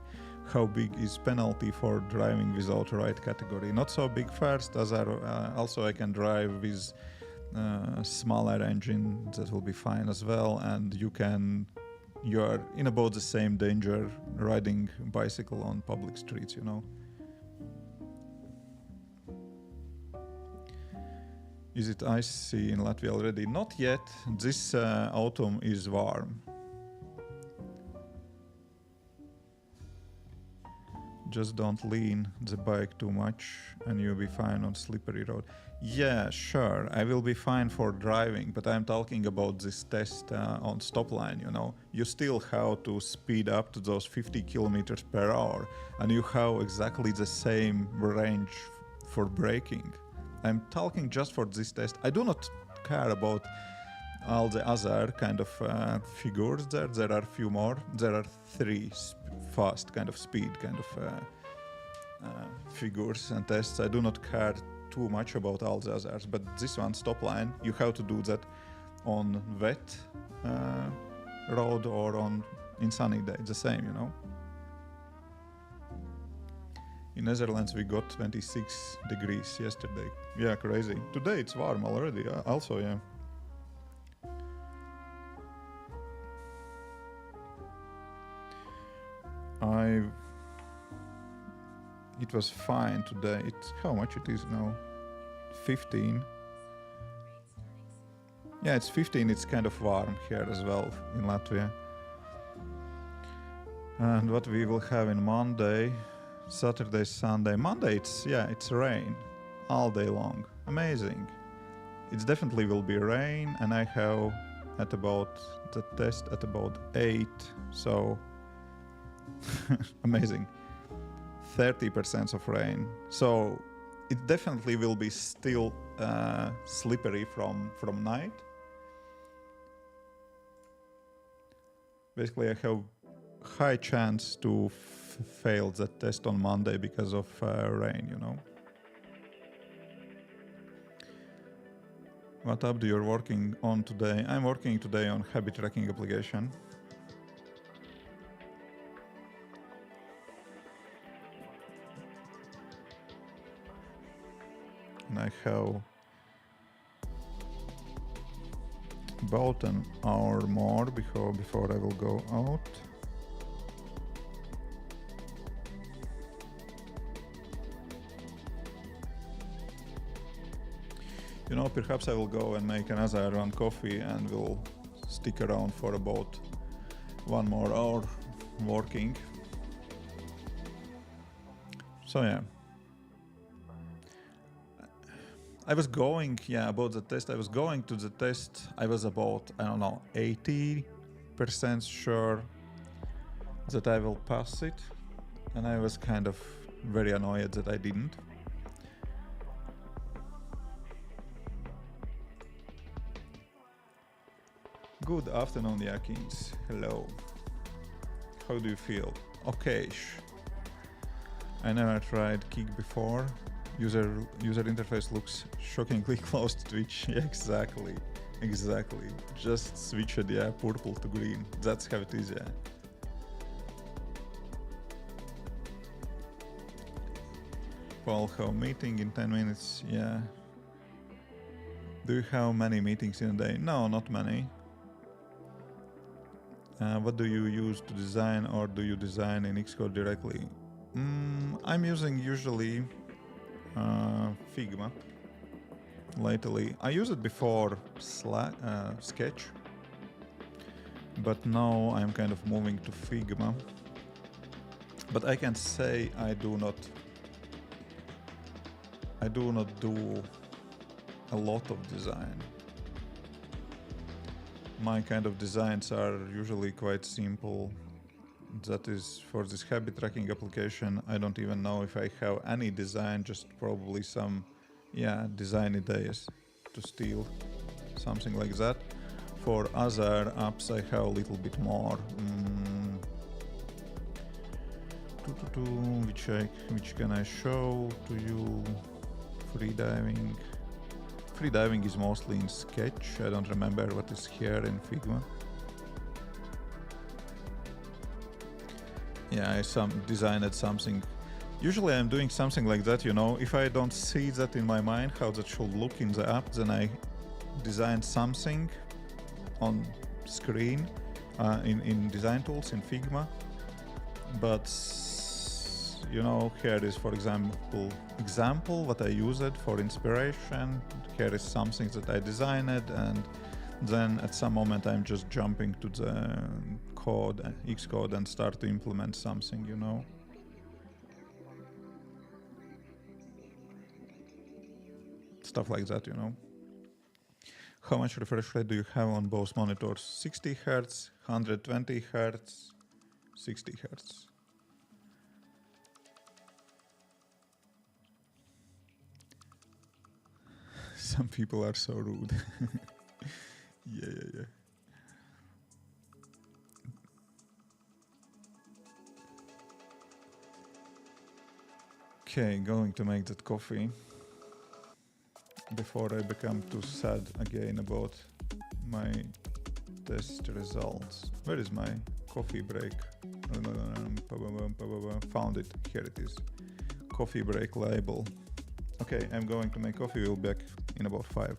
How big is penalty for driving without right category? Not so big first, as also I can drive with smaller engine. That will be fine as well. And you are in about the same danger riding bicycle on public streets, you know. Is it icy in Latvia already? Not yet. This autumn is warm. Just don't lean the bike too much and you'll be fine on slippery road. Yeah, sure, I will be fine for driving, but I'm talking about this test on stop line, you know. You still have to speed up to those 50 kilometers per hour and you have exactly the same range for braking. I'm talking just for this test. I do not care about all the other kind of figures there. There are a few more. There are 3 fast kind of speed kind of figures and tests. I do not care too much about all the others, but this one, stop line, you have to do that on wet road or in sunny day, the same, you know. In Netherlands we got 26 degrees yesterday. Yeah, crazy. Today it's warm already. Also, yeah. It was fine today. It's how much it is now? 15. Yeah, it's 15. It's kind of warm here as well in Latvia. And what we will have in Monday, Saturday, Sunday. Monday, it's rain all day long. Amazing. It definitely will be rain, and I have at about the test at about 8. So amazing. 30% of rain. So it definitely will be still slippery from night. Basically, I have high chance to fail that test on Monday because of rain, you know. What app do you working on today? I'm working today on habit tracking application. And I have about an hour more before I will go out. You know, perhaps I will go and make another run coffee and will stick around for about 1 more hour working. So yeah. I was going, about the test. I was going to the test. I was about, 80% sure that I will pass it. And I was kind of very annoyed that I didn't. Good afternoon, Yakins. Hello. How do you feel? Okay-ish. I never tried Kick before. User interface looks shockingly close to Twitch. Yeah, exactly. Just switch it, purple to green. That's how it is, Paul, how meeting in 10 minutes? Yeah. Do you have many meetings in a day? No, not many. What do you use to design, or do you design in Xcode directly? I'm using usually Figma. Lately, I used it before Sketch, but now I'm kind of moving to Figma. But I can say I do not do a lot of design. My kind of designs are usually quite simple. That is, for this habit tracking application, I don't even know if I have any design, just probably some, design ideas to steal, something like that. For other apps, I have a little bit more. Which can I show to you? Freediving. Freediving is mostly in Sketch. I don't remember what is here in Figma. Yeah, I designed something. Usually I'm doing something like that, If I don't see that in my mind, how that should look in the app, then I design something on screen in design tools in Figma. But, here is, for example, what I used for inspiration. Here is something that I designed, and then at some moment I'm just jumping to the code, Xcode, and start to implement something, Stuff like that, How much refresh rate do you have on both monitors? 60 Hz, 120 Hz, 60 Hz. Some people are so rude. Yeah. Okay, going to make that coffee before I become too sad again about my test results. Where is my coffee break? Found it. Here it is. Coffee break label. Okay, I'm going to make coffee. We'll be back in about 5.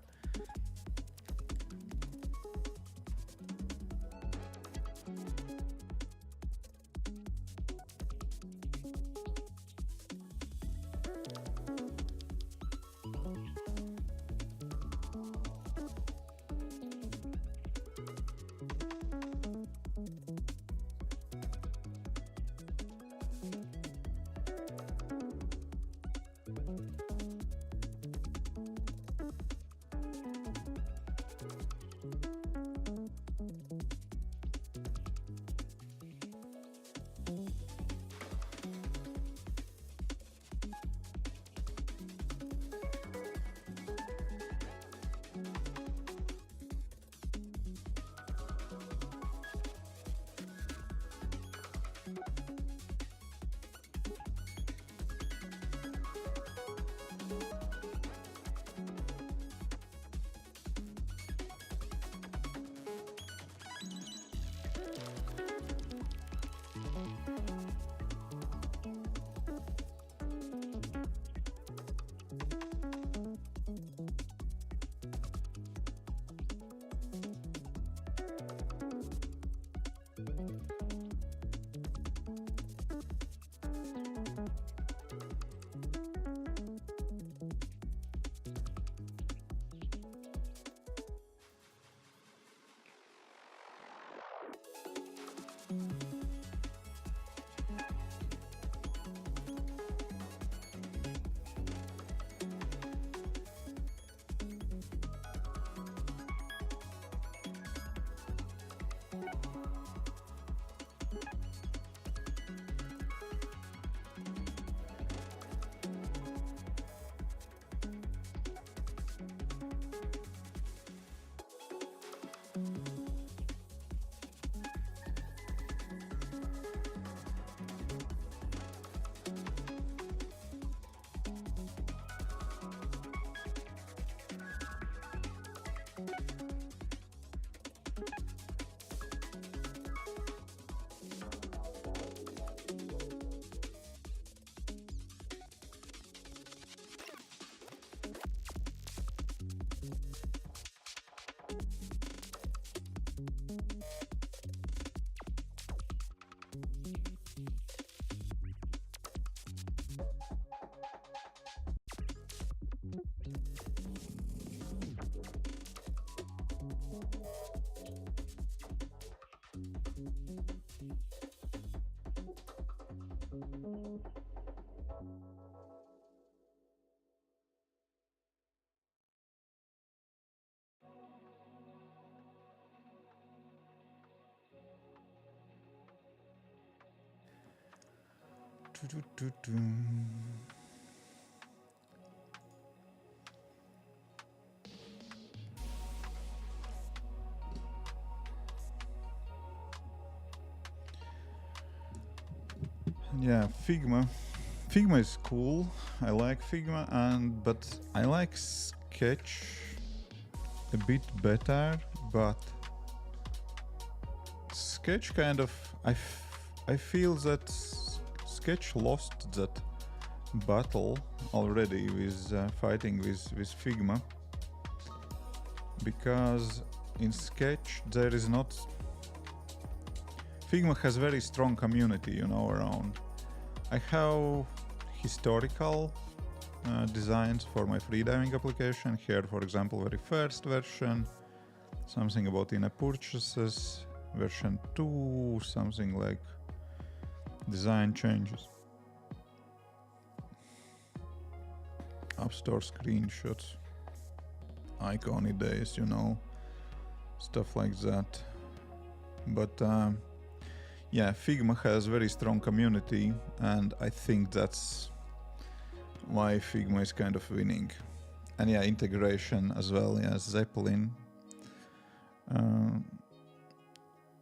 Yeah, Figma. Figma is cool. I like Figma, but I like Sketch a bit better. But Sketch kind of, I feel that Sketch lost that battle already with fighting with Figma, because in Sketch there is not. Figma has very strong community, you know, around. I have historical designs for my freediving application. Here, for example, very first version, something about in-app purchases, version 2, something like design changes, App Store screenshots, icony days, you know, stuff like that. But yeah, Figma has very strong community, and I think that's why Figma is kind of winning. And yeah, integration as well, yeah, Zeppelin.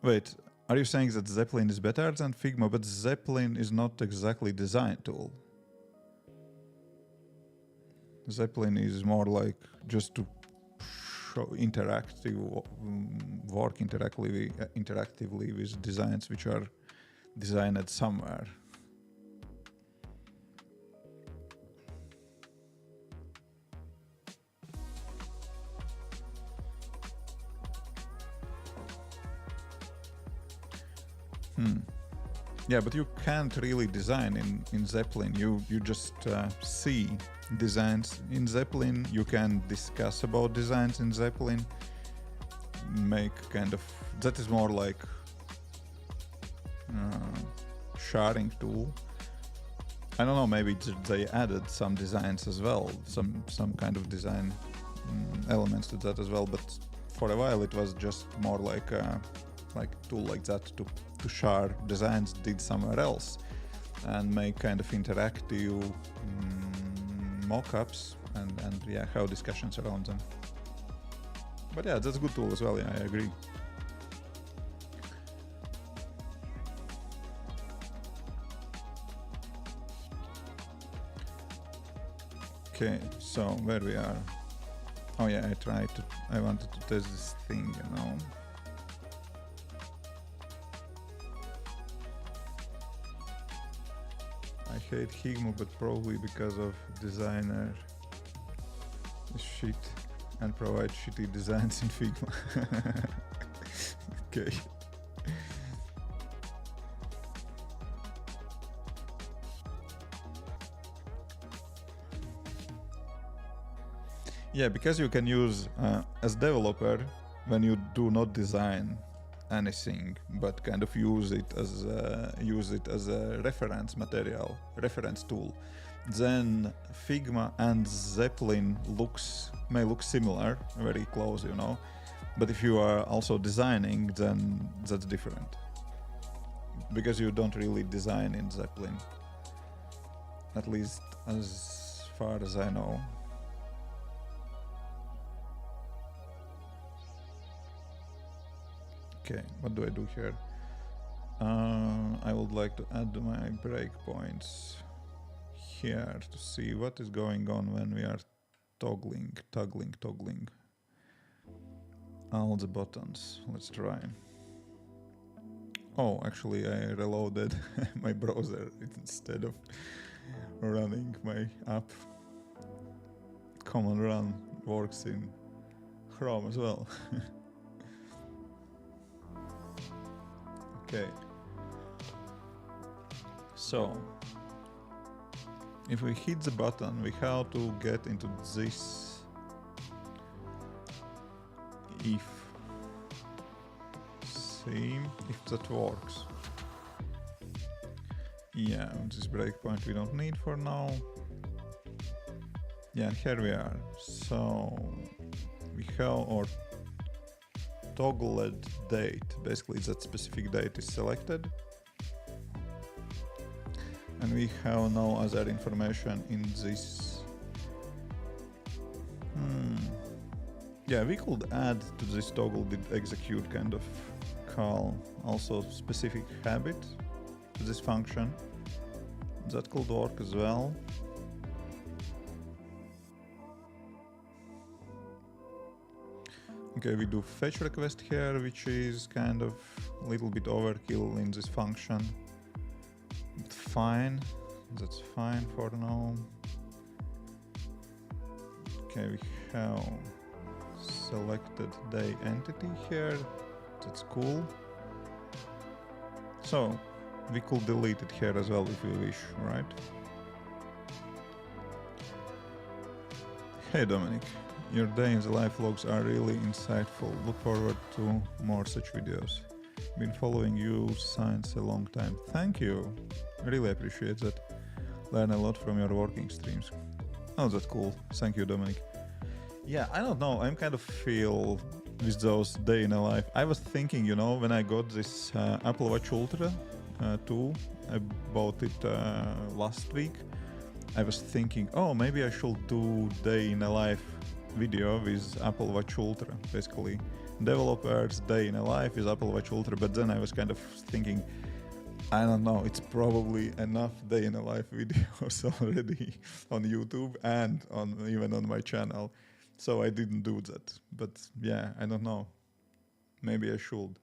Wait, are you saying that Zeppelin is better than Figma? But Zeppelin is not exactly design tool. Zeppelin is more like just to show work interactively with designs which are designed somewhere. Yeah, but you can't really design in Zeppelin. You just see designs in Zeppelin. You can discuss about designs in Zeppelin. Make kind of, that is more like sharing tool. I don't know, maybe they added some designs as well, some kind of design elements to that as well. But for a while it was just more like a tool like that to share designs did somewhere else and make kind of interactive mock-ups and yeah, have discussions around them. But yeah, that's a good tool as well. Yeah, I agree. Okay, so where we are? Oh yeah, I wanted to test this thing, you know. I hate Figma, but probably because of designer shit and provide shitty designs in Figma. Okay. Yeah, because you can use as developer when you do not design anything, but kind of use it as a reference material, reference tool. Then Figma and Zeppelin may look similar, very close, you know. But if you are also designing, then that's different. Because you don't really design in Zeppelin. At least as far as I know. Okay, what do I do here? I would like to add my breakpoints here to see what is going on when we are toggling all the buttons. Let's try. Oh, actually I reloaded my browser instead of running my app. Command Run works in Chrome as well. Okay. So, if we hit the button, we have to get into this if. See if that works. Yeah, this breakpoint we don't need for now. Yeah, and here we are. So we have our toggled date. Basically, that specific date is selected. And we have no other information in this. Yeah, we could add to this toggle did execute kind of call also specific habit to this function. That could work as well. Okay, we do fetch request here, which is kind of a little bit overkill in this function. But fine, that's fine for now. Okay, we have selected day entity here. That's cool. So we could delete it here as well if we wish, right? Hey Dominic, your day in the life logs are really insightful. Look forward to more such videos. Been following you since a long time. Thank you. I really appreciate that. Learn a lot from your working streams. Oh, that's cool. Thank you, Dominic. Yeah, I don't know. I'm kind of feel with those day in a life. I was thinking, you know, when I got this Apple Watch Ultra 2, I bought it last week. I was thinking, oh, maybe I should do day in a life video with Apple Watch Ultra. Basically, developers day in a life with Apple Watch Ultra. But then I was kind of thinking, I don't know, it's probably enough day in a life videos already on YouTube and even on my channel. So I didn't do that. But yeah, I don't know. Maybe I should.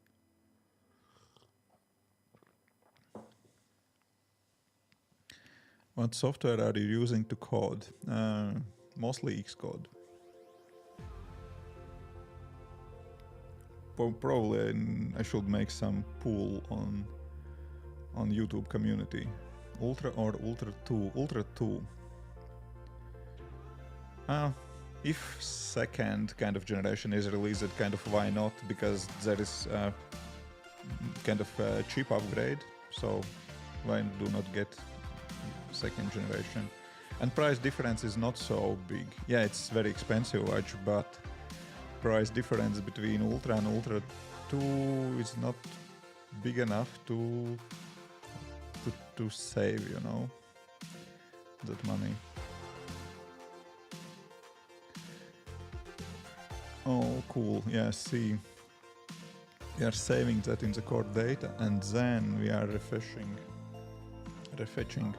What software are you using to code? Mostly Xcode. Probably I should make some poll on YouTube community. Ultra or Ultra 2? Ultra 2. If second kind of generation is released, kind of why not? Because there is kind of a cheap upgrade. So why do not get second generation? And price difference is not so big. Yeah, it's very expensive watch, but price difference between Ultra and Ultra 2 is not big enough to save, you know, that money. Oh, cool. Yeah, see, we are saving that in the core data, and then we are refetching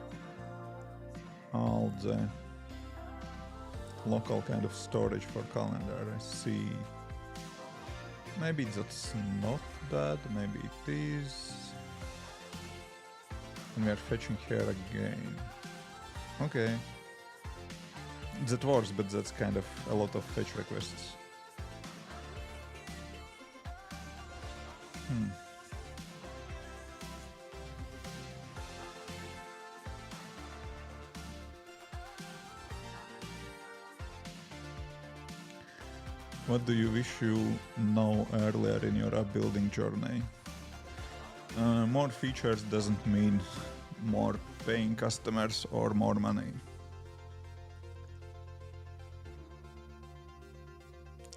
all the local kind of storage for calendar. I see. Maybe that's not bad, maybe it is. And we are fetching here again. Okay. That works, but that's kind of a lot of fetch requests. What do you wish you know earlier in your app building journey? More features doesn't mean more paying customers or more money.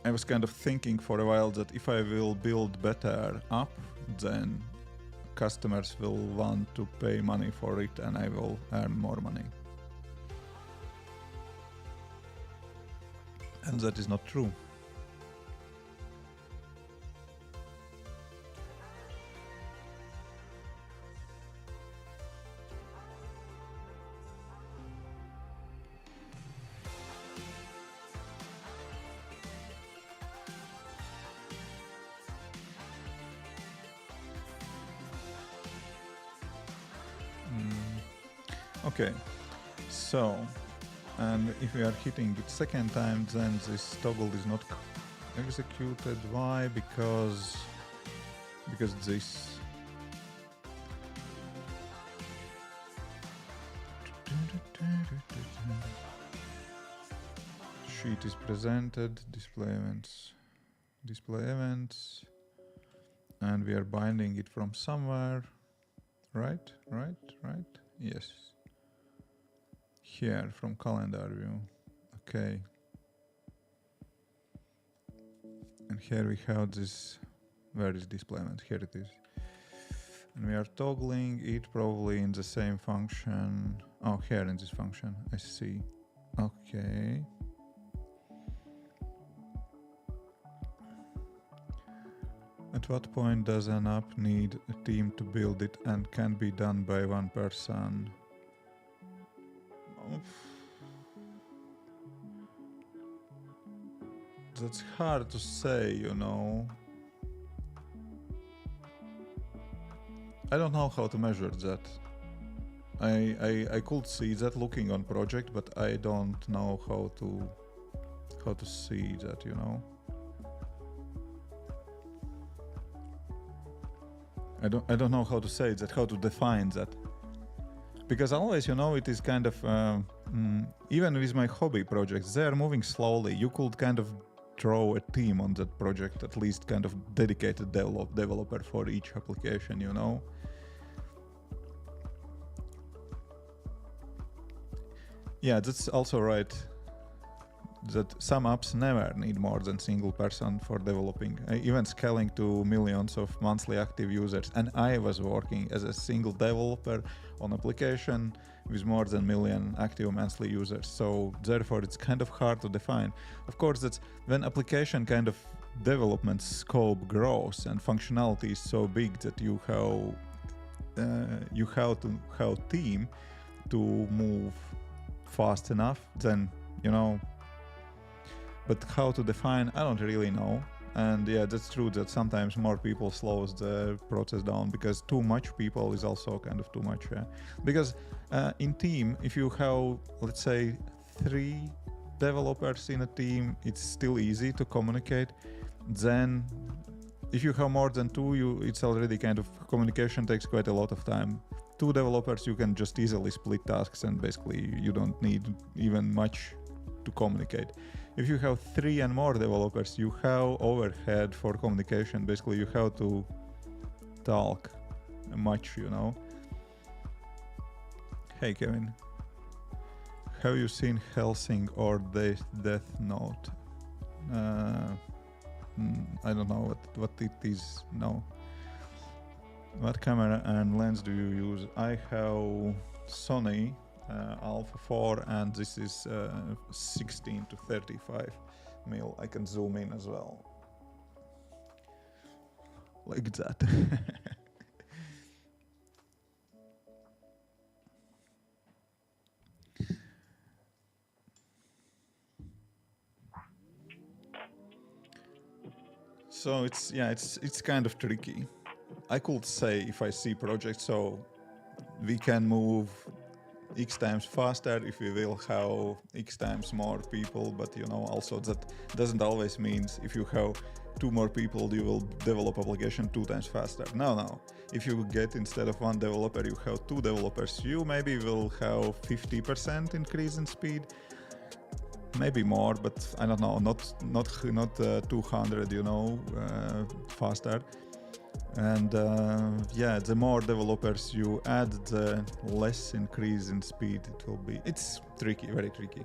I was kind of thinking for a while that if I will build better app, then customers will want to pay money for it and I will earn more money. And that is not true. Okay, so, and if we are hitting it second time, then this toggle is not executed. Why? Because this sheet is presented, display events, and we are binding it from somewhere, right? Yes. Here from calendar view. Okay. And here we have this, where is display event? Here it is. And we are toggling it probably in the same function. Oh, here in this function, I see. Okay. At what point does an app need a team to build it and can be done by one person? That's hard to say, you know. I don't know how to measure that. I could see that looking on project, but I don't know how to see that, you know. I don't know how to say that, how to define that. Because always, you know, it is kind of, even with my hobby projects, they are moving slowly. You could kind of draw a team on that project, at least kind of dedicated developer for each application, you know. Yeah, that's also right. That some apps never need more than single person for developing, even scaling to millions of monthly active users. And I was working as a single developer on application with more than million active monthly users. So therefore it's kind of hard to define. Of course, that's when application kind of development scope grows and functionality is so big that you have team to move fast enough, then, you know. But how to define, I don't really know. And yeah, that's true that sometimes more people slows the process down because too much people is also kind of too much. Because in team, if you have, let's say, 3 developers in a team, it's still easy to communicate. Then if you have more than 2, it's already kind of, communication takes quite a lot of time. 2 developers, you can just easily split tasks and basically you don't need even much to communicate. If you have 3 and more developers, you have overhead for communication. Basically, you have to talk much, you know. Hey, Kevin. Have you seen Helsing or Death Note? I don't know what it is. No. What camera and lens do you use? I have Sony Alpha 4 and this is 16 to 35 mil. I can zoom in as well. Like that. So it's kind of tricky. I could say if I see projects, so we can move X times faster if we will have X times more people, but you know, also that doesn't always mean if you have 2 more people, you will develop application 2 times faster. No. If you get, instead of 1 developer, you have 2 developers, you maybe will have 50% increase in speed. Maybe more, but I don't know, not 200, you know, faster. And yeah, the more developers you add, the less increase in speed it will be. It's tricky, very tricky.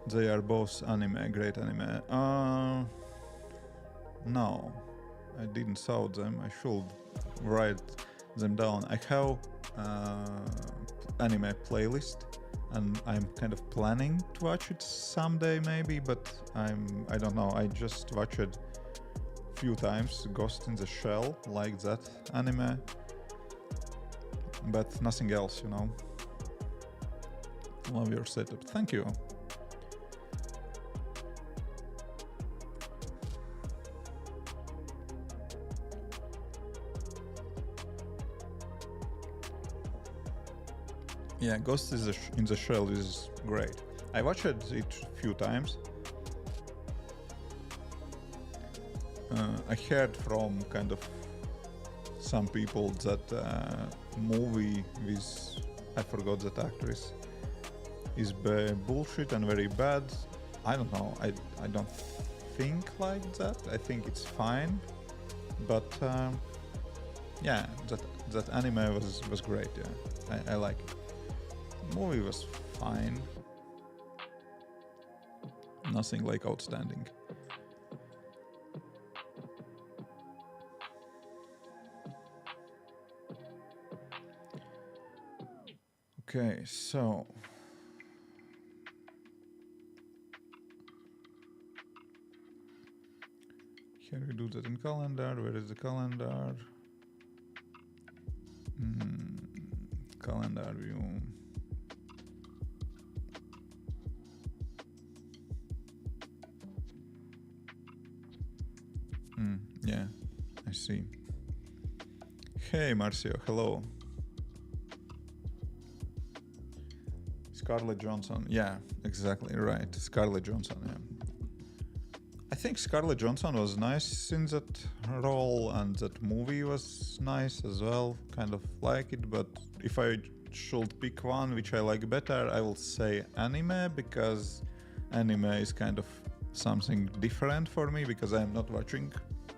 They are both anime, great anime. No, I didn't saw them. I should write them down. I have anime playlist, and I'm kind of planning to watch it someday maybe, but I don't know. I just watched it few times. Ghost in the Shell, like that anime, but nothing else, you know. Love your setup. Thank you. Yeah, Ghost in the Shell is great. I watched it a few times. I heard from kind of some people that movie with, I forgot that actress, is bullshit and very bad. I don't know. I don't think like that. I think it's fine, but yeah, that anime was great. Yeah, I like it. Movie was fine. Nothing like outstanding. Okay, so here we do that in calendar. Where is the calendar? Calendar view. Yeah, I see. Hey Marcio, hello. Scarlett Johansson, yeah, exactly right. Scarlett Johansson, yeah. I think Scarlett Johansson was nice in that role, and that movie was nice as well. Kind of like it, but if I should pick one which I like better, I will say anime, because anime is kind of something different for me, because I'm not watching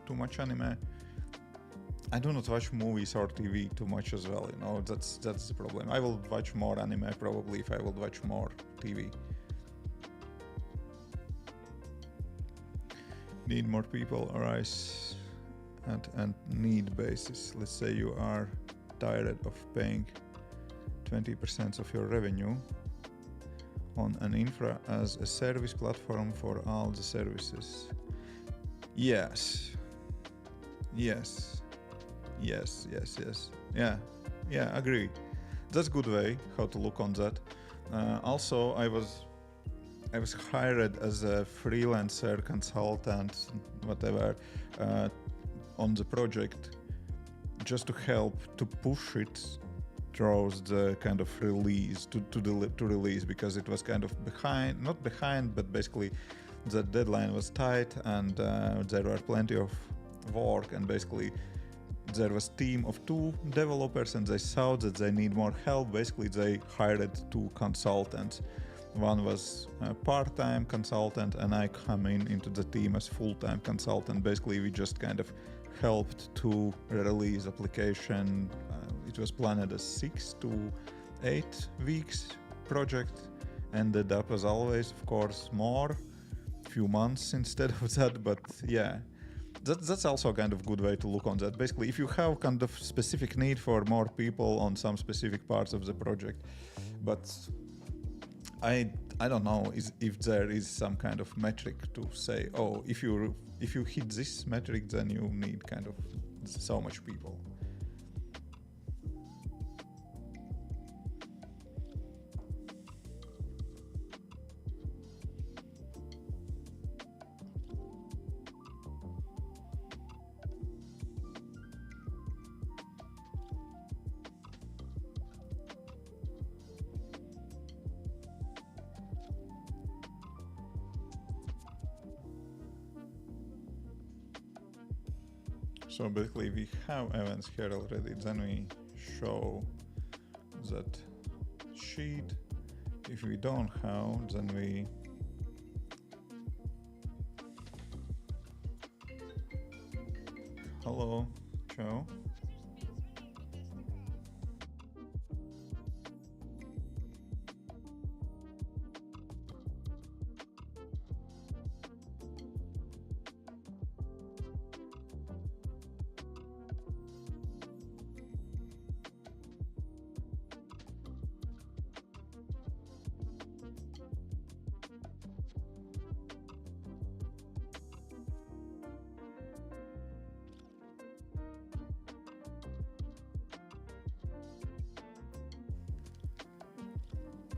too much anime. I do not watch movies or TV too much as well, you know, that's the problem. I will watch more anime probably if I will watch more TV. Need more people arise and need basis. Let's say you are tired of paying 20% of your revenue on an infra as a service platform for all the services. Yes. Yeah, agree. That's a good way how to look on that. Also, I was hired as a freelancer, consultant, whatever, on the project, just to help to push it towards the kind of release to release, because it was kind of not behind, but basically the deadline was tight, and there were plenty of work, and basically there was a team of 2 developers, and they saw that they need more help. Basically they hired 2 consultants. One was a part-time consultant, and I come into the team as full-time consultant. Basically we just kind of helped to release application. It was planned as 6 to 8 weeks project, ended up as always, of course, more, few months instead of that, but yeah. That's also kind of good way to look on that. Basically, if you have kind of specific need for more people on some specific parts of the project, but I don't know if there is some kind of metric to say, oh, if you hit this metric, then you need kind of so much people. So basically we have events here already, then we show that sheet. If we don't have, then we hello, ciao.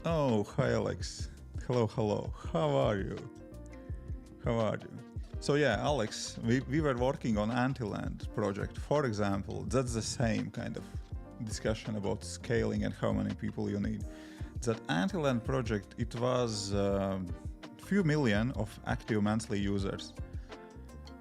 Oh, hi Alex. Hello, hello. How are you? How are you? So yeah, Alex, we were working on Antiland project. For example, that's the same kind of discussion about scaling and how many people you need. That Antiland project, it was few million of active monthly users.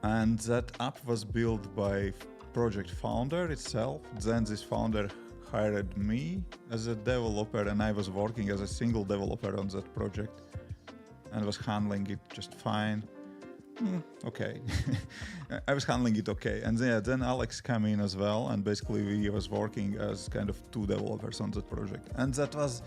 And that app was built by project founder itself. Then this founder hired me as a developer, and I was working as a single developer on that project and was handling it just fine. Okay. I was handling it okay. And then Alex came in as well, and basically we was working as kind of two developers on that project. And that was,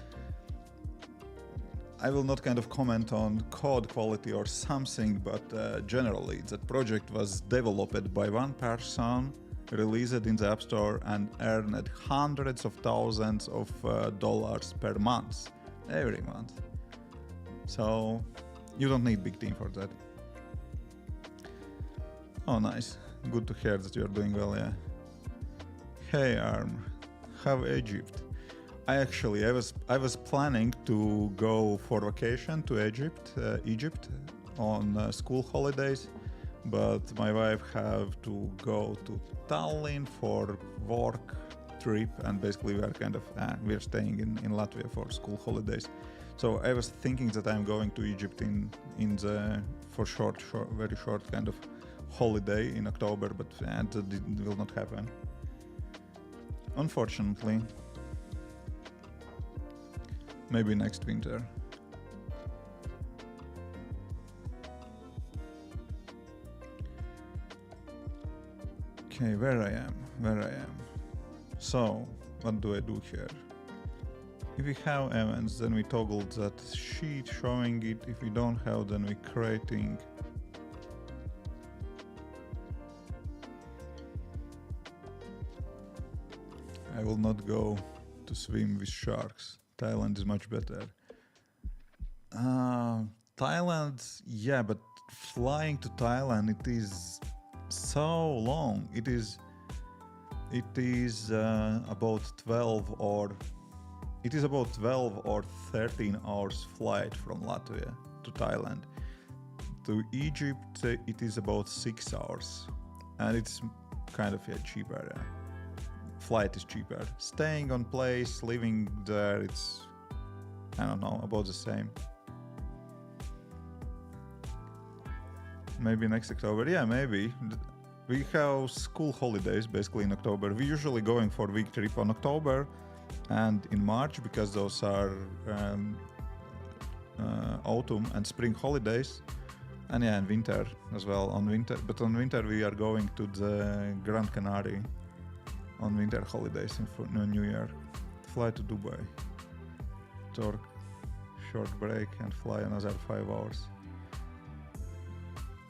I will not kind of comment on code quality or something, but generally that project was developed by one person, released in the App Store, and earned hundreds of thousands of dollars per month, every month. So you don't need big team for that. Oh, nice. Good to hear that you're doing well, yeah. Hey, Arm. How Egypt? I was planning to go for vacation to Egypt on school holidays, but my wife have to go to Tallinn for work trip, and basically we're staying in Latvia for school holidays. So I was thinking that I'm going to Egypt in the for very short kind of holiday in October, but that will not happen, unfortunately. Maybe next winter. Okay, where I am. So, what do I do here? If we have events, then we toggle that sheet showing it. If we don't have, then we creating. I will not go to swim with sharks. Thailand is much better. Thailand, yeah, but flying to Thailand, it is so long. It is about 12 or 13 hours flight from Latvia to Thailand. To Egypt, it is about 6 hours, and it's kind of cheaper. Flight is cheaper. Staying on place, living there, it's, I don't know, about the same. Maybe next October. Yeah, maybe. We have school holidays basically in October. We're usually going for week trip on October and in March, because those are autumn and spring holidays. And yeah, and winter as well. But on winter we are going to the Gran Canaria on winter holidays for New Year. Fly to Dubai. Talk short break and fly another 5 hours.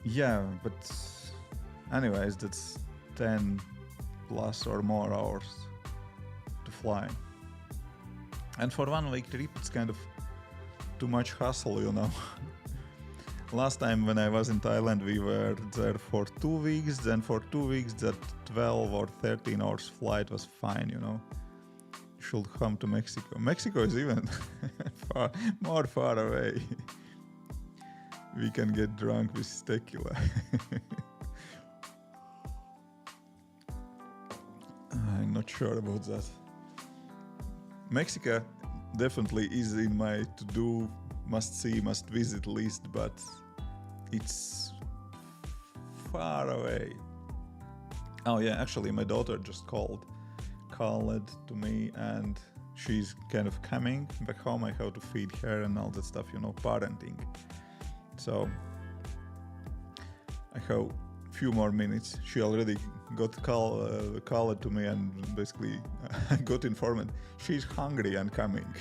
Yeah, but anyways, that's 10 plus or more hours to fly. And for 1 week trip, it's kind of too much hassle, you know. Last time when I was in Thailand, we were there for 2 weeks. Then for 2 weeks, that 12 or 13 hours flight was fine, you know. You should come to Mexico. Mexico is even far away. We can get drunk with tequila. I'm not sure about that. Mexico definitely is in my to-do, must-see, must-visit list, but it's far away. Oh yeah, actually my daughter just called to me, and she's kind of coming back home. I have to feed her and all that stuff, you know, parenting. So I have few more minutes. She already got called to me, and basically I got informed she's hungry and coming.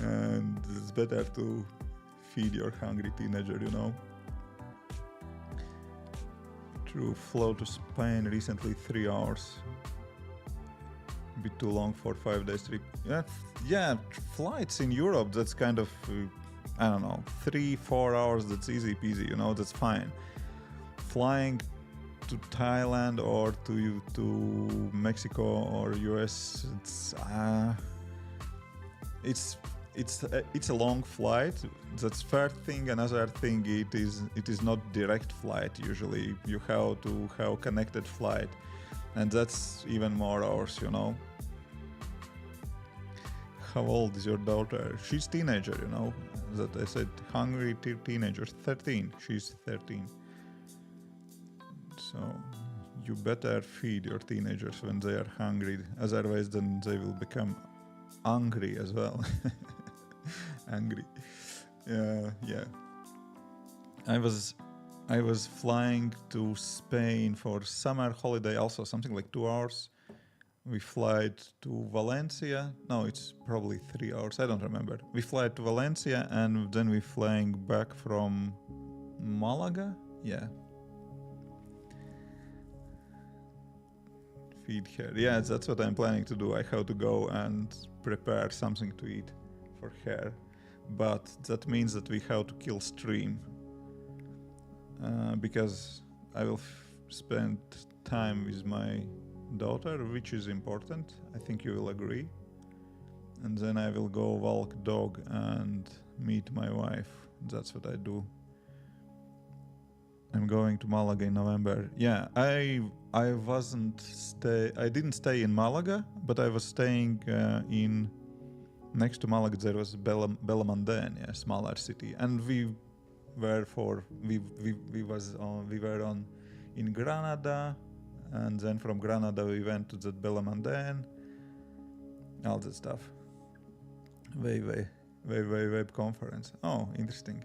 And it's better to feed your hungry teenager, you know. True, flew to Spain recently, 3 hours. A bit too long for 5 days trip. Yeah, flights in Europe, that's kind of I don't know, 3-4 hours, that's easy peasy, you know, that's fine. Flying to Thailand or to Mexico or US, it's a long flight. That's first thing. Another thing, it is not direct flight. Usually you have to have connected flight, and that's even more hours. You know. How old is your daughter? She's teenager. You know that I said hungry teenagers. 13. She's 13. So you better feed your teenagers when they are hungry. Otherwise, then they will become angry as well. Angry. Yeah. I was flying to Spain for summer holiday, also something like 2 hours. We fly to Valencia. No, it's probably 3 hours. I don't remember. We fly to Valencia and then we flying back from Malaga. Yeah. Feed her. Yeah, that's what I'm planning to do. I have to go and prepare something to eat for her. But that means that we have to kill stream. Because I will spend time with my daughter, which is important. I think you will agree. And then I will go walk dog and meet my wife. That's what I do. I'm going to Malaga in November. Yeah, I didn't stay in Malaga, but I was staying in next to Malaga. There was Bellemondén, yeah, smaller city, and we were in Granada, and then from Granada we went to that Bellemondén, all that stuff. Web conference. Oh, interesting.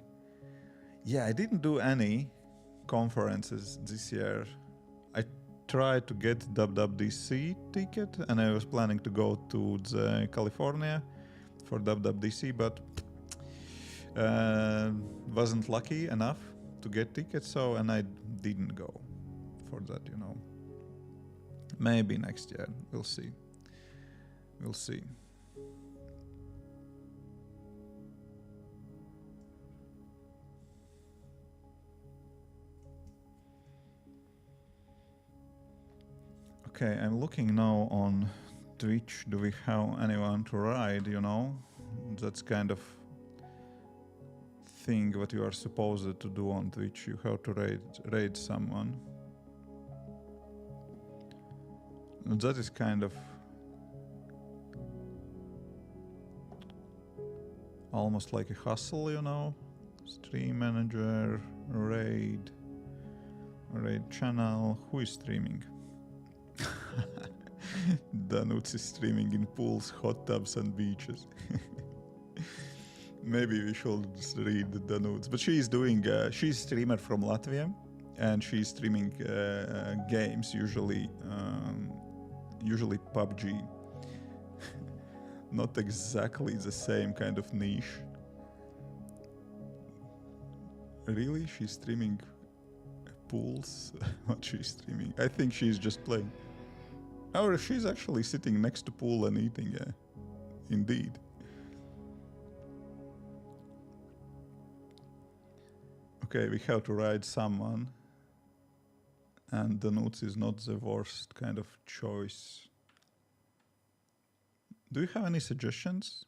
Yeah, I didn't do any conferences this year. I tried to get WWDC ticket, and I was planning to go to the California for WWDC, but wasn't lucky enough to get tickets, and I didn't go for that, you know. Maybe next year. We'll see. Okay, I'm looking now on Twitch. Do we have anyone to raid, you know? That's kind of thing what you are supposed to do on Twitch. You have to raid someone. That is kind of almost like a hustle, you know? Stream manager, raid channel. Who is streaming? Danuts is streaming in pools, hot tubs and beaches. Maybe we should read Danuts. But she's doing, she's a streamer from Latvia, and she's streaming games, usually PUBG. Not exactly the same kind of niche. Really? She's streaming pools? What she's streaming? I think she's just playing. Or she's actually sitting next to pool and eating, yeah. Indeed. Okay, we have to ride someone. And Danuts is not the worst kind of choice. Do you have any suggestions?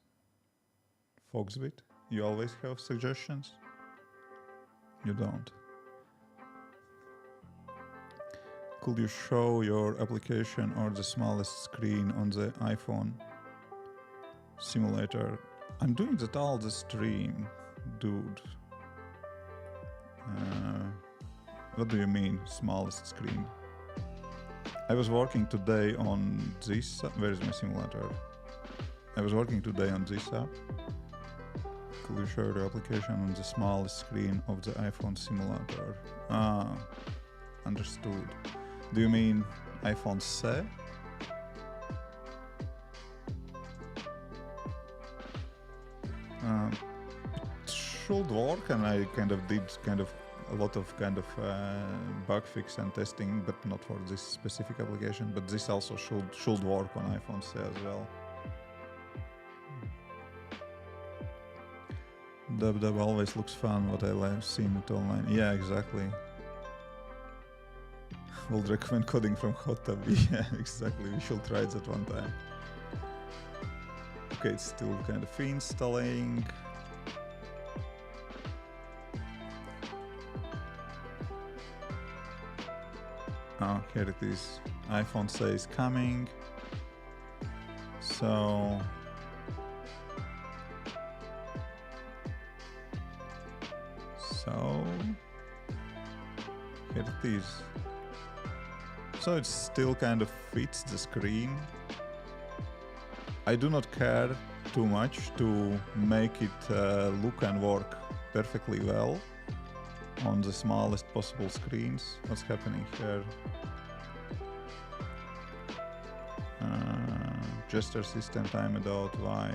Foxbit? You always have suggestions? You don't. Could you show your application or the smallest screen on the iPhone simulator? I'm doing that all the stream, dude. What do you mean, smallest screen? I was working today on this. Where is my simulator? I was working today on this app. Could you show your application on the smallest screen of the iPhone simulator? Ah, understood. Do you mean iPhone 7? It should work, and I did a lot of bug fix and testing, but not for this specific application. But this also should work on iPhone 7 as well. Dub always looks fun. What I've seen it online. Yeah, exactly. Would recommend coding from hot tub. Yeah, exactly. We should try that one time. Okay, it's still kind of installing. Oh, here it is. iPhone says coming. So here it is. So it still kind of fits the screen. I do not care too much to make it look and work perfectly well on the smallest possible screens. What's happening here? Gesture system timed out. Why?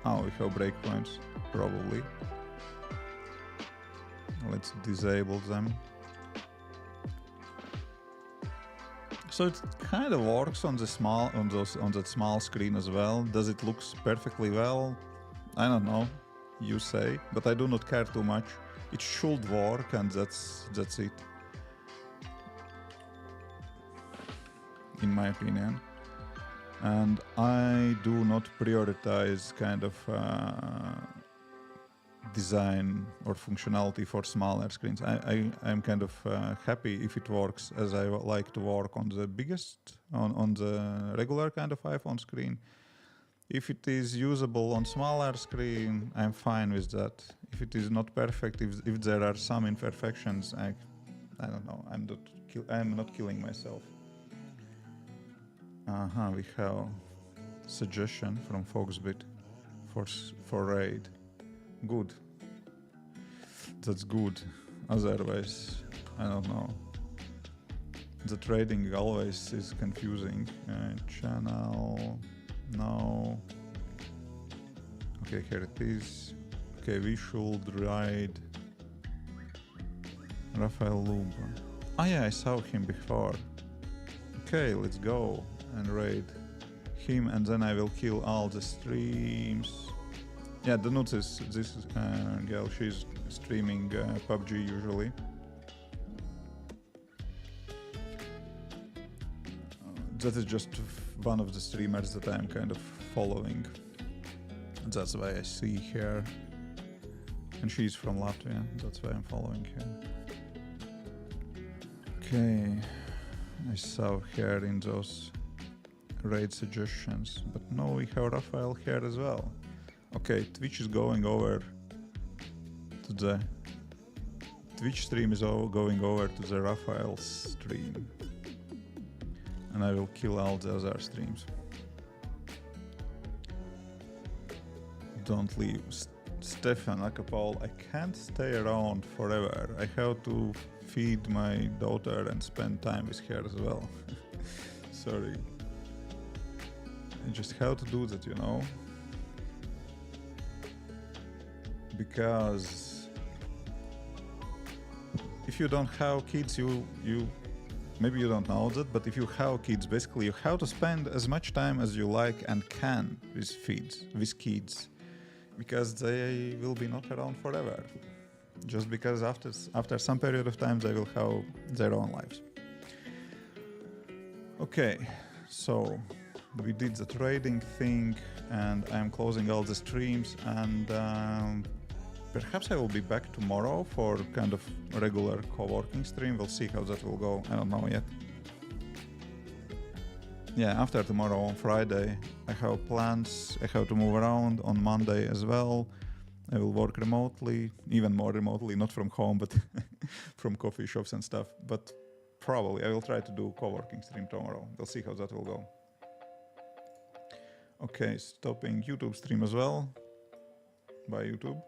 Oh, we have breakpoints, probably. Let's disable them. So it kind of works on the small on that small screen as well. Does it look perfectly well? I don't know. You say, but I do not care too much. It should work, and that's it. In my opinion. And I do not prioritize kind of design or functionality for smaller screens. I'm kind of happy if it works as I like to work on the biggest, on the regular kind of iPhone screen. If it is usable on smaller screen, I'm fine with that. If it is not perfect, if there are some imperfections, I don't know, I'm not killing myself. We have suggestion from Foxbit for raid. Good. That's good. Otherwise, I don't know. The trading always is confusing. Channel. No. Okay, here it is. Okay, we should raid Rafael Luba. Oh yeah, I saw him before. Okay, let's go and raid him, and then I will kill all the streams. Yeah, the note is this girl, she's streaming PUBG usually. That is just one of the streamers that I'm kind of following. That's why I see her. And she's from Latvia, that's why I'm following her. Okay, I saw her in those raid suggestions, but no, we have Rafael here as well. Okay, Twitch is going over to the Twitch stream is going over to the Rafael stream, and I will kill all the other streams. Don't leave. Stefan Akapol, I can't stay around forever. I have to feed my daughter and spend time with her as well. Sorry. I just have to do that, you know? Because if you don't have kids, you maybe you don't know that, but if you have kids, basically you have to spend as much time as you like and can with kids, because they will be not around forever. Just because after some period of time they will have their own lives. Okay, so we did the trading thing, and I'm closing all the streams, and perhaps I will be back tomorrow for kind of regular co-working stream. We'll see how that will go. I don't know yet. Yeah, after tomorrow on Friday, I have plans. I have to move around on Monday as well. I will work remotely, even more remotely, not from home, but from coffee shops and stuff. But probably I will try to do co-working stream tomorrow. We'll see how that will go. Okay, stopping YouTube stream as well. Bye, YouTube.